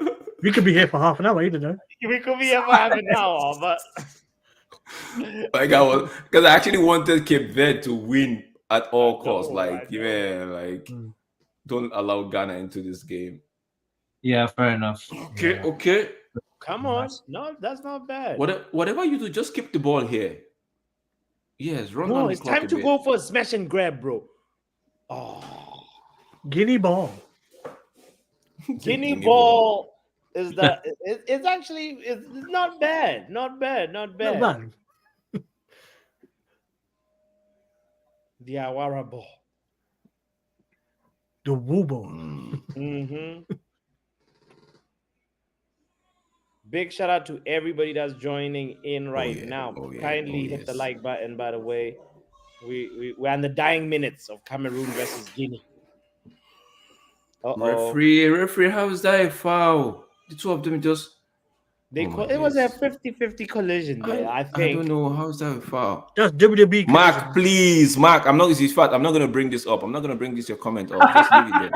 We could be here for half an hour, you don't know. We could be here for half an hour, but Like because I actually wanted Cape Verde to win at all costs. Don't allow Ghana into this game. Yeah, fair enough. Okay. Come on. No, that's not bad. Whatever you do, just keep the ball here. Yes, run down No, the it's clock time a to bit. go for a smash and grab, bro. Oh, Guinea ball. Guinea ball is that? It's actually it's not bad. Not bad. Not bad. The Awara ball. The woo ball. Mm-hmm. Big shout out to everybody that's joining in right now. Kindly hit the like button, by the way. We're on the dying minutes of Cameroon versus Guinea. Referee, how is that a foul? The two of them just... It was a 50-50 collision there, I think. I don't know. How is that a foul? Just WWE. Mark, please. Mark, I'm not going to bring this up. I'm not going to bring your comment up. Just leave it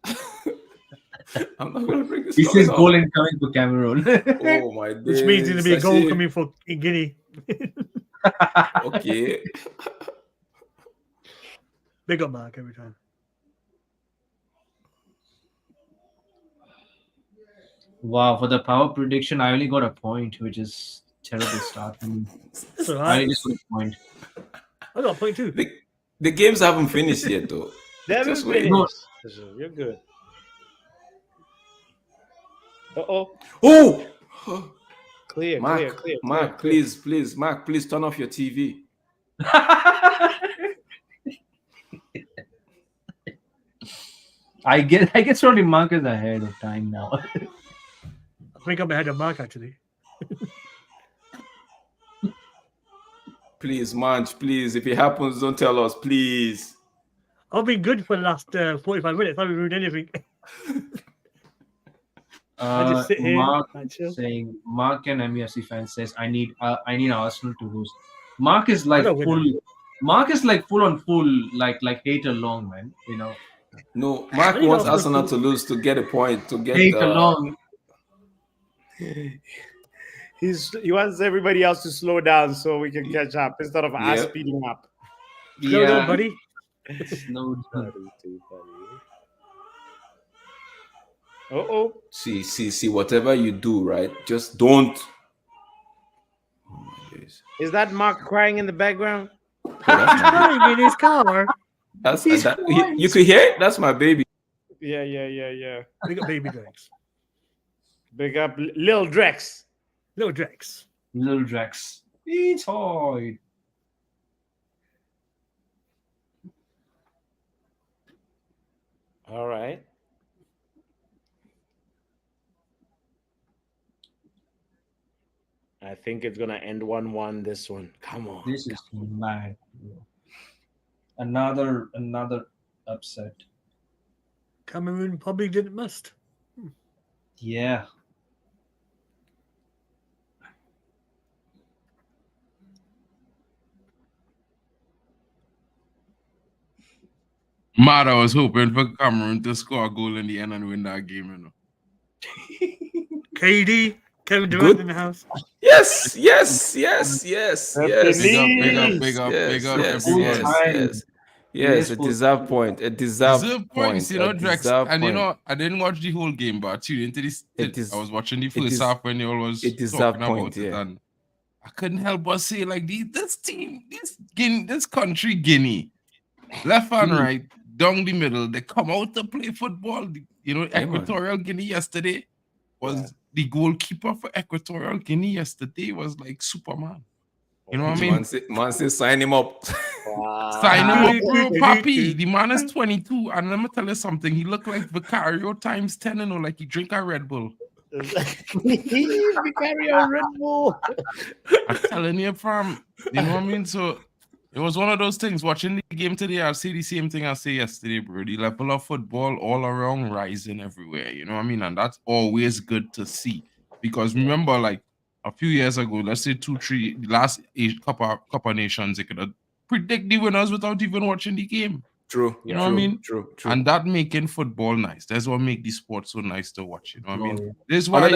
there. I'm not going to bring this up. He says goal incoming for Cameroon. Oh, my days. Which means there'll be a goal coming for Guinea. Okay. Big up Mark every time. Wow, for the power prediction, I only got a point, which is terrible start. That's all I right. only just got a point. I got a point too. The games haven't finished yet, though. They haven't Just wait. finished. You're good. Oh! Clear. Mark, please, Mark, please turn off your TV. I get sorry Mark is ahead of time now. I think I'm ahead of Mark actually. Please, Manch, please. If it happens, don't tell us, please. I've been good for the last 45 minutes. I haven't ruined anything. I just sit here. Mark saying Mark and MUFC fan says I need Arsenal to lose. Mark is like full. Mark is like full on full like hate along, man. You know. No, Mark wants Arsenal to lose to get a point to get hate along. He wants everybody else to slow down so we can catch up instead of us speeding up. Slow down, buddy. Slow down. See, whatever you do, right? Just don't. Oh my days. Is that Mark crying in the background? He's crying in his car. You could hear it? That's my baby. Yeah. Big up baby Drex. Big up Lil Drex. Little Drex. It's hard. All right. I think it's gonna end 1-1. This one. Come on. This is mad. Another upset. Cameroon probably didn't must. Yeah. Mad, I was hoping for Cameroon to score a goal in the end and win that game, you know. KD. Kevin Durant in the house. Yes. Big up, everyone. Yes, a deserved point. Deserve points, Drex. And I didn't watch the whole game, but I tuned into this. I was watching the first half when you all was talking about it, and I couldn't help but say, like, this team, this country, Guinea, left and right, down the middle, they come out to play football. Equatorial Guinea yesterday was the goalkeeper for Equatorial Guinea yesterday was like Superman. You know what I mean? Man say sign him up. Wow. Sign him up, bro, Papi. The man is 22, and let me tell you something. He look like Vicario times 10, like he drink a Red Bull. Vicario Red Bull. I'm telling you, fam. You know what I mean? So it was one of those things. Watching the game today, I'll say the same thing I say yesterday, bro. The level of football all around rising everywhere. You know what I mean? And that's always good to see. Because remember, like, a few years ago, let's say 2-3, the last couple of nations, they could have predict the winners without even watching the game. True. You know what I mean? True. And that making football nice. That's what make the sport so nice to watch. You know what I mean? This is why,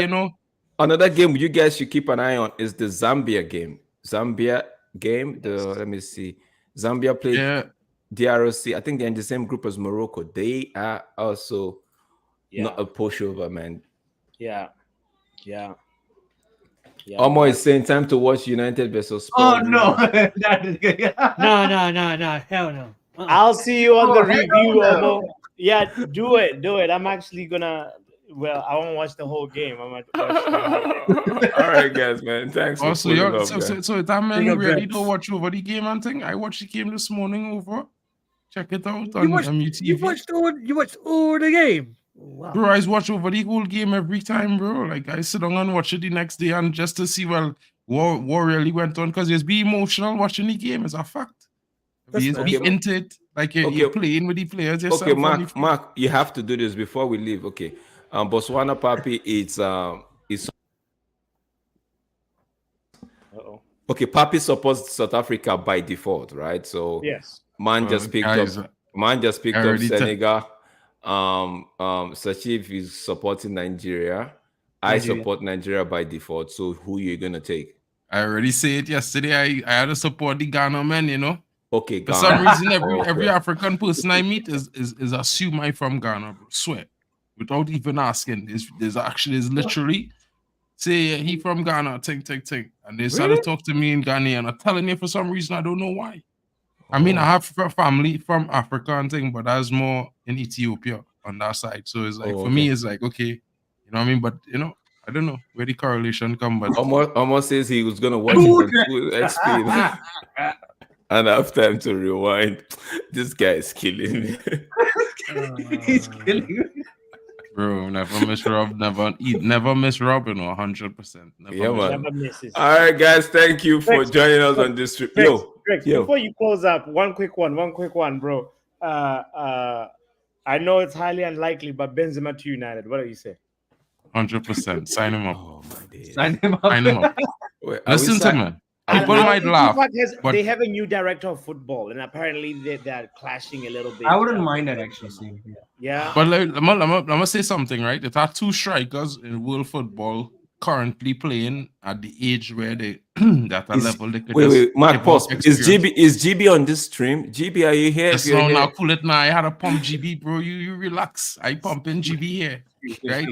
Another game you guys should keep an eye on is the Zambia game. Let me see. Zambia played DRC. I think they're in the same group as Morocco. They are also not a pushover, man. Yeah. Omo is saying time to watch United versus Spurs. Oh no, that is good. No, hell no. I'll see you on the review, Omo. Yeah, do it. I'm actually gonna. Well, I won't watch the whole game. I might watch. All right, guys, man. Thanks. Also, so that man really don't watch over the game and thing. I watched the game this morning over. Check it out on MUTV. You watched all the game. Wow. Bro, I watch over the whole game every time, bro. Like, I sit down and watch it the next day and just to see, what really went on. Because it's be emotional watching the game, is a fact. Be into it. Like, you're playing with the players yourself. Okay, Mark, you have to do this before we leave. Okay. Botswana Papi, it's okay, Papi supports South Africa by default, right? So yes. Man just picked up Senegal. Sachif is supporting Nigeria. I support Nigeria by default. So who you gonna take? I already said it yesterday. I had to support the Ghana men, Okay, Ghana. For some reason, every African person I meet is assume I'm from Ghana, bro. Swear. Without even asking. There's literally say he from Ghana, take. And they started to talk to me in Ghana, and I'm telling you for some reason, I don't know why. I mean, I have family from Africa and thing, but that's more in Ethiopia on that side. So it's like, for me, it's like, okay, you know what I mean? But, I don't know where the correlation come, but... Almost says he was going to watch it on full XP and have time to rewind. This guy is killing me. He's killing me. Bro, never miss Rob, never miss Robin, 100%. Never misses. All right, guys, thank you for joining us on this trip. Greg, before you close up, one quick one, bro. I know it's highly unlikely, but Benzema to United. What do you say? 100%. Sign him up. Oh my days. Sign him up. Wait, listen to me. People might laugh. But they have a new director of football, and apparently they're clashing a little bit. I wouldn't mind that actually. Yeah. But I'm gonna say something, right? There are two strikers in world football currently playing at the age where they that level they could wait, Mark, pause. Is GB on this stream? GB, are you here? Yes, no, now cool it now. I had to pump GB, bro. You relax. I pump in GB here. Right?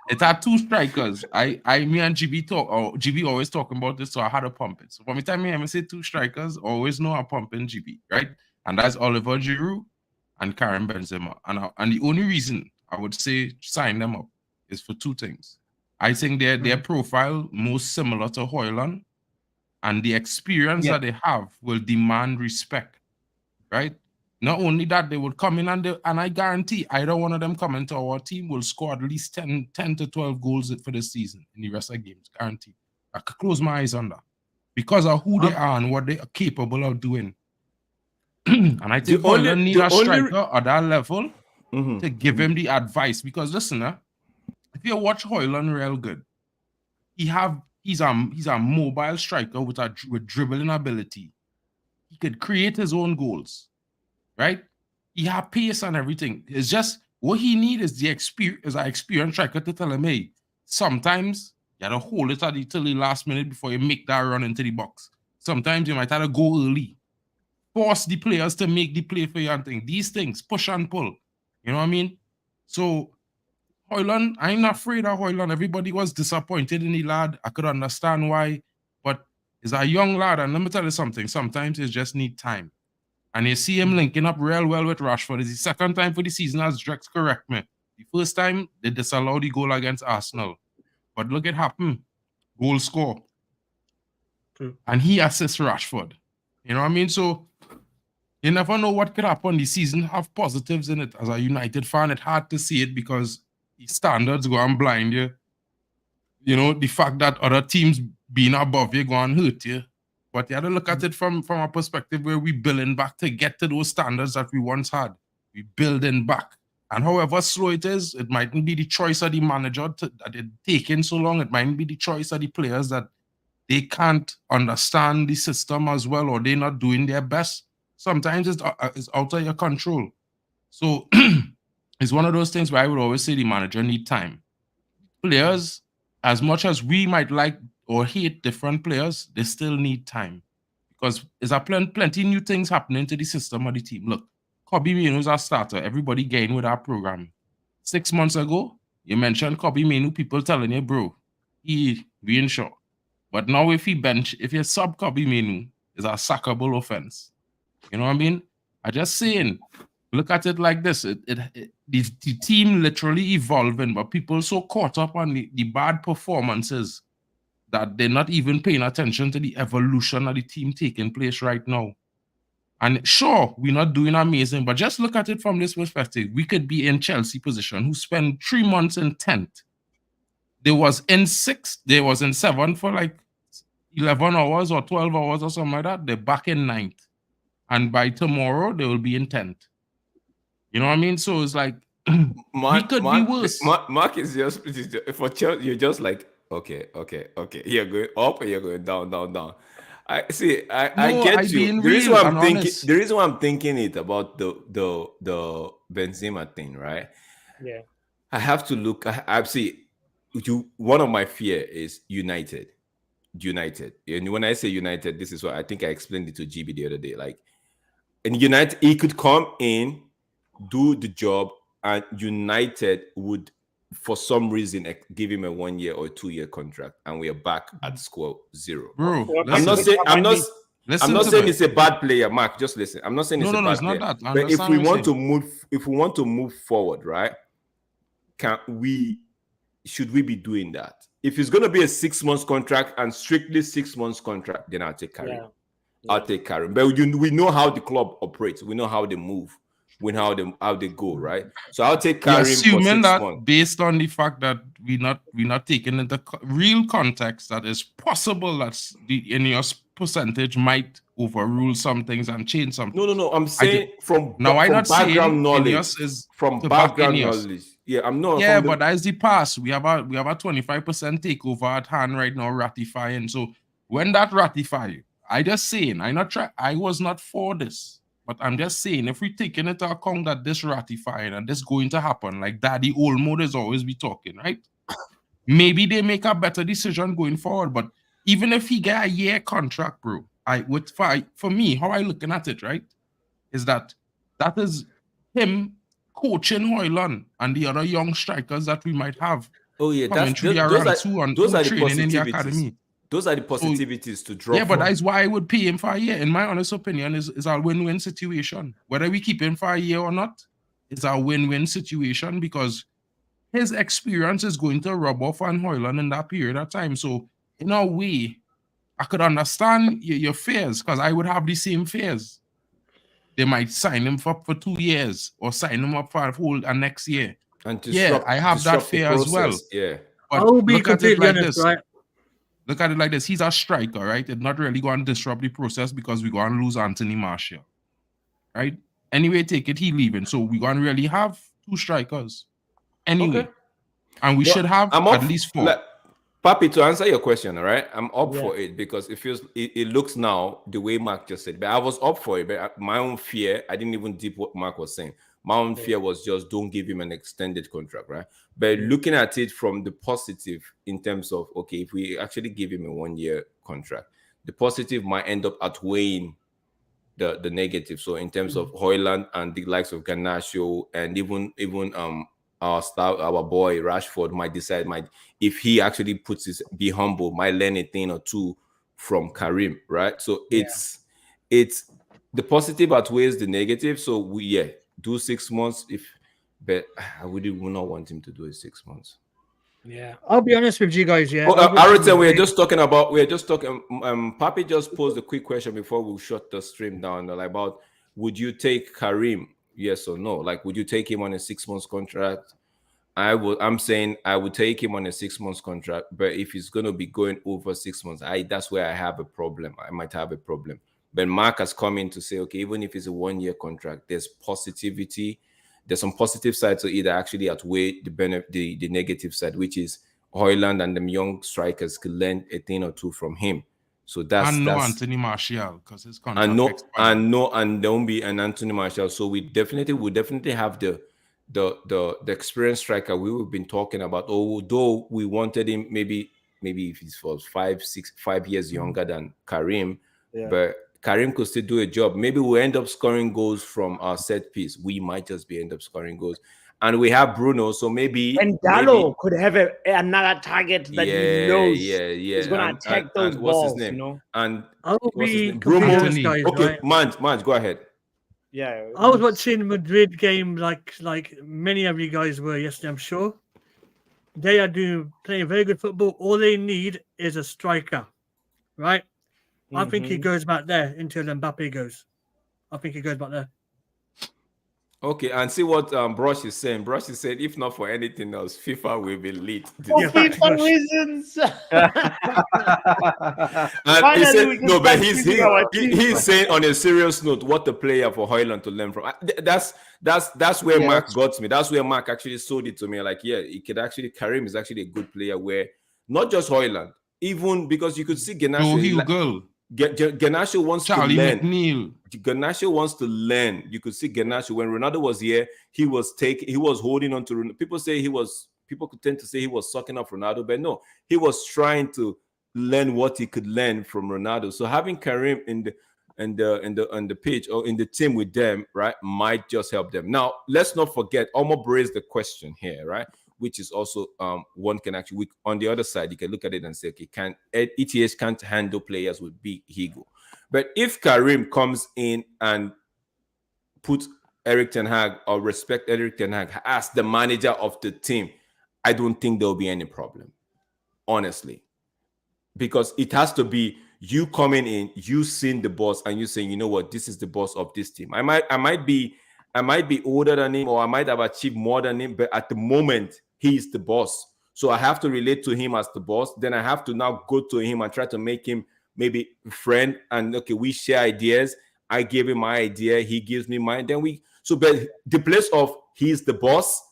It had two strikers. Me and GB talk, or GB always talking about this, so I had to pump it. So from the time I say two strikers, always know I pump in GB, right? And that's Oliver Giroud and Karim Benzema. And the only reason I would say sign them up is for two things. I think their profile most similar to Højlund, and the experience that they have will demand respect, right? Not only that, they would come in and I guarantee either one of them coming to our team will score at least 10 to 12 goals for the season in the rest of the games, guaranteed. I could close my eyes on that because of who they are and what they are capable of doing. And I think Højlund need a striker at that level to give him the advice. Because listen, if you watch Højlund real good, he's a mobile striker with dribbling ability. He could create his own goals, right? He has pace and everything. It's just what he needs is an experienced striker to tell him, hey, sometimes You had to hold it till the last minute before you make that run into the box. Sometimes you might have to go early. Force the players to make the play for you and things. These things, push and pull. You know what I mean? So, Hoyland, I'm not afraid of Hoyland. Everybody was disappointed in the lad. I could understand why. But he's a young lad. And let me tell you something. Sometimes you just need time. And you see him linking up real well with Rashford. It's the second time for the season, as Drex correct me. The first time, they disallowed the goal against Arsenal. But look at happen. Goal score. True. And he assists Rashford. You know what I mean? So, you never know what could happen. The season have positives in it. As a United fan, it's hard to see it because the standards go and blind you. You know, the fact that other teams being above you go and hurt you. But you have to look at it from a perspective where we building back to get to those standards that we once had. We building back. And however slow it is, it mightn't be the choice of the manager that it's taking so long. It mightn't be the choice of the players that they can't understand the system as well, or they're not doing their best. Sometimes it's out of your control. So it's one of those things where I would always say the manager need time. Players, as much as we might like or hate different players, they still need time. Because there's plenty new things happening to the system of the team. Look, Kobbie Mainoo's our starter. Everybody getting with our program. 6 months ago, you mentioned Kobbie Mainoo, people telling you, bro, he being short. But now if you sub Kobbie Mainoo, it's a sackable offense. You know what I mean? I just saying, look at it like this. The team literally evolving, but people so caught up on the bad performances that they're not even paying attention to the evolution of the team taking place right now. And sure, we're not doing amazing, but just look at it from this perspective. We could be in Chelsea position, who spent 3 months in 10th. They was in 6th, they was in 7th for like 11 hours or 12 hours or something like that. They're back in 9th. And by tomorrow, they will be in 10th. You know what I mean? So it's like, we could be worse. Mark is just, for Chelsea, you're just like, okay. You're going up and you're going down. I see. I get you. The reason why I'm thinking it about the Benzema thing, right? Yeah. I have to look. I see. One of my fear is United. And when I say United, this is what I think I explained it to GB the other day. Like, in United, he could come in, do the job, and United would, for some reason, give him a 1 year or 2 year contract, and we are back at square zero. Bro, I'm not saying it's a bad player, Mark. Just listen. I'm not saying it's a bad player. Not that. But if we want to move forward, right? Should we be doing that? If it's going to be a 6 months contract and strictly 6 months contract, then I'll take Karim. Yeah. I'll take Karim. But we know how the club operates. We know how they move. We know how they go, right? So I'll take Karim. Assuming that months. Based on the fact that we're not taking into real context, that it's possible that the Ineos percentage might overrule some things and change something. No. I'm saying from background knowledge. From background knowledge. Yeah, I'm not. Yeah, but that's the past. We have a 25% takeover at hand right now, ratifying. So when that ratify, I just saying, I was not for this. But I'm just saying, if we take into account that this ratifying and this going to happen, like Daddy Olmo is always be talking, right? Maybe they make a better decision going forward. But even if he get a year contract, bro, for me, how I looking at it, right, is that is him coaching Hoyland and the other young strikers that we might have. Oh yeah, those are the positivities. Those are the positivities to draw. Yeah, but that's why I would pay him for a year. In my honest opinion, is a win-win situation. Whether we keep him for a year or not, it's a win-win situation because his experience is going to rub off on Hoyland in that period of time. So in a way, I could understand your fears because I would have the same fears. They might sign him for 2 years or sign him up for a whole next year. And I have that fear as well. Yeah. But I'll be completely honest, right? Look at it like this. He's a striker, right? It's not really going to disrupt the process because we're going to lose Anthony Martial, right? Anyway, take it, he leaving. So we're going to really have 2 strikers. Anyway. Okay. And we should have at least 4. Papi, to answer your question, all right? I'm up for it because it looks now the way Mark just said. But I was up for it. But my own fear, I didn't even deep what Mark was saying. My own fear was just don't give him an extended contract, right? But looking at it from the positive in terms of, okay, if we actually give him a 1-year contract, the positive might end up outweighing the negative. So in terms of Hoyland and the likes of Garnacho and even our boy Rashford might if he actually puts his be humble, might learn a thing or two from Karim, right? So it's the positive outweighs the negative. So we do 6 months but I would not want him to do it 6 months. Yeah, I'll be honest with you guys. Yeah, Ariton, we're just talking. Papi just posed a quick question before we shut the stream down, like about would you take Karim? Yes or no? Like, would you take him on a 6 months contract? I'm saying I would take him on a 6 months contract, but if he's going to be going over 6 months, that's where I have a problem. I might have a problem. But Mark has come in to say, okay, even if it's a 1-year contract, there's positivity. There's some positive side to it that actually outweigh the negative side, which is Hoyland and the young strikers could learn a thing or two from him. So that's Anthony Martial, because his contract and don't be an Anthony Martial. So we definitely have the experienced striker we've been talking about. Although we wanted him maybe if he was 5 years younger than Karim, but Karim could still do a job. Maybe we'll end up scoring goals from our set piece. We might just end up scoring goals. And we have Bruno, so maybe... And Dallo could have another target that he knows he's going to attack those balls, you know? And Bruno, okay, Manj, go ahead. Yeah. I was watching Madrid game like many of you guys were yesterday, I'm sure. They are playing very good football. All they need is a striker, right? I think he goes back there until Mbappe goes. I think he goes back there. Okay, and see what Brush is saying. Brush is saying, if not for anything else, FIFA will be lit. For FIFA reasons. And he said, no, but he's saying on a serious note, what the player for Hoyland to learn from. That's where Mark got me. That's where Mark actually sold it to me. Like, he could actually, Karim is actually a good player where not just Hoyland, even because you could see Garnacho. Garnacho wants to learn. Garnacho wants to learn. You could see Garnacho when Ronaldo was here. He was holding on to. People could tend to say he was sucking up Ronaldo, but no, he was trying to learn what he could learn from Ronaldo. So having Karim on the pitch or in the team with them, right, might just help them. Now let's not forget. Omar raised the question here, right? Which is also one can actually, on the other side, you can look at it and say, okay, ETH can't handle players with big ego. But if Karim comes in and puts Eric Ten Hag or respect Eric Ten Hag as the manager of the team, I don't think there'll be any problem, honestly. Because it has to be you coming in, you seeing the boss, and you saying, you know what, this is the boss of this team. I might be older than him, or I might have achieved more than him, but at the moment, he's the boss. So I have to relate to him as the boss. Then I have to now go to him and try to make him maybe a friend. And okay, we share ideas. I give him my idea. He gives me mine. Then but the place of he's the boss,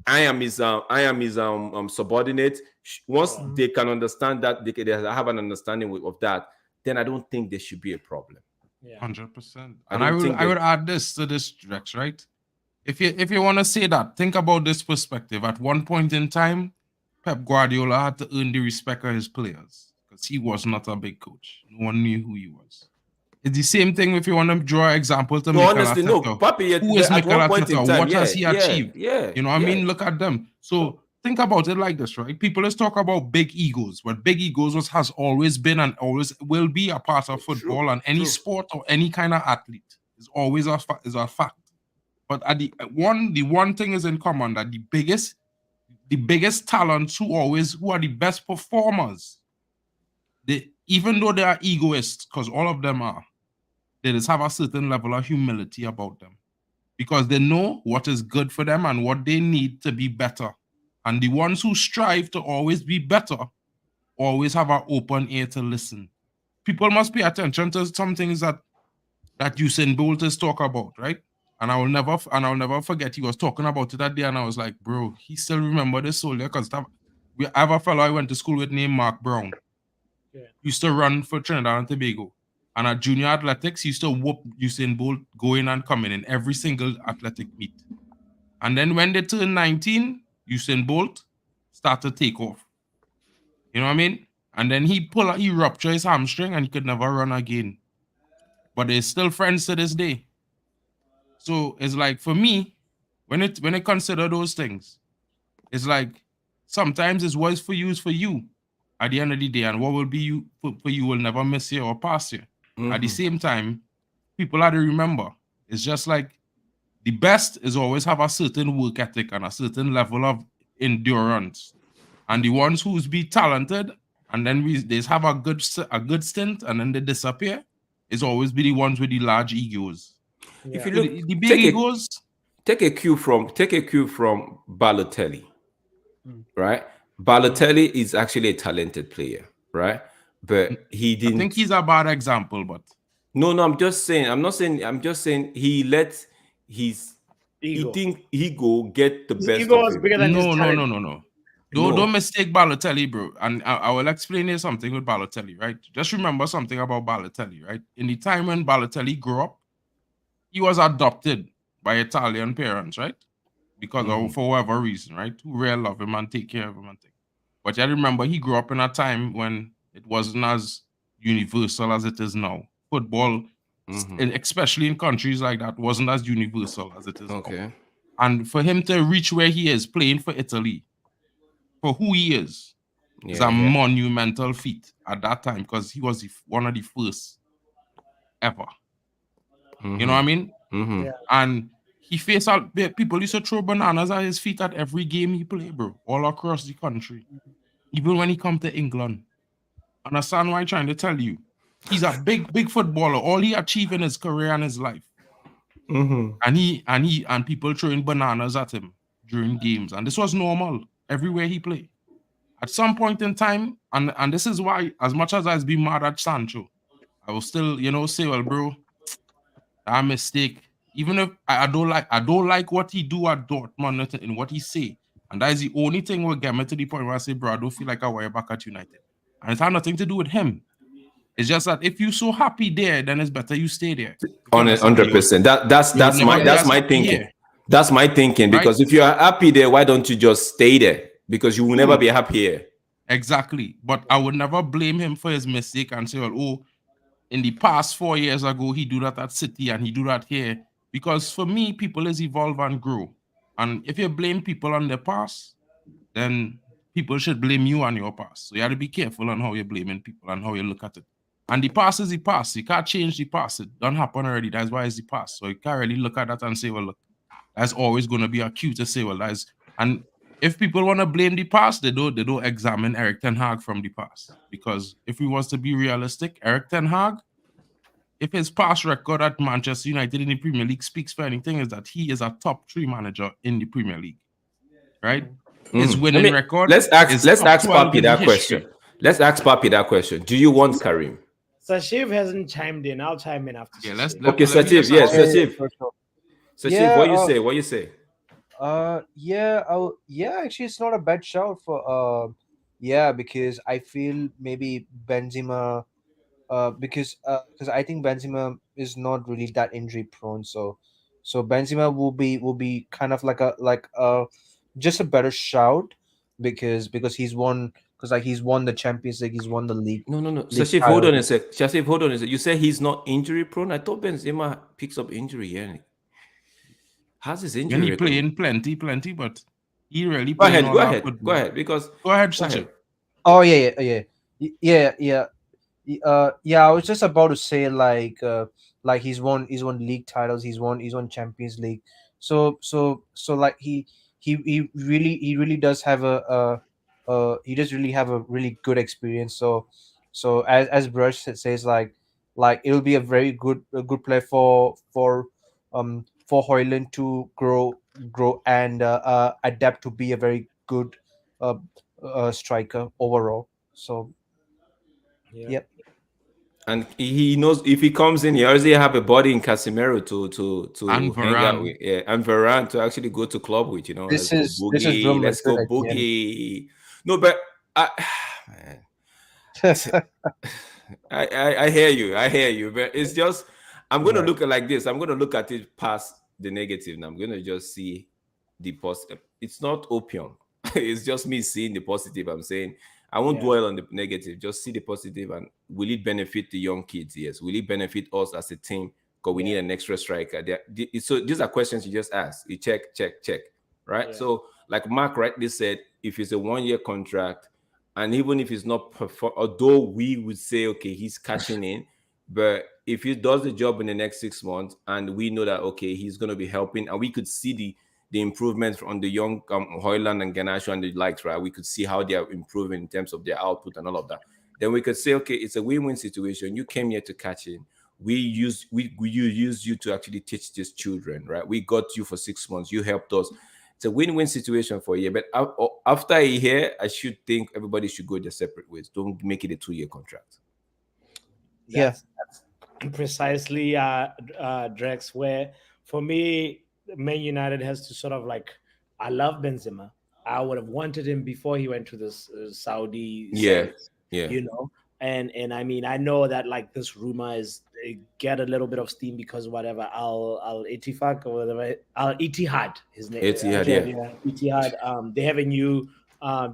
I am his subordinate. Once they can understand that, they have an understanding of that, then I don't think there should be a problem. 100%. And I would add this to this, Rex, right? If you want to say that, think about this perspective. At one point in time, Pep Guardiola had to earn the respect of his players because he was not a big coach. No one knew who he was. It's the same thing if you want to draw an example to Mikel Arteta. No, Papi, who is Mikel Arteta? What has he achieved? Yeah, you know what I mean? Look at them. So think about it like this, right? People just talk about big egos, but big egos has always been and always will be a part of football and any sport or any kind of athlete is always a fact. But at the one thing is in common that the biggest talents who are the best performers, even though they are egoists, because all of them are, they just have a certain level of humility about them because they know what is good for them and what they need to be better. And the ones who strive to always be better always have an open ear to listen. People must pay attention to some things that Usain Bolt is talk about, right? And I'll never forget he was talking about it that day, and I was like, bro, he still remember this soldier because I have a fellow I went to school with named Mark Brown. Yeah. Used to run for Trinidad and Tobago. And at junior athletics, he used to whoop Usain Bolt going and coming in every single athletic meet. And then when they turn 19, Usain Bolt start to take off. You know what I mean? And then he ruptured his hamstring and he could never run again. But they're still friends to this day. So it's like, for me, when I consider those things, it's like sometimes it's what's for you is for you at the end of the day, and what will be you for you will never miss you or pass you. At the same time, people have to remember, it's just like the best is always have a certain work ethic and a certain level of endurance. And the ones who's be talented and then they have a good stint and then they disappear is always be the ones with the large egos. Yeah. If you look, the big egos. Take a cue from Balotelli, right? Balotelli is actually a talented player, right? But he didn't. I think he's a bad example, but no, I'm just saying. I'm just saying he let his ego get the best ego of was him. bigger than his talent. No. Don't mistake Balotelli, bro. And I will explain you something with Balotelli, right? Just remember something about Balotelli, right? In the time when Balotelli grew up, he was adopted by Italian parents, right? Because of, for whatever reason, right? Who really love him and take care of him and things. But I remember he grew up in a time when it wasn't as universal as it is now. Football, especially in countries like that, wasn't as universal as it is now. And for him to reach where he is playing for Italy, for who he is a monumental feat at that time, because he was one of the first ever. You know what I mean? And he faced out people used to throw bananas at his feet at every game he played, bro, all across the country. Even when he come to England. Understand what I'm trying to tell you? He's a big footballer. All he achieved in his career and his life. And people throwing bananas at him during games. And this was normal everywhere he played. At some point in time, and this is why, as much as I've been mad at Sancho, I will still, say, well, bro, that mistake. Even if I don't like what he do at Dortmund and what he say. And that is the only thing will get me to the point where I say, bro, I don't feel like I were back at United. And it had nothing to do with him. It's just that if you're so happy there, then it's better you stay there. 100%. That's my thinking. Here. That's my thinking. Because if you are happy there, why don't you just stay there? Because you will never be happy here. Exactly. But I would never blame him for his mistake and say, well, in the past 4 years ago, he do that at City and he do that here. Because for me, people is evolve and grow. And if you blame people on their past, then people should blame you on your past. So you have to be careful on how you're blaming people and how you look at it. And the past is the past. You can't change the past. It done happen already. That's why it's the past. So you can't really look at that and say, well, look, that's always going to be a cue to say, well, that's... And if people want to blame the past, they don't examine Erik ten Hag from the past. Because if we was to be realistic, Erik ten Hag, if his past record at Manchester United in the Premier League speaks for anything, is that he is a top 3 manager in the Premier League. Right? His winning record. Let's ask Papi that question. Let's ask Papi that question. Do you want Karim? Sashiv hasn't chimed in. I'll chime in after. Yeah, Sashiv. Yes, Sashiv. Sashiv, what you say? Actually, it's not a bad shout for because I feel maybe Benzema, because I think Benzema is not really that injury prone, so Benzema will be kind of like a just a better shout because he's won the Champions League, he's won the league. No. Sashiv, hold on a sec. You say he's not injury prone? I thought Benzema picks up injury, yeah. How's his injury? And he playing plenty, but he really go ahead, because go ahead, Sashiv. Oh yeah. I was just about to say he's won league titles, he's won Champions League. So like he really does have he does really have a really good experience. So as Brush says, like it'll be a very good play for Højlund to grow and adapt to be a very good striker overall. So yep. And he knows if he comes in, he already have a body in Casemiro to and hang out with, and Varane to actually go to club with. Let's go boogie. No, but I hear you, but it's just I'm going to look at like this. I'm going to look at it past the negative, and I'm going to just see the positive. It's not opium. It's just me seeing the positive. I'm saying I won't Yeah. dwell on the negative. Just see the positive, and will it benefit the young kids? Yes. Will it benefit us as a team? Because we need an extra striker. So these are questions you just ask. You check, right? Yeah. So like Mark rightly said, if it's a 1-year contract, and even if it's not perform, although we would say okay, he's catching in, but if he does the job in the next 6 months, and we know that okay, he's going to be helping, and we could see the improvements on the young Hoyland and Ganacho and the likes, right? We could see how they are improving in terms of their output and all of that. Then we could say, okay, it's a win-win situation. You came here to catch in. We used you to actually teach these children, right? We got you for 6 months. You helped us. It's a win-win situation for a year. But after a year, I should think everybody should go their separate ways. Don't make it a 2-year contract. That's precisely Drex, where for me, Man United has to sort of like, I love Benzema. I would have wanted him before he went to this Saudi. Yeah. You know, and I mean, I know that like this rumor is get a little bit of steam because whatever Al Ittifaq or whatever Al Ittihad, his name. Ittihad. They have a new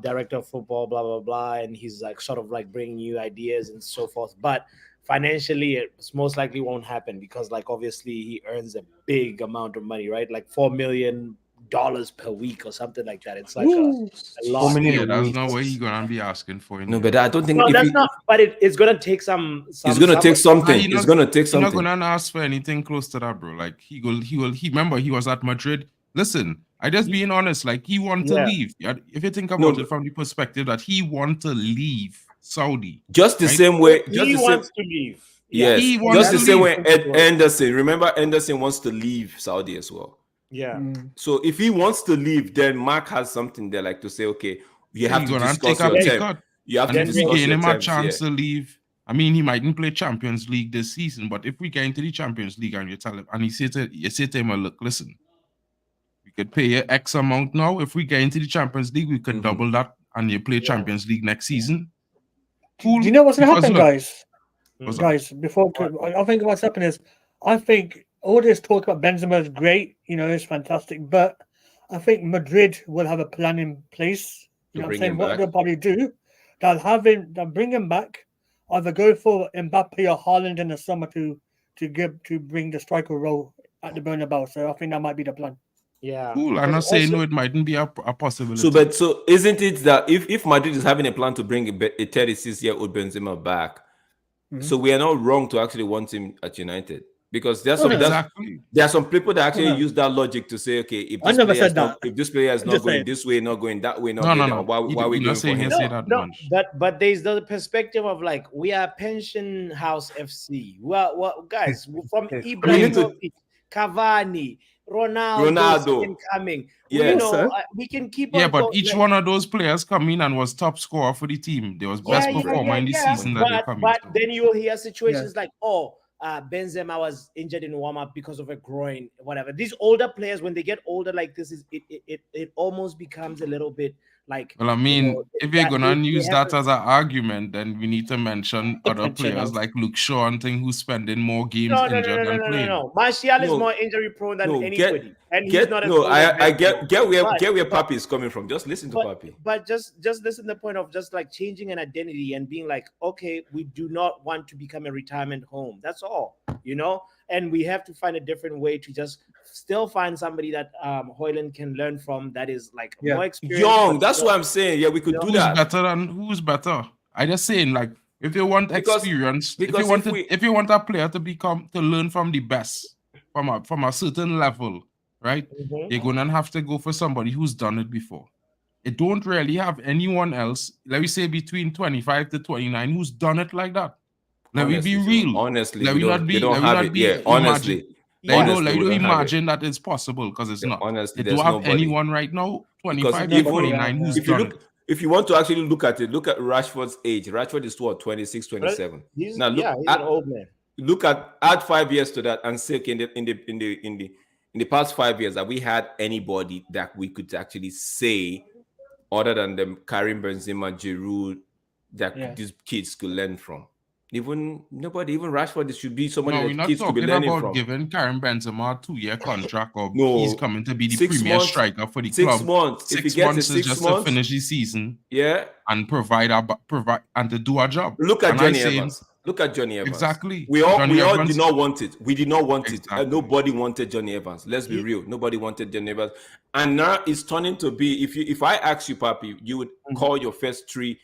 director of football, blah blah blah, and he's like sort of like bringing new ideas and so forth. But financially, it most likely won't happen because like obviously he earns a big amount of money, right? Like $4 million per week or something like that. It's like a lot. Yeah, that's not what he's gonna be asking for. No, but I don't think. No, that's not. But it's gonna take some. It's gonna take something. He's It's gonna take something. He's not gonna ask for anything close to that, bro. Like he remember he was at Madrid. Listen, I just being honest. Like he want to leave. If you think about it from the perspective that he want to leave Saudi, just the same way. He wants to leave. Yes, he wants just the to same leave. way. Anderson. Remember, Anderson wants to leave Saudi as well. Yeah. So if he wants to leave, then Mark has something there, like to say, okay, you have to discuss take your a term. You have to and if discuss we gain your him a terms, chance to leave. I mean, he mightn't play Champions League this season, but if we get into the Champions League and you tell him, and you say to him, look, listen, we could pay you X amount now. If we get into the Champions League, we could double that, and you play Champions League next season. Cool. Do you know what's going to happen, guys? What's Guys, before I think what's happening is, I think all this talk about Benzema is great, it's fantastic, but I think Madrid will have a plan in place. You know what I'm saying? What they'll probably do, they'll bring him back, either go for Mbappe or Haaland in the summer to bring the striker role at the Bernabeu. So I think that might be the plan. Yeah. Cool. I'm not saying no, it mightn't be a possibility. So isn't it that if Madrid is having a plan to bring a 36-year-old Benzema back, so we are not wrong to actually want him at United? Because there are some people that actually use that logic to say, okay, if this player is not going this way, not going that way, why are we going for him? But there's the perspective of like, we are pension house FC. Well, guys, from Ibrahimovic, Cavani, Ronaldo coming. Yeah, we can keep. Yeah, but each one of those players come in and was top scorer for the team. They was best performer in the season that they come in. But then you'll hear situations like, Benzema was injured in warm-up because of a groin, whatever. These older players, when they get older like this, it almost becomes a little bit like. Well, I mean, if you're gonna use that as an argument, then we need to mention other players like Luke Shaw and thing who's spending more games injured than playing. No. Martial is more injury prone than anybody, he's not. I get where Papi is coming from. Just listen to Papi. But just listen to the point of just like changing an identity and being like, okay, we do not want to become a retirement home. That's all, and we have to find a different way to just still find somebody that Hoyland can learn from that is like more experienced. Young, that's what I'm saying. Yeah, we could do that. Who's better? I just saying, like, if you want experience, if you want a player to learn from the best from a certain level, right? You're gonna have to go for somebody who's done it before. It don't really have anyone else, let me say between 25 to 29, who's done it like that. Let me be real. Honestly, let me not be. Let me not be. Yeah, honestly. Let me imagine that it's possible because it's not. Honestly, they don't have anyone right now, 25 to 29, who's done it. If you want to actually look at Rashford's age. Rashford is 26, 27. He's an old man. Look add 5 years to that and say, okay, in the past 5 years, have we had anybody that we could actually say, other than them, Karim Benzema, Giroud, that these kids could learn from? Even nobody, even Rashford, this should be somebody No, we're that not kids could be talking learning about from. giving Karim Benzema a 2-year contract, or No, he's coming to be the 6 premier months, striker for the 6 club. months. If he 6 gets a months is 6 just months, to finish the season, yeah, and provide and to do our job. look at And Johnny Evans. Look at Johnny Evans. Exactly. We all Johnny did Evans, not want it. We did not want exactly. it. Nobody wanted Johnny Evans. Let's be real. Nobody wanted Johnny Evans. And now it's turning to be, if I ask you, Papi, you would call your first 3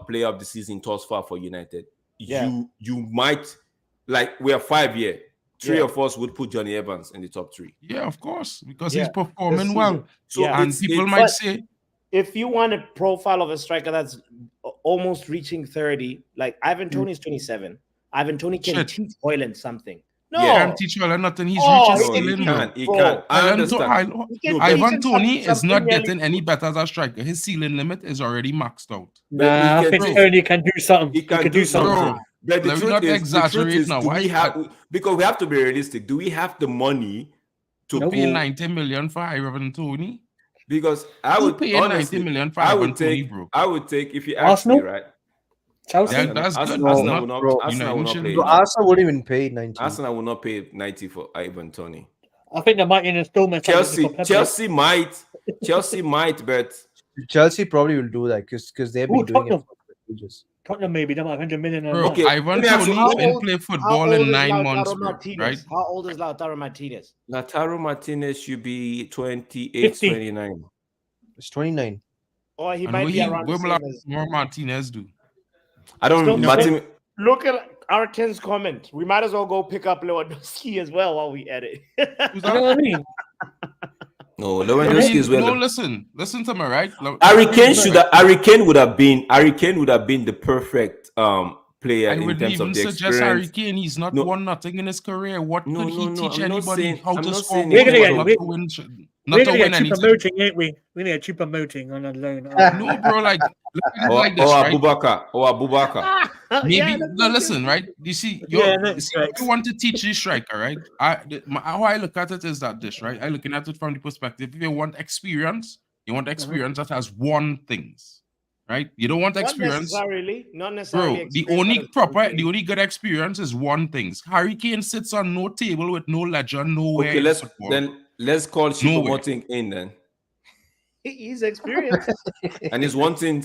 player of the season thus far for United. Yeah. You might, like, we are 5 years. 3 of us would put Johnny Evans in the top 3. Yeah, of course, because he's performing well. So and people might say, if you want a profile of a striker that's almost reaching 30, like Ivan Toney is 27. Ivan Toney can teach Hoyland something. No, he can't teach Hoyland nothing. He's reaching ceiling. He can't. I understand. Ivan Toney is not getting any better as a striker. His ceiling limit is already maxed out. Nah, I think Toney can do something. He can do something. But the truth is, now, because we have to be realistic. Do we have the money to pay 90 million for Ivan Toney? Because I would pay 90 million for Ivan Toney, bro. I would take, if you ask me, right? Chelsea? Yeah, that's good. Arsenal will not pay. Arsenal wouldn't even pay 90. Arsenal will not pay 90 for Ivan Toney. I think they might in installments. Chelsea might, but Chelsea probably will do that because they've been doing it for ages. Tottenham maybe, they might 100 million. Bro, okay. Ivan Toney didn't play football in 9 months, bro, right? How old is Lautaro Martinez? Lautaro Martinez should be 28, 29. It's 29. Or he might be around the same as Martinez do. I don't know. Look at our Ken's comment. We might as well go pick up Lewandowski as well while we edit. You know what I mean? No, Lewandowski is well. No, listen to me, right? Harry Kane would have been the perfect player in terms of the experience. Suggest Harry Kane. He's not won nothing in his career. What could he teach anybody how to score? We're gonna get cheaper moting, ain't we? We need a cheaper moting on a loan. No, bro, like this, right? Abubakar. Maybe no. Listen, right? You see, you want to teach this striker, right? How I look at it is that this, right? I looking at it from the perspective. If you want experience, that has won things, right? You don't want experience. Not necessarily. Bro, the only good experience is one things. Harry Kane sits on no table with no legend, nowhere. Okay, let's call Choupo-Moting in then. He's experienced. And he's wanting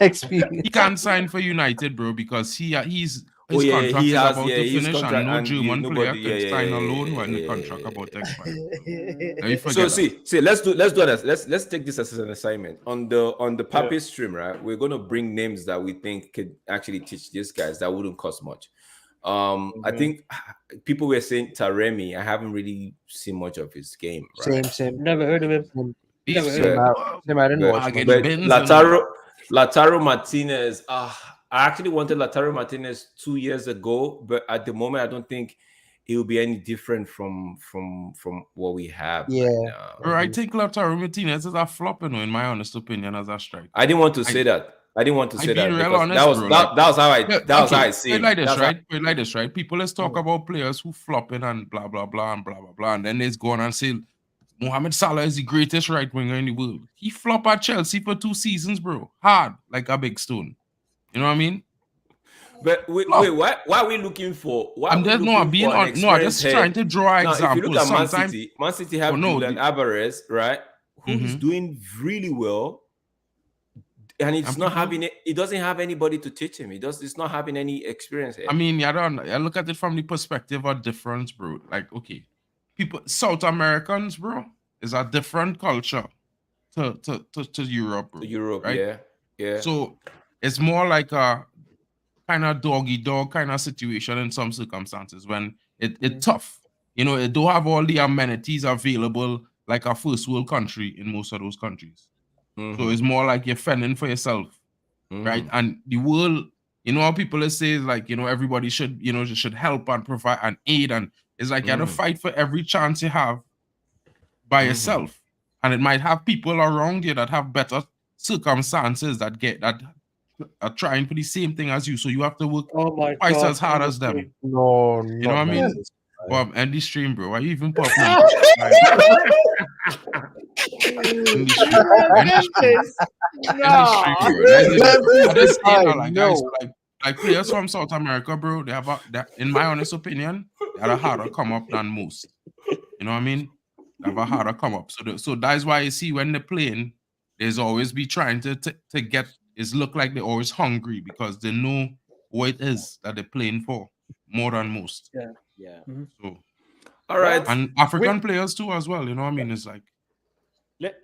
experience. He can't sign for United, bro, because his contract is about to finish, and no German player can sign a loan when the contract about to expire. So see, let's do this. Let's take this as an assignment on the Papi stream, right? We're gonna bring names that we think could actually teach these guys that wouldn't cost much. I think people were saying Taremi. I haven't really seen much of his game. Right? Same. Never heard of him. I didn't watch. But Lautaro Martinez. I actually wanted Lautaro Martinez 2 years ago, but at the moment, I don't think it will be any different from what we have. Yeah, bro, I think Lautaro Martinez is a flop, in my honest opinion, as a striker. I didn't want to say that. That honest, that was how I see it. Like this, right? People let's talk about players who flopping and blah blah blah and blah blah blah, and then they go on and say Mohamed Salah is the greatest right winger in the world. He flopped at Chelsea for 2 seasons, bro. Hard like a big stone. You know what I mean? But wait, why are we looking for? I'm just trying to draw examples. If you look at Man City have Julian Alvarez, right? Who's doing really well. And it's not having it. He doesn't have anybody to teach him. It's not having any experience here. I mean, I look at it from the perspective of difference, bro. Like, okay, South Americans, bro, is a different culture to Europe, bro. To Europe, right? Yeah. So it's more like a kind of dog-eat-dog kind of situation in some circumstances when it's tough. It don't have all the amenities available like a first world country in most of those countries. So it's more like you're fending for yourself, right? And the world, how people say like, everybody should help and provide and aid, and it's like you have to fight for every chance you have by yourself, and it might have people around you that have better circumstances that are trying for the same thing as you, so you have to work twice as hard as them. No, you know what I mean? Bob, end the stream, bro. Why you even popping? like players from South America, bro, they have in my honest opinion, they had a harder come up than most. You know what I mean? They have a harder come up. So that's why you see when they're playing, there's always be trying to get it look like they're always hungry because they know what it is that they're playing for more than most. Yeah. So all right. And African players too as well, you know what I mean? It's like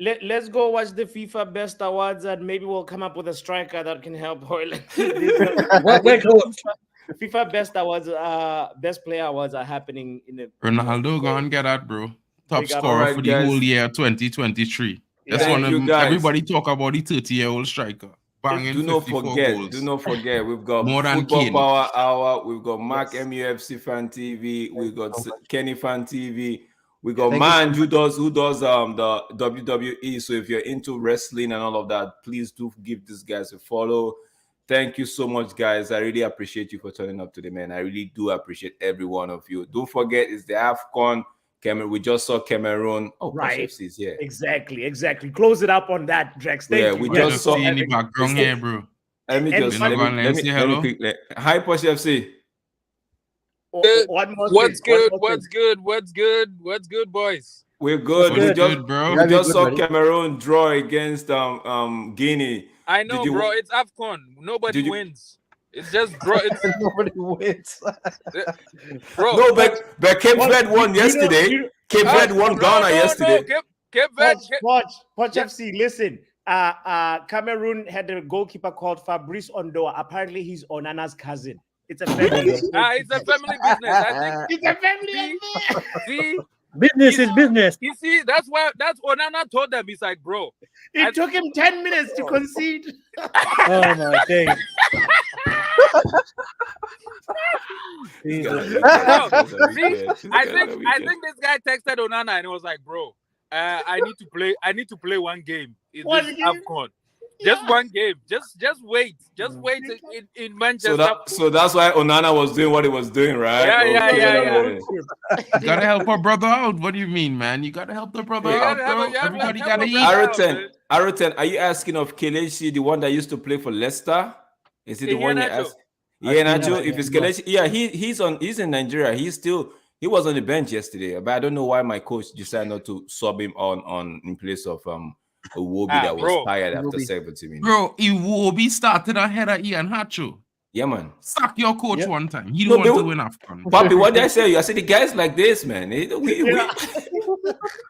let's go watch the FIFA Best Awards and maybe we'll come up with a striker that can help Hoyland. FIFA Best Awards, Best Player Awards are happening in the Ronaldo, go and get that, bro. Top scorer for the whole year 2023. That's one of everybody talk about the 30-year-old striker. Banging do not 54 forget, goals. do not forget, we've got More than Football Kane. Power Hour, we've got Mark MUFC Fan TV, we've got Kenny Fan TV, we got Man who does the WWE. So if you're into wrestling and all of that, please do give these guys a follow. Thank you so much, guys. I really appreciate you for turning up today, man. I really do appreciate every one of you. Don't forget, it's the AFCON. Cameroon. We just saw Cameroon. Oh, right. FC's here. Exactly. Close it up on that, Drex. Thank you. We just saw in the background here, bro. Let me quickly. Hi, Posh FC. What's good, boys? We're good. Bro. We just saw Cameroon draw against Guinea. I know, bro. It's AFCON. Nobody wins. It's just draw. Nobody wins. Bro. No, but Cape Verde won yesterday. Cape Verde won Ghana yesterday. Cape Verde. Watch FC. Listen, Cameroon had a goalkeeper called Fabrice Ondoa. Apparently, he's Onana's cousin. It's a family. It's a family business. I think it's a family. See, business is business. You see, that's Onana told them. He's like, bro. It took him 10 minutes to concede. Oh my day. I think this guy texted Onana and he was like, bro, I need to play one game in this AFCON. Just one game. Just wait. Just wait in Manchester. So that's why Onana was doing what he was doing, right? Yeah. You gotta help our brother out. What do you mean, man? You gotta help the brother out, bro. Everybody gotta eat. Aruten, are you asking of Kelechi, the one that used to play for Leicester? Is it the one you asked? Nacho. If it's Kelechi, he's in Nigeria. He was on the bench yesterday, but I don't know why my coach decided not to sub him on in place of Iwobi that was tired after 70 minutes. Bro, Iwobi started ahead of Ian Hacho. Yeah, man. Sack your coach one time. He don't want to win AFCON. Bobby, what did I say? I said the guys like this, man.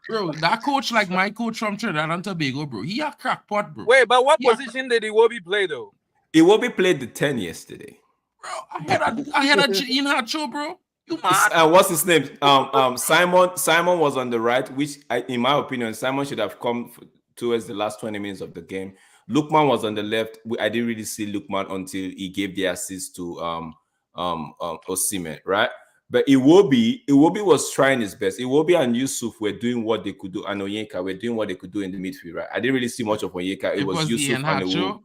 Bro, that coach like my coach from Trinidad and Tobago, bro. He a crackpot, bro. Wait, but what position did Iwobi play though? Iwobi played the 10 yesterday. Bro, I had a Ian Hacho, bro. You mad? What's his name? Simon was on the right, which in my opinion, Simon should have come towards the last 20 minutes of the game. Lukman was on the left. I didn't really see Lukman until he gave the assist to Osimhen, right? But Iwobi was trying his best. Iwobi and Yusuf were doing what they could do, and Onyeka were doing what they could do in the midfield, right? I didn't really see much of Onyeka. It was Yusuf and Iwobi.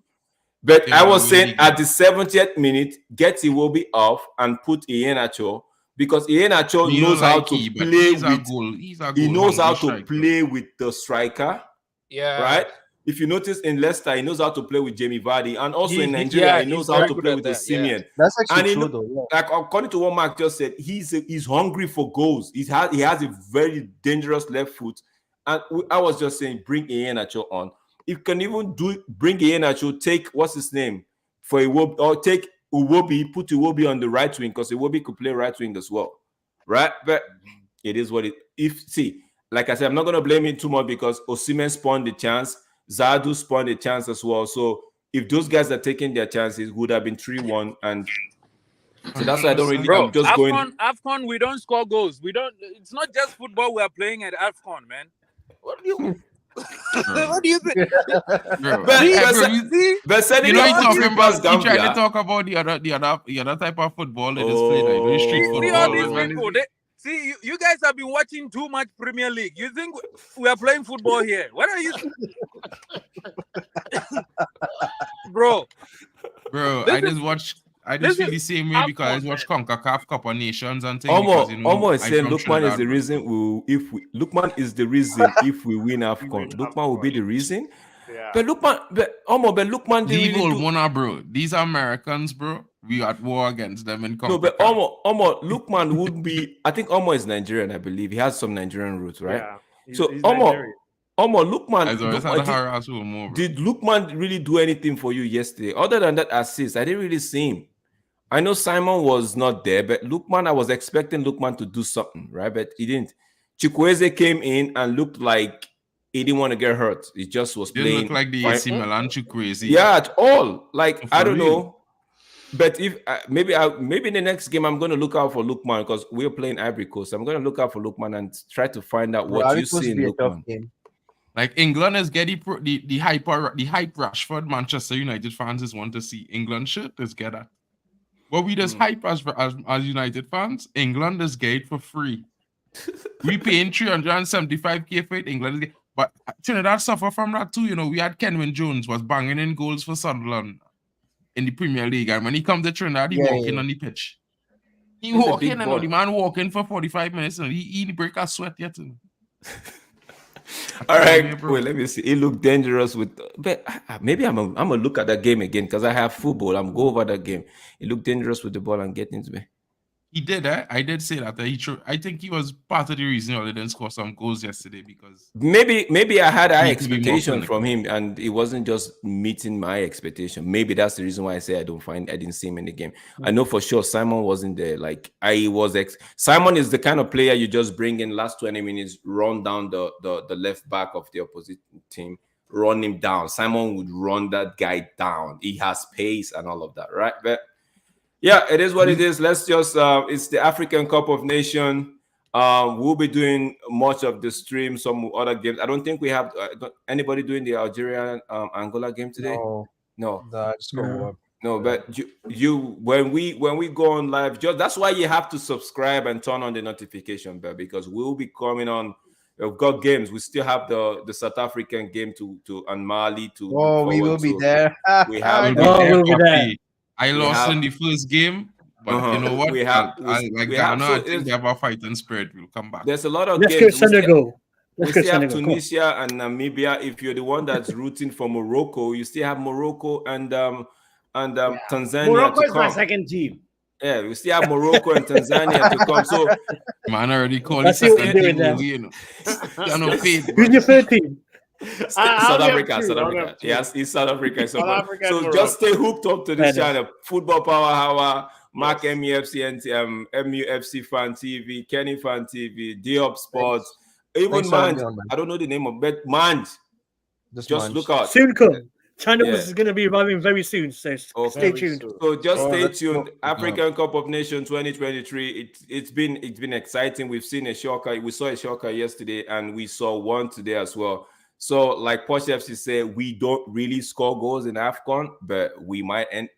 But I was saying at the 70th minute, get Iwobi off and put Iheanacho, because Iheanacho knows how to play with. He knows how to play with the striker. Yeah. Right. If you notice in Leicester, he knows how to play with Jamie Vardy, and also in Nigeria, he knows how to play with Osimhen. Yeah. That's actually true, though. Yeah. Like according to what Mark just said, he's hungry for goals. He has a very dangerous left foot, and I was just saying, bring Iheanacho on. You can even bring Iheanacho, take what's his name for Iwobi, or take Iwobi, put Iwobi on the right wing, because Iwobi could play right wing as well, right? But it is what it. Like I said, I'm not going to blame him too much because Osimhen spawned the chance. Zadu spawned the chance as well. So if those guys are taking their chances, it would have been 3-1. And so that's why I don't really. I'm just AFCON, we don't score goals. We don't. It's not just football we are playing at AFCON, man. What do you? What do you think? But you know, he tried to talk about the other type of football that is played, like street football. See, you guys have been watching too much Premier League. You think we are playing football here? What are you, bro? I just feel the same way because I watch CONCACAF Cup of Nations and things. Almost saying Lukman is the reason Lukman is the reason if we win AFCON. Lukman will be the reason. Yeah. But Lukman didn't really bro. These are Americans, bro. we at war against them in No, but CONCACAF. Omo Lukman would be. I think Omo is Nigerian. I believe he has some Nigerian roots, right? Yeah, So he's Omo Nigerian. I always had to harass you more, bro. did Lukman really do anything for you yesterday? Other than that assist, I didn't really see him. I know Simon was not there, but Lukman, I was expecting Lukman to do something, right? But he didn't. Chukwueze came in and looked like he didn't want to get hurt. He just was Didn't playing. look like the AC Milan crazy. Yeah, at all. Like, For I don't real. know. But if maybe in the next game I'm going to look out for Lukman because we're playing Ivory Coast. I'm going to look out for Lukman and try to find out what you see in Lukman. Like England is getting the hype Rashford Manchester United fans is want to see. England shirt is get that. What we just hype as United fans, England is get for free. We paying 375k for it. England is but Trinidad suffer from that too. You know, we had Kenwin Jones was banging in goals for Sunderland in the Premier League, and when he come to Trinidad, he walking on the pitch. He walking, and the man walking for 45 minutes, and he break a sweat yet. All right, wait, let me see. It looked dangerous with, but maybe I'm gonna look at that game again because I have football. I'm go over that game. It looked dangerous with the ball and get into me. He did, I did say that. I think he was part of the reason why they didn't score some goals yesterday because maybe I had high expectation from him and it wasn't just meeting my expectation. Maybe that's the reason why I say I didn't see him in the game. I know for sure Simon wasn't there. Like Simon is the kind of player you just bring in last 20 minutes, run down the left back of the opposite team, run him down. Simon would run that guy down. He has pace and all of that, right? But yeah, it is what it is. Let's just, it's the African Cup of Nations. We'll be doing much of the stream, some other games. I don't think we have anybody doing the Algerian Angola game today. No, that's cool. No, but you when we go on live, just that's why you have to subscribe and turn on the notification bell because we'll be coming on. We've got games. We still have the South African game to and Mali to. Oh, we will be there. We have. We'll be there. I lost in the first game, but you know what? Ghana, I think they have a fighting spirit. We'll come back. There's a lot of Let's games. go Senegal. We still have Tunisia and Namibia. If you're the one that's rooting for Morocco, you still have Morocco and Tanzania. Morocco to is come. my second team. Yeah, we still have Morocco and Tanzania to come. So man already called it second team. Who's your third team? South Africa. Yes, it's South Africa. So just stay hooked up to this channel. Football Power Hour, Mark MUFC and MUFC Fan TV, Kenny Fan TV, Diop Sports, even Mand. I don't know the name of, but Mand. Just look out. Soon come. Channel is going to be arriving very soon, so stay tuned. So just stay tuned. African Cup of Nations 2023. It's been exciting. We've seen a shocker. We saw a shocker yesterday, and we saw one today as well. So, like Posh FC said, we don't really score goals in AFCON, but we might end.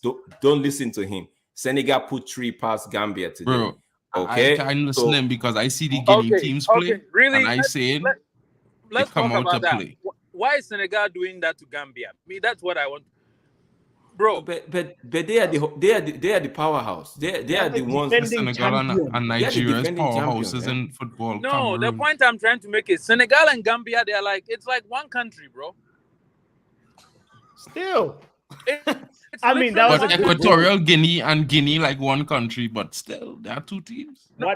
Don't listen to him. Senegal put 3 past Gambia today. Bro, okay, I can't listen to him because I see the Guinea teams play. Really? And I say let's come talk out about to that. play. Why is Senegal doing that to Gambia? I mean, that's what I want. Bro, but they are the powerhouse. They are the ones. Senegal and Nigeria's powerhouses in football. No, Cameroon. the point I'm trying to make is Senegal and Gambia. They're like it's like one country, bro. Still, I mean, that was Equatorial Guinea and Guinea like one country, but still there are 2 teams. Two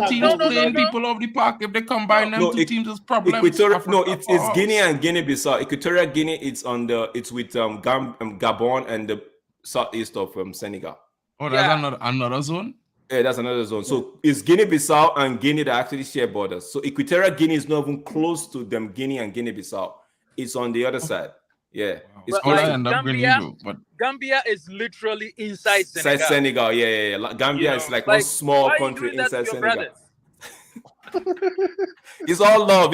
teams playing people off the park. If they combine them, 2 teams is problem. It's Guinea and Guinea-Bissau. Equatorial Guinea, it's with Gabon and the southeast of Senegal. Oh, that's another zone. Yeah, that's another zone. So it's Guinea-Bissau and Guinea that actually share borders. So Equatorial Guinea is not even close to them. Guinea and Guinea-Bissau. It's on the other side. Yeah, it's all I end up bringing, but Gambia is literally inside Senegal. Inside Senegal, yeah. Gambia is like one small country inside Senegal. It's all love.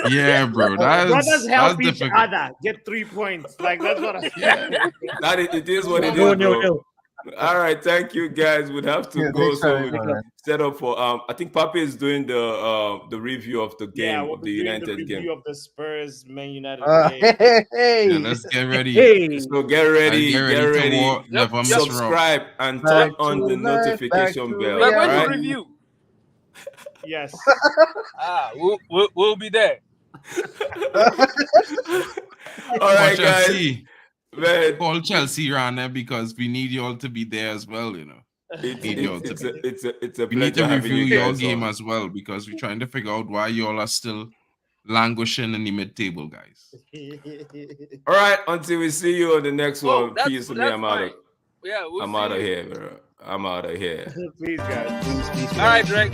Yeah, bro. Brothers help each difficult. other get 3 points. Like that's what I it is what it is, bro. All right, thank you guys. We'd have to go. So set up for I think Papi is doing the review of the game, of the United game. Review of the Spurs Man United game. Yeah, let's get ready. So get ready. Never subscribe and turn on the notification bell. We're going to review. Yes. We'll be there. All right, guys. Man, Call Chelsea around there because we need y'all to be there as well, you know. It's a We need to pleasure having review you your guys game on. as well because we're trying to figure out why y'all are still languishing in the mid-table, guys. All right, until we see you on the next one. Peace to me. I'm out of. Yeah, I'm out of here, bro. I'm out of here. Please, guys. Peace. All right, Drake.